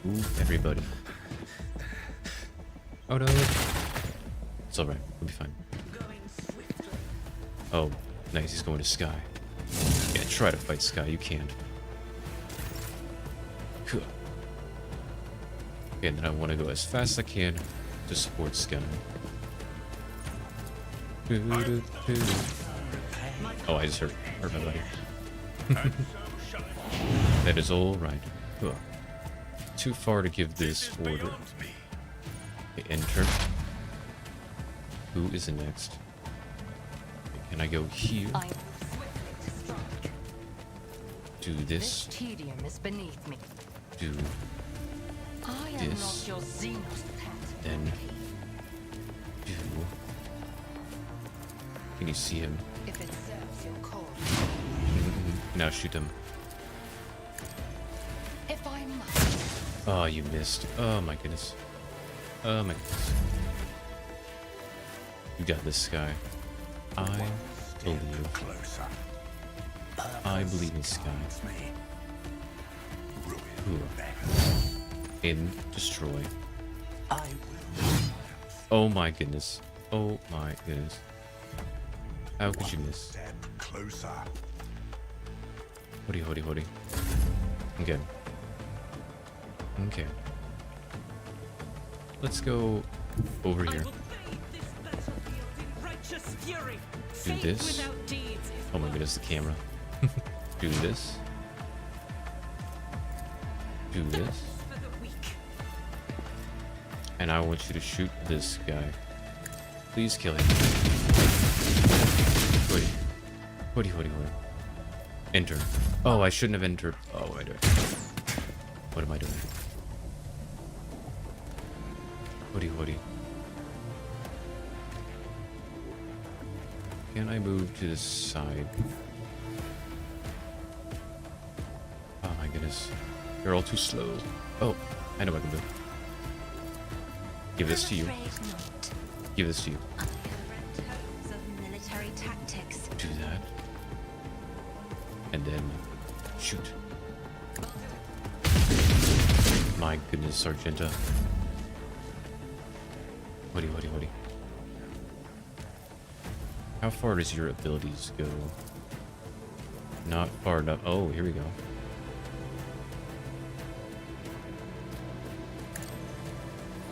Move everybody. Oh no. It's alright. We'll be fine. Oh, nice. He's going to Sky. Yeah, try to fight Sky. You can't. Okay, and then I want to go as fast as I can to support Sky. Oh, I just hurt my buddy. That is all right. Too far to give this order. Okay, enter. Who is the next? Okay, can I go here? Do this. Tedium is beneath me. Do this. Then do. Can you see him? If it serves your cause. Now shoot him. If I must. Oh, you missed. Oh my goodness. Oh my goodness. You got this guy. I believe. I believe in Sky. In destroy. Oh my goodness. Oh my goodness. How could you miss? Hoodie. Okay. Okay. Let's go over here. Do this. Oh my goodness, the camera. Do this. Do this. And I want you to shoot this guy. Please kill him. Hoodie. Enter. Oh, I shouldn't have entered. Oh, I do. What am I doing? Hoodie. Can I move to the side? Oh my goodness. You're all too slow. Oh, I know what I can do. Give this to you. Give this to you. Military tactics. Do that. And then shoot. My goodness, Sargenta. Hoodie. How far does your abilities go? Not far enough. Oh, here we go.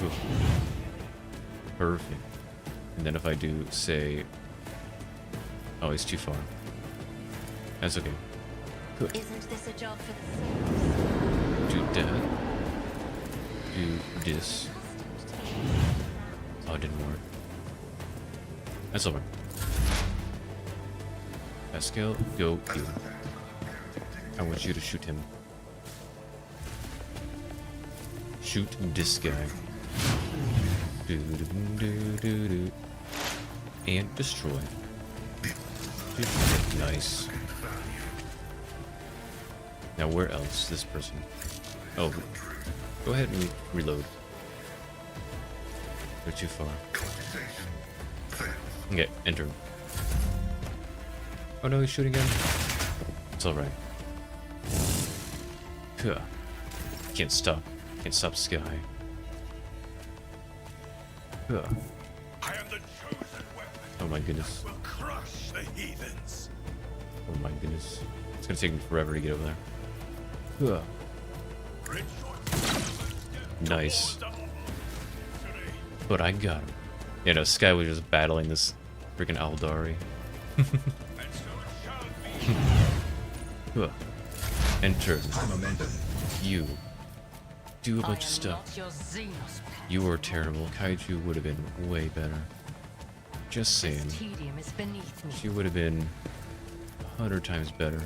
Ooh. Perfect. And then if I do, say... Oh, he's too far. That's okay. Good. Isn't this a job for the Do that. Do this. Oh, it didn't work. That's over. Pascal, go you. I want you to shoot him. Shoot this guy. Do. And destroy. Nice. Now where else? This person. Oh, go ahead and reload. They're too far. Okay, enter. Oh no, he's shooting again. It's alright. Can't stop this guy. I am the chosen weapon. Oh my goodness. Will crush the heathens. Oh my goodness. It's gonna take me forever to get over there. Nice. But I got him. Yeah, no, Sky was just battling this freaking Aldari. Enter. You. Do a bunch of stuff. You were terrible. Kaiju would have been way better. Just saying. She would have been 100 times better.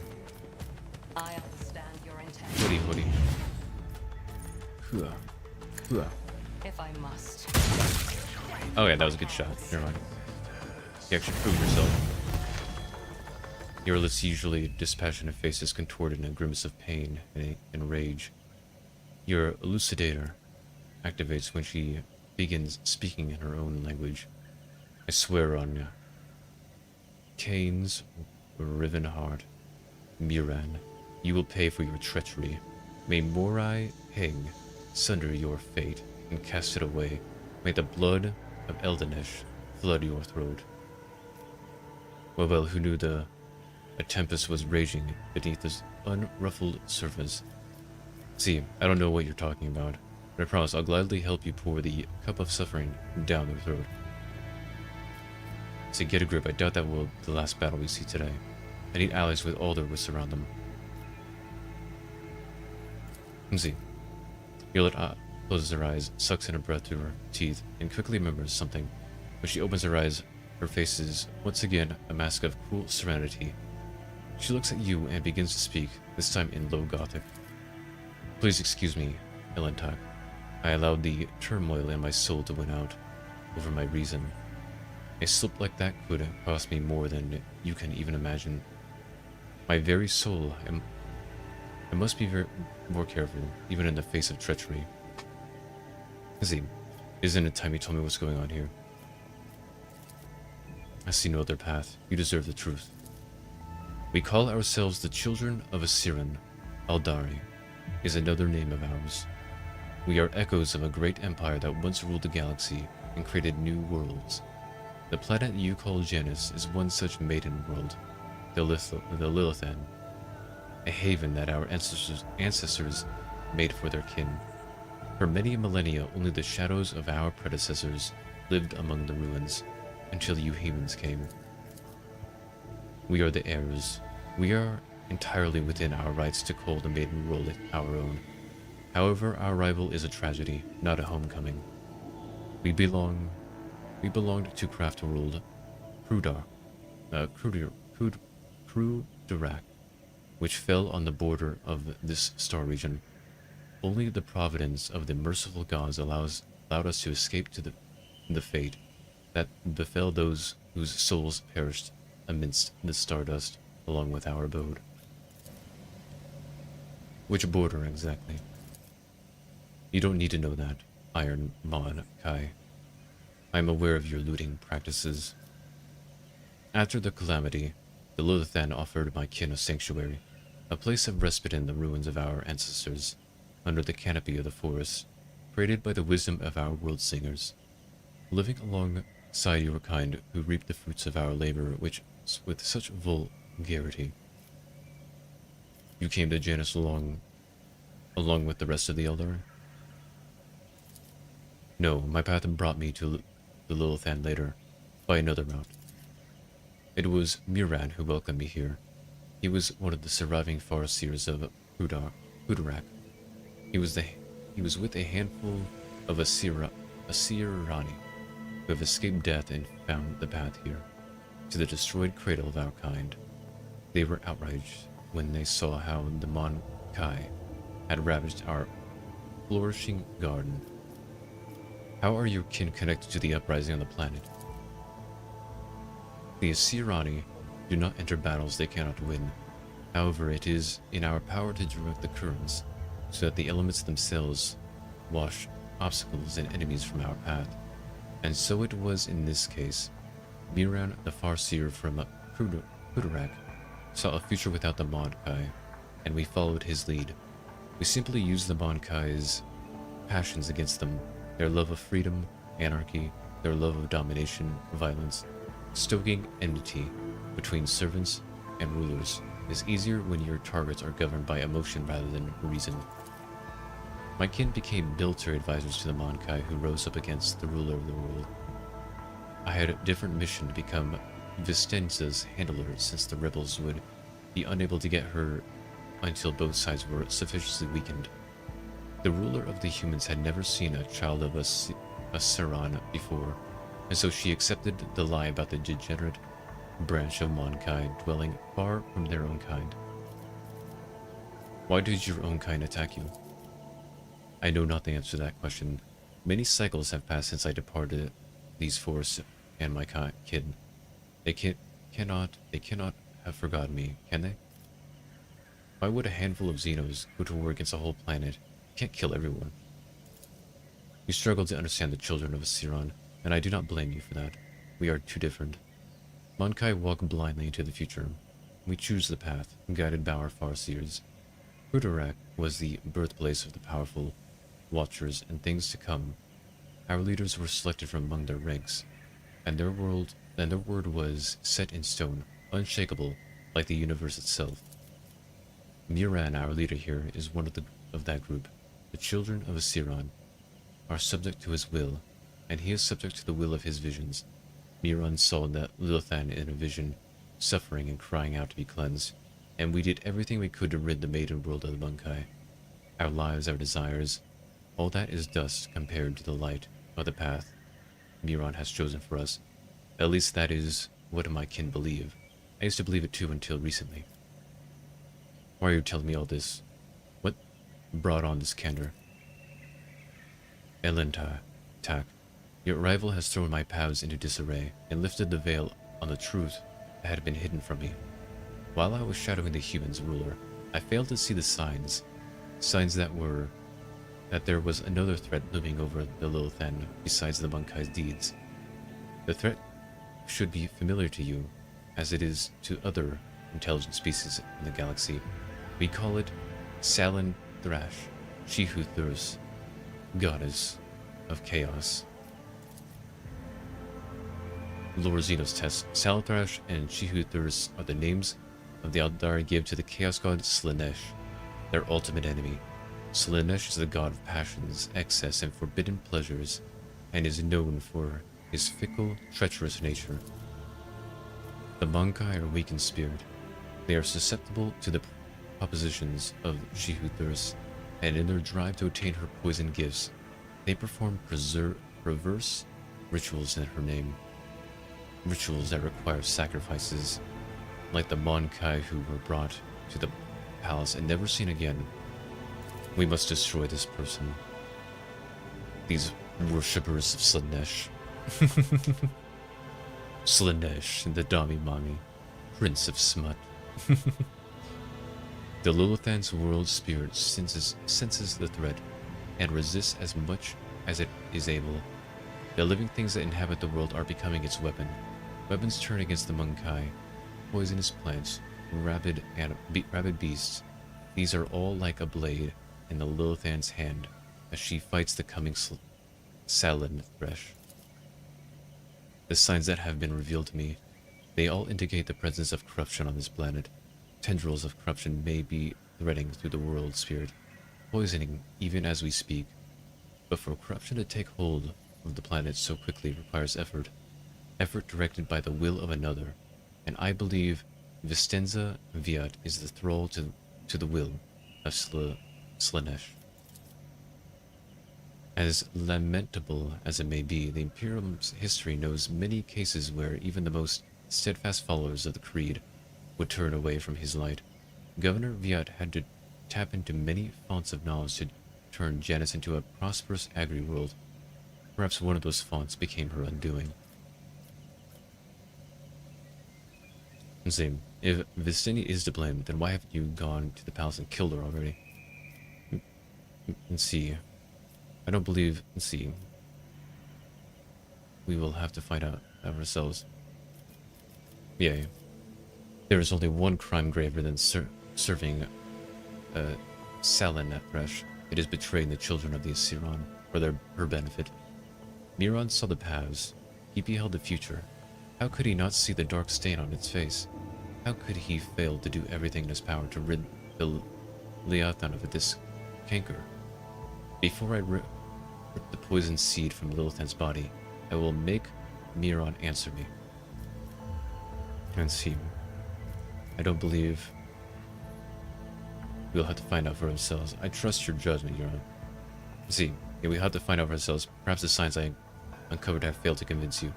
I understand your intent. Hoodie. If I must. Oh yeah, that was a good shot. Never mind. You actually proved yourself. Your lips usually dispassionate faces contorted in a grimace of pain and rage. Your elucidator activates when she begins speaking in her own language. I swear on you. Kane's riven heart, Miran, you will pay for your treachery. May Morai Heng sunder your fate and cast it away. May the blood of Eldanesh flood your throat. Well, who knew a tempest was raging beneath this unruffled surface? See, I don't know what you're talking about, but I promise I'll gladly help you pour the cup of suffering down their throat. See, get a grip. I doubt that will be the last battle we see today. I need allies with all their wits around them. See. Violet closes her eyes, sucks in her breath through her teeth, and quickly remembers something. When she opens her eyes, her face is once again a mask of cool serenity. She looks at you and begins to speak, this time in low Gothic. Please excuse me, Elentak. I allowed the turmoil in my soul to win out over my reason. A slip like that could cost me more than you can even imagine. My very soul, I must be more careful, even in the face of treachery. See, isn't it time you told me what's going on here? I see no other path. You deserve the truth. We call ourselves the children of Asiran. Aldari is another name of ours. We are echoes of a great empire that once ruled the galaxy and created new worlds. The planet you call Janus is one such maiden world, the Lilithan, a haven that our ancestors made for their kin. For many millennia, only the shadows of our predecessors lived among the ruins, until you humans came. We are the heirs. We are entirely within our rights to call the maiden world our own. However, our arrival is a tragedy, not a homecoming. We belong We belonged to craft world Krudarak, which fell on the border of this star region. Only the providence of the merciful gods allowed us to escape to the fate that befell those whose souls perished amidst the stardust along with our abode. Which border exactly? You don't need to know that, Iron Mon Kai. I am aware of your looting practices. After the calamity, the Lilithan offered my kin a sanctuary, a place of respite in the ruins of our ancestors, under the canopy of the forest, created by the wisdom of our world singers, living alongside your kind who reap the fruits of our labor with such vulgarity. You came to Janus along with the rest of the Eldar? No, my path brought me to the Lilithan later, by another route. It was Miran who welcomed me here. He was one of the surviving Farseers of Krudarak. He was with a handful of Asirani who have escaped death and found the path here, to the destroyed cradle of our kind. They were outraged when they saw how the Mon Kai had ravaged our flourishing garden. How are your kin connected to the uprising on the planet? The Asirani do not enter battles they cannot win. However, it is in our power to direct the currents, so that the elements themselves wash obstacles and enemies from our path. And so it was in this case. Miran, the Farseer from Krudarak, saw a future without the Mon Kai, and we followed his lead. We simply used the Mon Kai's passions against them, their love of freedom, anarchy, their love of domination, violence. Stoking enmity between servants and rulers is easier when your targets are governed by emotion rather than reason. My kin became military advisors to the Mon Kai who rose up against the ruler of the world. I had a different mission to become Vistenza's handler, since the rebels would be unable to get her until both sides were sufficiently weakened. The ruler of the humans had never seen a child of a Saran before, and so she accepted the lie about the degenerate branch of Mon Kai dwelling far from their own kind. Why did your own kind attack you? I know not the answer to that question. Many cycles have passed since I departed these forests and my kin. They cannot have forgotten me, can they? Why would a handful of Xenos go to war against a whole planet? You can't kill everyone. You struggle to understand the children of Asiran, and I do not blame you for that. We are too different. Mon Kai walk blindly into the future. We choose the path, guided by our Farseers. Krudarak was the birthplace of the powerful, watchers, and things to come. Our leaders were selected from among their ranks, and their word was set in stone, unshakable, like the universe itself. Miran, our leader here, is one of that group. The children of Asiran are subject to his will, and he is subject to the will of his visions. Miran saw that Lilithan in a vision, suffering and crying out to be cleansed, and we did everything we could to rid the maiden world of the Mon Kai. Our lives, our desires, all that is dust compared to the light of the path Miran has chosen for us. At least that is what my kin believe. I used to believe it too until recently. Why are you telling me all this? What brought on this candor? Tak, your arrival has thrown my paths into disarray and lifted the veil on the truth that had been hidden from me. While I was shadowing the humans' ruler, I failed to see the signs that there was another threat looming over the Lilithan besides the Mon Kai's deeds. The threat should be familiar to you, as it is to other intelligent species in the galaxy. We call it Salin Thrash, she who thirsts, goddess of chaos. Lord Xenos tests. Salamthrash and She Who Thirsts are the names of the Eldar give to the chaos god Slanesh, their ultimate enemy. Slanesh is the god of passions, excess, and forbidden pleasures, and is known for his fickle, treacherous nature. The Mon Kai are weak in spirit. They are susceptible to the propositions of She Who Thirsts, and in their drive to obtain her poison gifts, they perform perverse rituals in her name. Rituals that require sacrifices, like the Monkai who were brought to the palace and never seen again. We must destroy this person. These worshippers of Slanesh. Slanesh, the Dami-Mami, Prince of Smut. The Lilithan's world spirit senses the threat and resists as much as it is able. The living things that inhabit the world are becoming its weapon. Weapons turn against the Monkai, poisonous plants, rabid beasts. These are all like a blade in the Lilithan's hand as she fights the coming Salin Thresh. The signs that have been revealed to me, they all indicate the presence of corruption on this planet. Tendrils of corruption may be threading through the world spirit, poisoning even as we speak. But for corruption to take hold of the planet so quickly requires effort directed by the will of another, and I believe Vistenza Viat is the thrall to the will of Slanesh. As lamentable as it may be, the Imperium's history knows many cases where even the most steadfast followers of the Creed would turn away from his light. Governor Viat had to tap into many fonts of knowledge to turn Janus into a prosperous agri-world. Perhaps one of those fonts became her undoing. Let's see. If Vistini is to blame, then why haven't you gone to the palace and killed her already? Let's see. I don't believe... Let's see. We will have to find out ourselves. Yeah. There is only one crime graver than serving Salin Thresh. It is betraying the children of the Asiron for her benefit. Miron saw the paths. He beheld the future. How could he not see the dark stain on its face? How could he fail to do everything in his power to rid the Leviathan of this canker? Before I rip the poison seed from Lilithan's body, I will make Miron answer me. And see. I don't believe we'll have to find out for ourselves. I trust your judgment, Your Honor. See, yeah, we have to find out for ourselves. Perhaps the signs I uncovered have failed to convince you.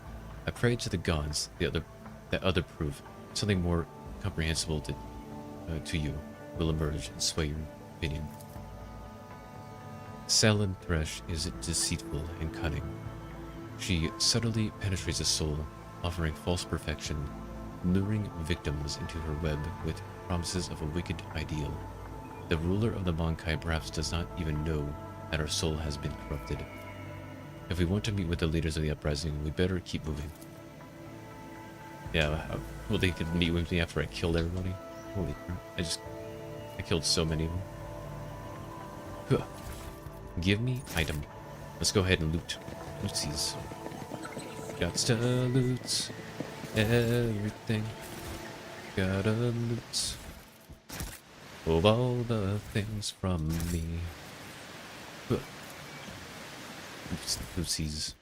I pray to the gods, that other proof, something more comprehensible to you, will emerge and sway your opinion. Salin Thresh is deceitful and cunning. She subtly penetrates the soul, offering false perfection, luring victims into her web with promises of a wicked ideal. The ruler of the Monkai perhaps does not even know that her soul has been corrupted. If we want to meet with the leaders of the uprising, we better keep moving. Yeah, well, they could meet with me after I killed everybody? Holy crap. I killed so many of them. Huh. Give me item. Let's go ahead and loot. Lootsies. Got to loot everything. Gotta loot of all the things from me. Huh. Lootsies.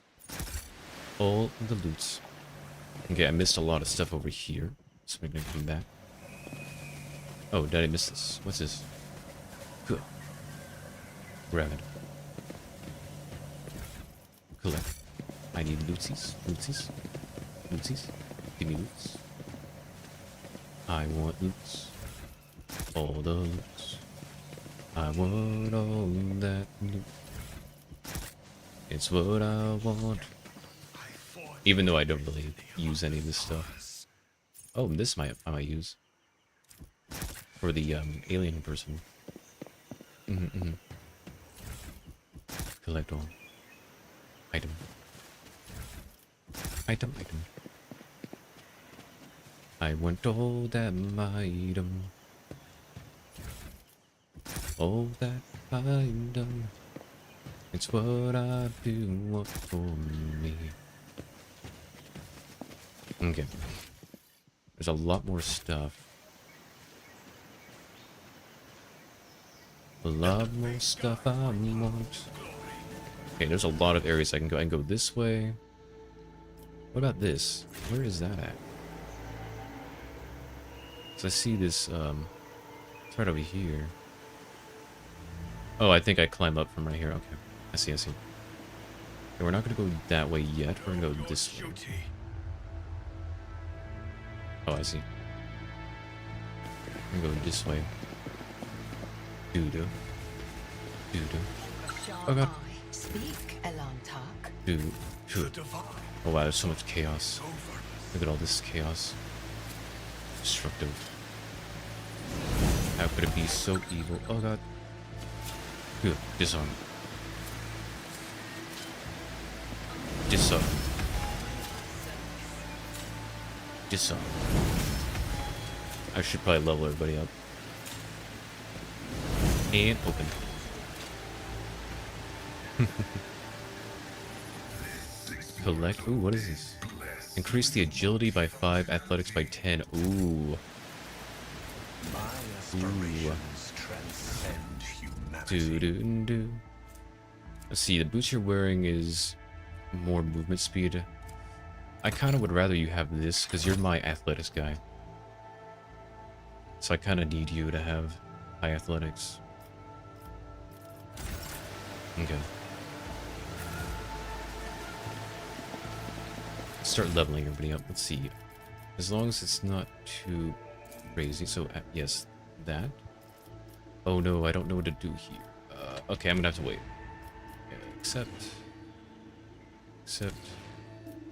All the loots. Okay, I missed a lot of stuff over here, so we're gonna come back. Oh, did I miss this? What's this? Huh. Grab it. Collect. I need lootsies. Lootsies. Lootsies. Give me loots. I want loots. All the loots. I want all that loot. It's what I want. Even though I don't really use any of this stuff. Oh, this I might use. For the alien person. Collect all. Item. Item. I want all that item. All that item. It's what I do want for me. Okay. There's a lot more stuff. A lot more stuff I want. Okay, there's a lot of areas I can go. I can go this way. What about this? Where is that at? So I see this, it's right over here. Oh, I think I climb up from right here. Okay. I see. Okay, we're not gonna go that way yet. We're gonna go this way. Oh, I see. I'm gonna go this way. Doo-doo. Doo-doo. Oh god. Speak, Elantark. Dude. Oh wow, there's so much chaos. Look at all this chaos. Destructive. How could it be so evil? Oh god. Good. Disarm. Disarm. Disarm. I should probably level everybody up. And open. Collect. Ooh, what is this? Increase the agility by 5, athletics by 10. Ooh. Do. Let's see, the boots you're wearing is more movement speed. I kind of would rather you have this, because you're my athletics guy. So I kind of need you to have high athletics. Okay. Start leveling everybody up. Let's see. As long as it's not too crazy. So, yes, that. Oh no, I don't know what to do here. Okay, I'm gonna have to wait. Except.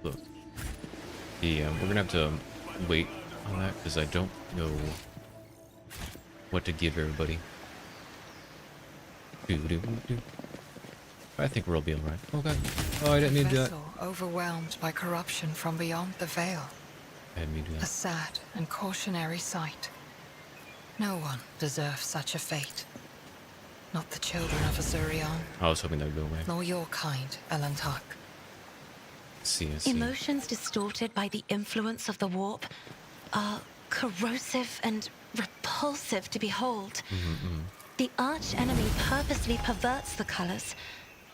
Look. Yeah, we're gonna have to wait on that because I don't know what to give everybody. I think we'll be alright. Oh god. Oh, I didn't mean to do that. Vessel overwhelmed by corruption from beyond the veil. I didn't mean to do A that. sad and cautionary sight. No one deserves such a fate. Not the children of Azurion, I was hoping that would go away. nor your kind, Elantark. I see. Emotions distorted by the influence of the warp are corrosive and repulsive to behold. The arch-enemy purposely perverts the colors,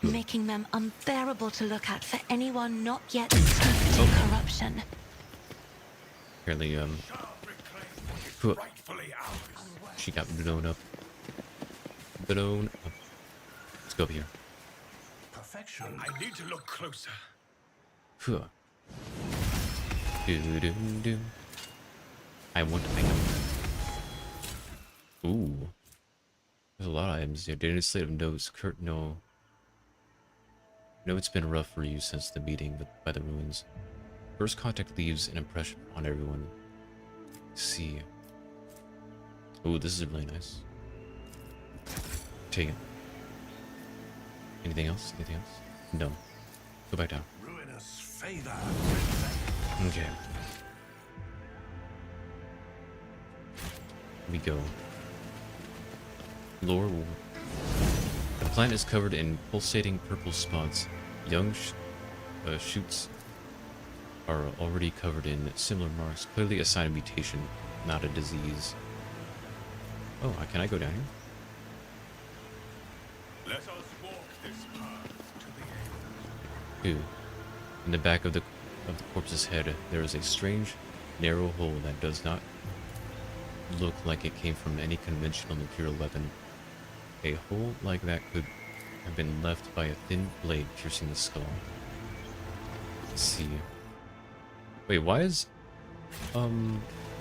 making them unbearable to look at for anyone not yet steeped in corruption. Apparently, she got blown up. Let's go over here. Perfection. I need to look closer. Phew. Do. I want item. Ooh. There's a lot of items here. Data slate of notes. Kurt, no. I know it's been rough for you since the meeting by the ruins. First contact leaves an impression on everyone. Let's see. Ooh, this is really nice. Take it. Anything else? No. Go back down. Ruinous favor. Okay. Here we go. Lore War. The plant is covered in pulsating purple spots. Young shoots are already covered in similar marks, clearly a sign of mutation, not a disease. Oh, can I go down here? Let us walk this path to the end. Ew. In the back of the corpse's head, there is a strange, narrow hole that does not look like it came from any conventional Imperial weapon. A hole like that could have been left by a thin blade piercing the skull. Let's see. Wait, why is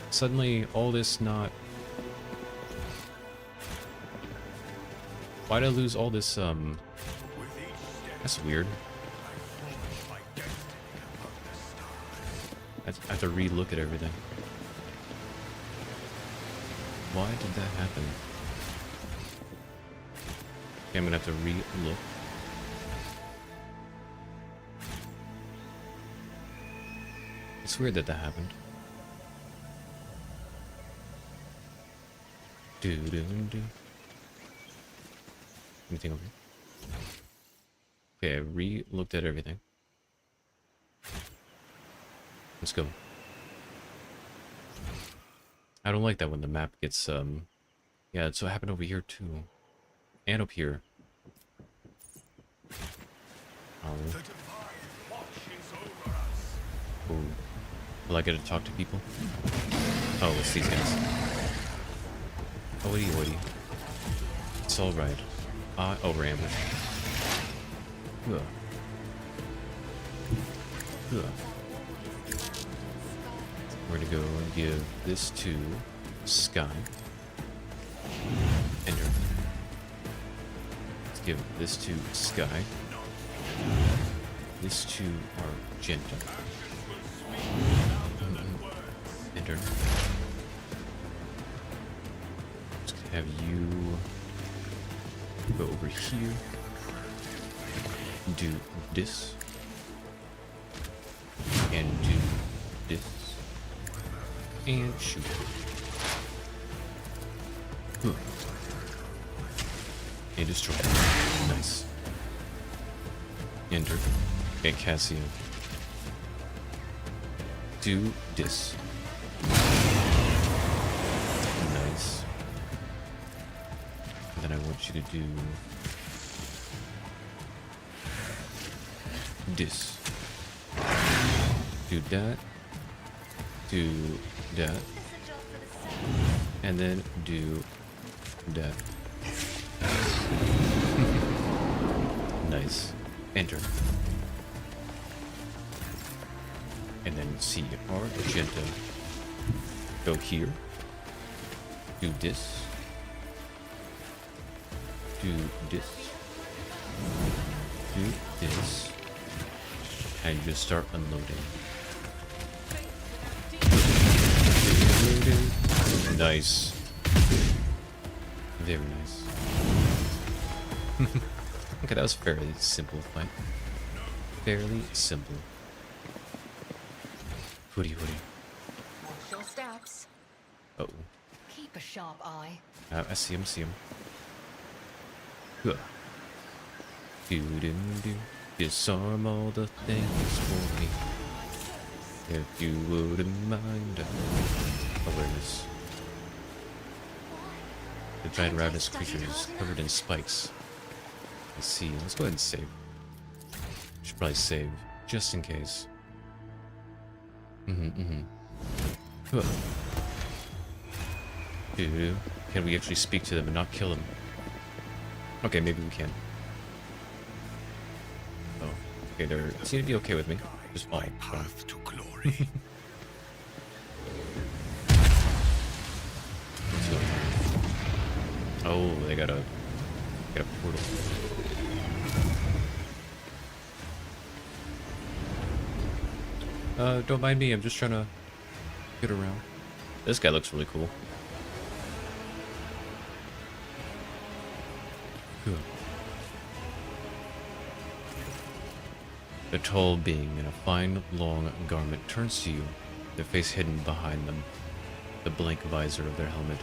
suddenly all this not... Why did I lose all this That's weird. I have to re-look at everything. Why did that happen? Okay, I'm gonna have to re-look. It's weird that happened. Do. Anything over here? Okay, I re-looked at everything. Let's go. I don't like that when the map gets, yeah, that's what happened over here, too. And up here. Oh. Oh. Will I get to talk to people? Oh, it's these guys. Oity. It's alright. Over ambush. Ugh. Ugh. We're gonna go and give this to Sky. Enter. Let's give this to Sky. This to Argenta. Enter. Just gonna have you go over here. Do this. And do this. And shoot. Huh. And destroy. Nice. Enter. And Cassio. Do this. Nice. And then I want you to do this. Do that. Do that. And then do that. Nice. Enter. And then see Argenta. Go here. Do this. Do this. Do this. And just start unloading. Nice. Very nice. Okay, that was fairly simple fight. Fairly simple. Hoodie. Watch your steps. Oh. Keep a sharp eye. I see him. Huh. Do. Disarm all the things for me. If you wouldn't mind. Awareness. The giant ravenous creature is covered in spikes. I see. Let's go ahead and save. Should probably save, just in case. Huh. Dude, can we actually speak to them and not kill them? Okay, maybe we can. Oh, okay, they seem to be okay with me. Just fine. Path to glory. Oh, they got a portal. Don't mind me, I'm just trying to get around. This guy looks really cool. Good. The tall being in a fine, long garment turns to you, their face hidden behind them, the blank visor of their helmet.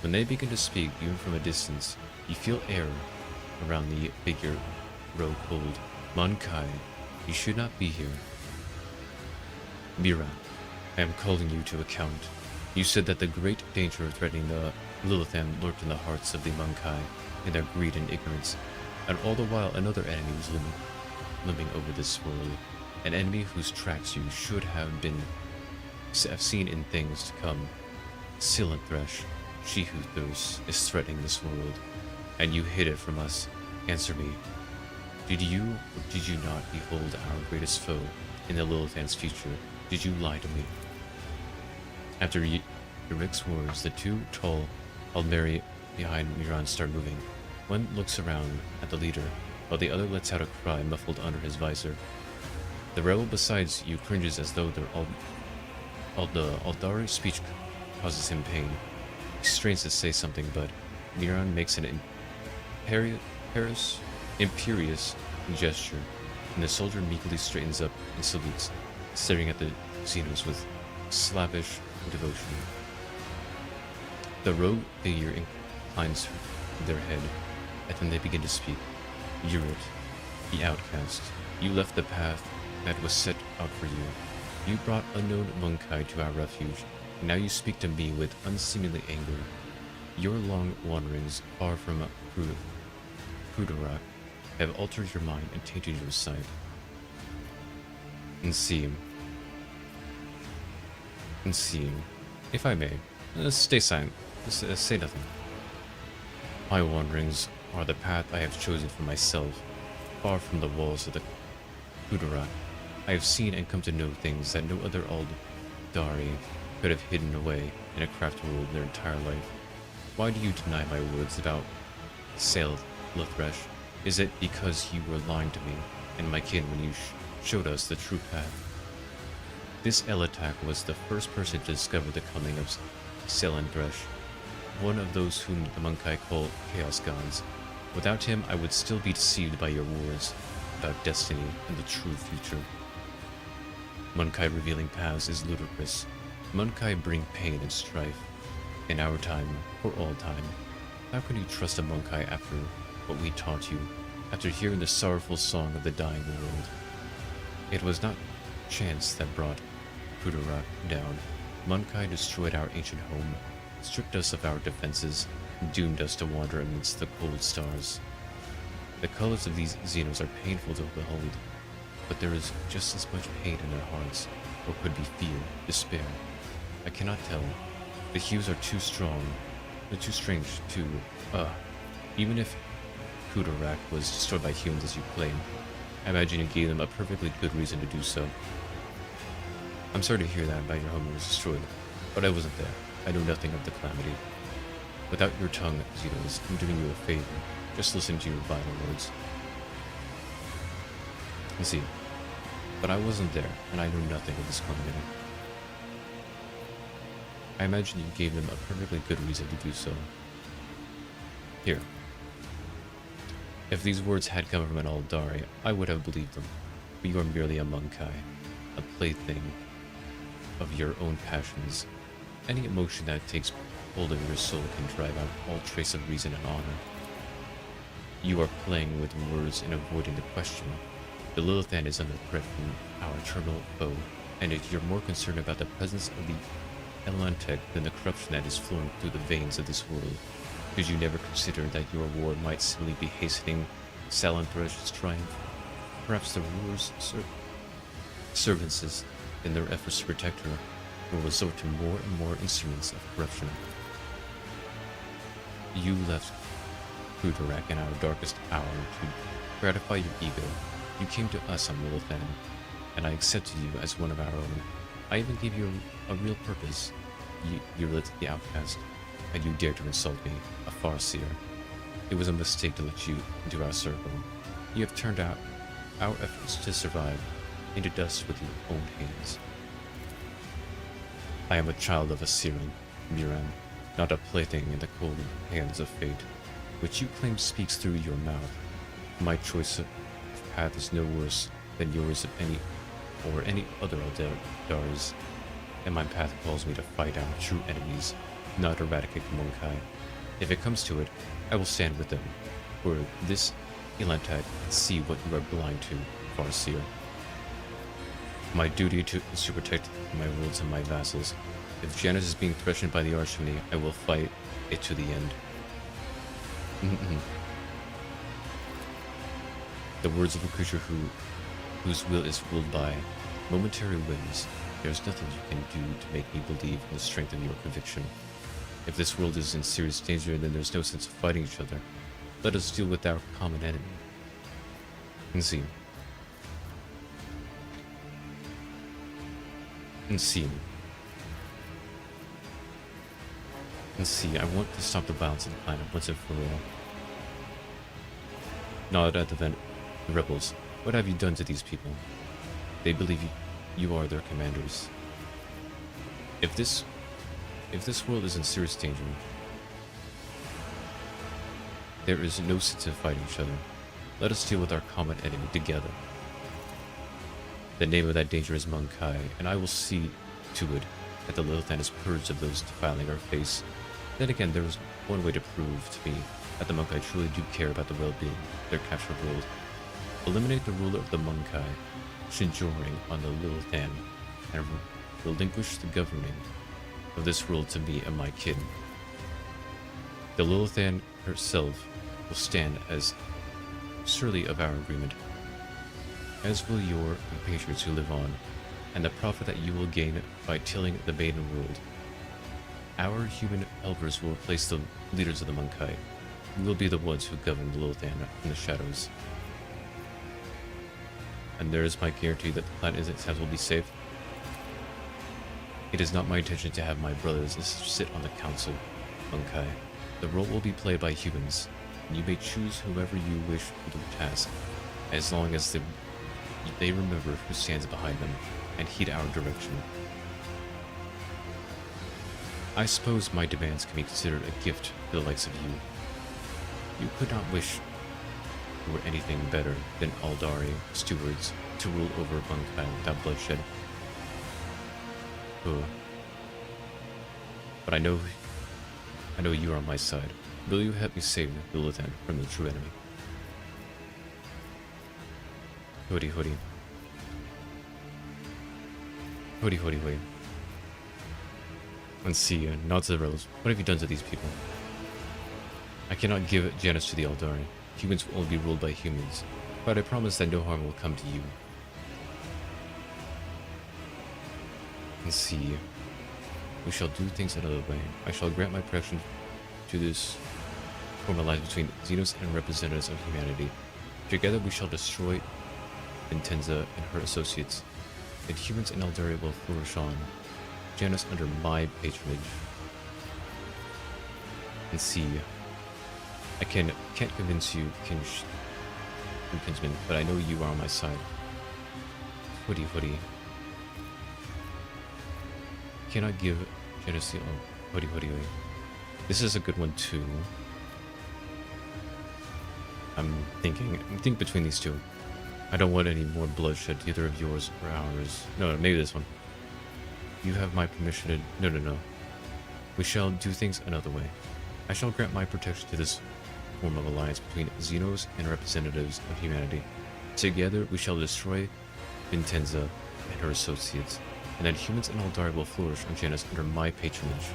When they begin to speak, even from a distance, you feel air around the figure grow cold. Mankai, you should not be here. Mira, I am calling you to account. You said that the great danger threatening the Lilithan lurked in the hearts of the Mankai, in their greed and ignorance, and all the while another enemy was looming over this world. An enemy whose tracks you should have seen in things to come. Silent Thresh, she who thirsts, is threatening this world, and you hid it from us. Answer me. Did you or did you not behold our greatest foe in the Lilithan's future? Did you lie to me? After Yurik's words, the two tall Aldmeri behind Miran start moving. One looks around at the leader, while the other lets out a cry muffled under his visor. The rebel beside you cringes as though the Aldari speech causes him pain. He strains to say something, but Miran makes an imperious gesture, and the soldier meekly straightens up and salutes, staring at the Xenos with slavish devotion. The rogue figure inclines their head, and then they begin to speak. Yurit, the outcast, you left the path that was set out for you. You brought unknown Munkai to our refuge, and now you speak to me with unseemly anger. Your long wanderings far from Kudarak have altered your mind and tainted your sight. And see, if I may, stay silent, say nothing. My wanderings are the path I have chosen for myself, far from the walls of the Kudarak. I have seen and come to know things that no other Aldari could have hidden away in a craft world their entire life. Why do you deny my words about Sail Lothresh? Is it because you were lying to me and my kin when you showed us the true path? This Elatak was the first person to discover the coming of Salandresh, one of those whom the Monkai call Chaos Gods. Without him, I would still be deceived by your wars about destiny and the true future. Monkai revealing paths is ludicrous. Monkai bring pain and strife. In our time, for all time. How can you trust a Monkai after what we taught you, after hearing the sorrowful song of the dying world? It was not chance that brought Kudarak down. Monkai destroyed our ancient home, stripped us of our defenses, and doomed us to wander amidst the cold stars. The colors of these Xenos are painful to behold, but there is just as much pain in their hearts, or could be fear, despair. I cannot tell. The hues are too strong. They're too strange to, even if Kudarak was destroyed by humans as you claim, I imagine you gave them a perfectly good reason to do so. I'm sorry to hear that about your home was destroyed, but I wasn't there. I know nothing of the calamity. Without your tongue, Xenos, I'm doing you a favor. Just listen to your final words. You see, but I wasn't there, and I know nothing of this calamity. I imagine you gave them a perfectly good reason to do so. Here. If these words had come from an Aldari, I would have believed them. But you are merely a Monkai, a plaything of your own passions. Any emotion that takes hold of your soul can drive out all trace of reason and honor. You are playing with words and avoiding the question. The Lilithan is under threat from our eternal foe, and if you're more concerned about the presence of the Elantek than the corruption that is flowing through the veins of this world, because you never considered that your war might simply be hastening Salanthresh's triumph. Perhaps the ruler's servants, in their efforts to protect her, will resort to more and more instruments of corruption. You left Kudarak in our darkest hour to gratify your ego. You came to us on Lilithan, and I accepted you as one of our own. I even gave you a real purpose. You lit the outcast, and you dared to insult me, a Farseer. It was a mistake to let you into our circle. You have turned out our efforts to survive into dust with your own hands. I am a child of a Siren, Miran, not a plaything in the cold hands of fate, which you claim speaks through your mouth. My choice of path is no worse than yours of any other Aldari's, and my path calls me to fight our true enemies, not eradicate the Monkai. If it comes to it, I will stand with them, for this Elantak see what you are blind to, Farseer. My duty is to protect my worlds and my vassals. If Janus is being threatened by the Archmany, I will fight it to the end. The words of a creature whose will is ruled by momentary whims. There's nothing you can do to make me believe in the strength of your conviction. If this world is in serious danger, then there's no sense of fighting each other. Let us deal with our common enemy. And see. I want to stop the violence of the planet once and for all. Not at the rebels. What have you done to these people? They believe you are their commanders. If this world is in serious danger, there is no sense in fighting each other. Let us deal with our common enemy together. The name of that danger is Monkai, and I will see to it that the Lilithan is purged of those defiling our face. Then again, there is one way to prove to me that the Monkai truly do care about the well-being of their captured world. Eliminate the ruler of the Monkai, Shinjoring on the Lilithan, and relinquish the governing of this world to me and my kin. The Lilithan herself will stand as surely of our agreement, as will your compatriots who live on, and the profit that you will gain by tilling the maiden world. Our human helpers will replace the leaders of the Monkai. We will be the ones who govern the Lilithan in the shadows. and there is my guarantee that the planet itself will be safe. It is not my intention to have my brothers sit on the council, Bunkai. The role will be played by humans, and you may choose whoever you wish to do the task, as long as they remember who stands behind them and heed our direction. I suppose my demands can be considered a gift to the likes of you. You could not wish for anything better than Aldari stewards to rule over Bunkai without bloodshed. Ugh. But I know you are on my side. Will you help me save Lilithan from the true enemy? Hoodie. Hoodie. Let's see, nods to the rebels. What have you done to these people? I cannot give Janus to the Aldari. Humans will only be ruled by humans, but I promise that no harm will come to you. Let's see. We shall do things another way. I shall grant my protection to this form alliance between Xenos and representatives of humanity. Together we shall destroy Intenza and her associates, and humans and Aldari will flourish on. Janus under my patronage. And see. I can't convince you, kinsman, but I know you are on my side. Hoodie. Cannot give Janus the hoodie. This is a good one too. I'm thinking between these two. I don't want any more bloodshed, either of yours or ours. No, maybe this one. You have my permission to... No. We shall do things another way. I shall grant my protection to this form of alliance between Xenos and representatives of humanity. Together we shall destroy Vintenza and her associates, and then humans and Aldari will flourish on Janus under my patronage.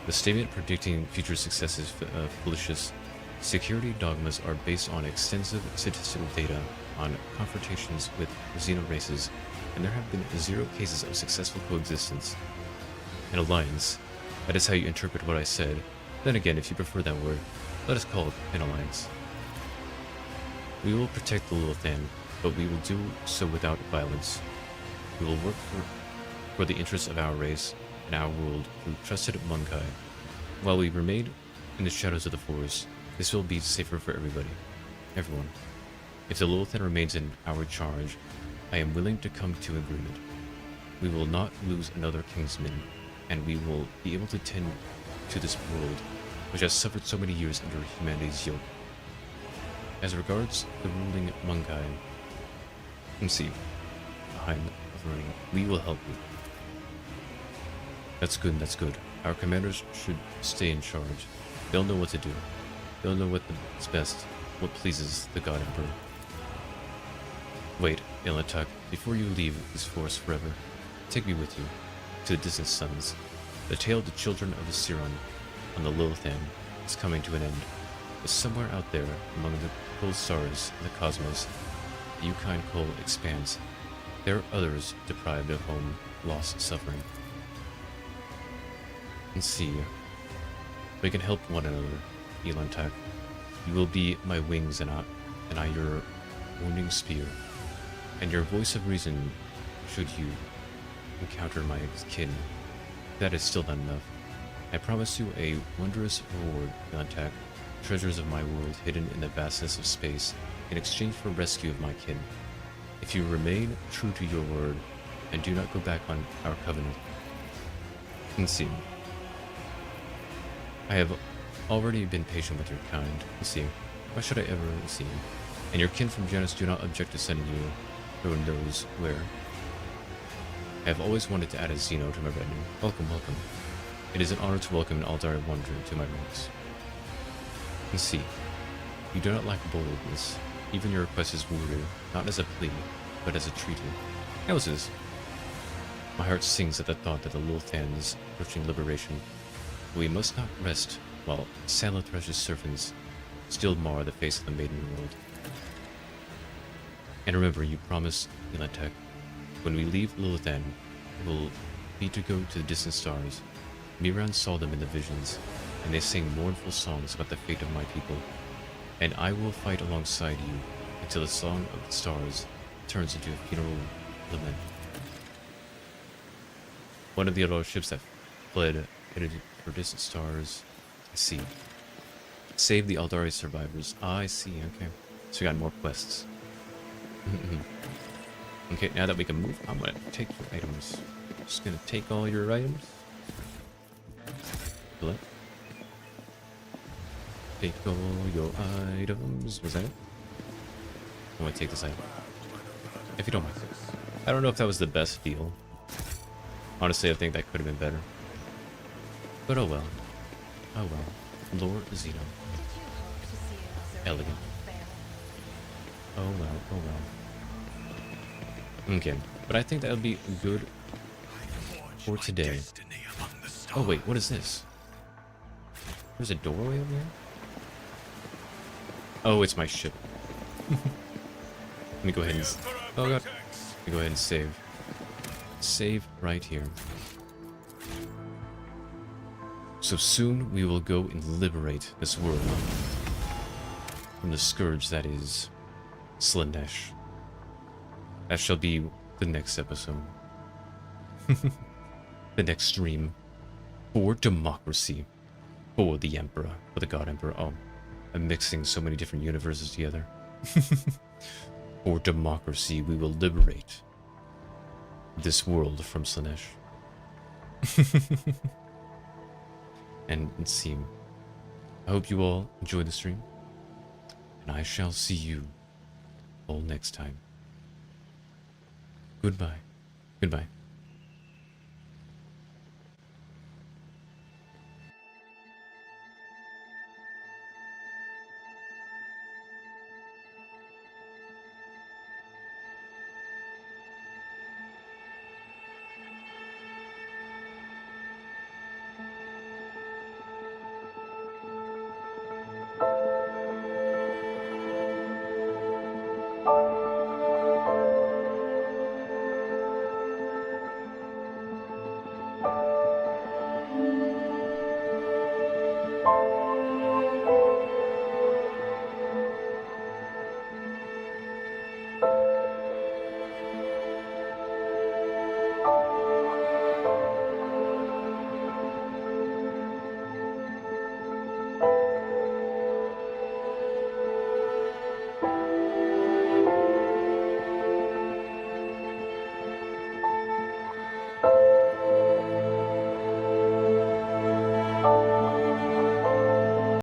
The statement predicting future success is fallacious. Security dogmas are based on extensive statistical data on confrontations with Xeno races, and there have been 0 cases of successful coexistence. An alliance, that is how you interpret what I said. Then again, if you prefer that word, let us call it an alliance. We will protect the Lilithan, but we will do so without violence. We will work for the interests of our race and our world through trusted Bunkai. While we remain in the shadows of the forest, this will be safer for everyone. If the Lilithan remains in our charge, I am willing to come to agreement. We will not lose another kingsman, and we will be able to tend to this world, which has suffered so many years under humanity's yoke. As regards the ruling Bunkai, behind the ring, we will help you. That's good. Our commanders should stay in charge. They'll know what to do. They'll know what is best, what pleases the God Emperor. Wait, Ilatak, before you leave this forest forever, take me with you to the distant suns. The tale of the children of the Siron on the Lilithan is coming to an end. But somewhere out there, among the cold stars of the cosmos, the Yukine coal expands. There are others deprived of home, lost, suffering. And see, we can help one another, Elantak. You will be my wings and I your wounding spear, and your voice of reason should you encounter my kin. That is still not enough. I promise you a wondrous reward, Elantak, treasures of my world hidden in the vastness of space, in exchange for rescue of my kin. If you remain true to your word, and do not go back on our covenant. See, I have already been patient with your kind. See, why should I ever see? And your kin from Janus do not object to sending you who knows where. I have always wanted to add a Xeno to my retinue. Welcome. It is an honor to welcome an Aldari wanderer to my ranks. See, you do not lack boldness. Even your request is worded, not as a plea, but as a treaty. How's this? My heart sings at the thought that the Lilithan is approaching liberation. We must not rest while Salathresh's servants still mar the face of the maiden world. And remember, you promised, Elantek, when we leave Lilithan, it will be to go to the distant stars. Miran saw them in the visions, and they sing mournful songs about the fate of my people. And I will fight alongside you until the song of the stars turns into a funeral lament. One of the other ships that fled headed for distant stars. I see. Save the Aldari survivors. I see, okay. So we got more quests. Okay, now that we can move, I'm gonna take your items. Just gonna take all your items. What? Take all your items. Was that it? I'm gonna take this item. If you don't mind. I don't know if that was the best deal. Honestly, I think that could have been better. But oh well. Oh well. Lord Zeno. Elegant. Oh well, oh well. Okay, but I think that would be good for today. Oh wait, what is this? There's a doorway over here? Oh, it's my ship. Let me go ahead and... Oh god. Let me go ahead and save. Save right here. So soon we will go and liberate this world from the scourge that is Slaanesh. That shall be the next episode. The next stream. For democracy. For the Emperor. For the God Emperor. Oh, I'm mixing so many different universes together. For democracy, we will liberate this world from Slaanesh. And see. I hope you all enjoyed the stream. And I shall see you all next time. Goodbye. Goodbye.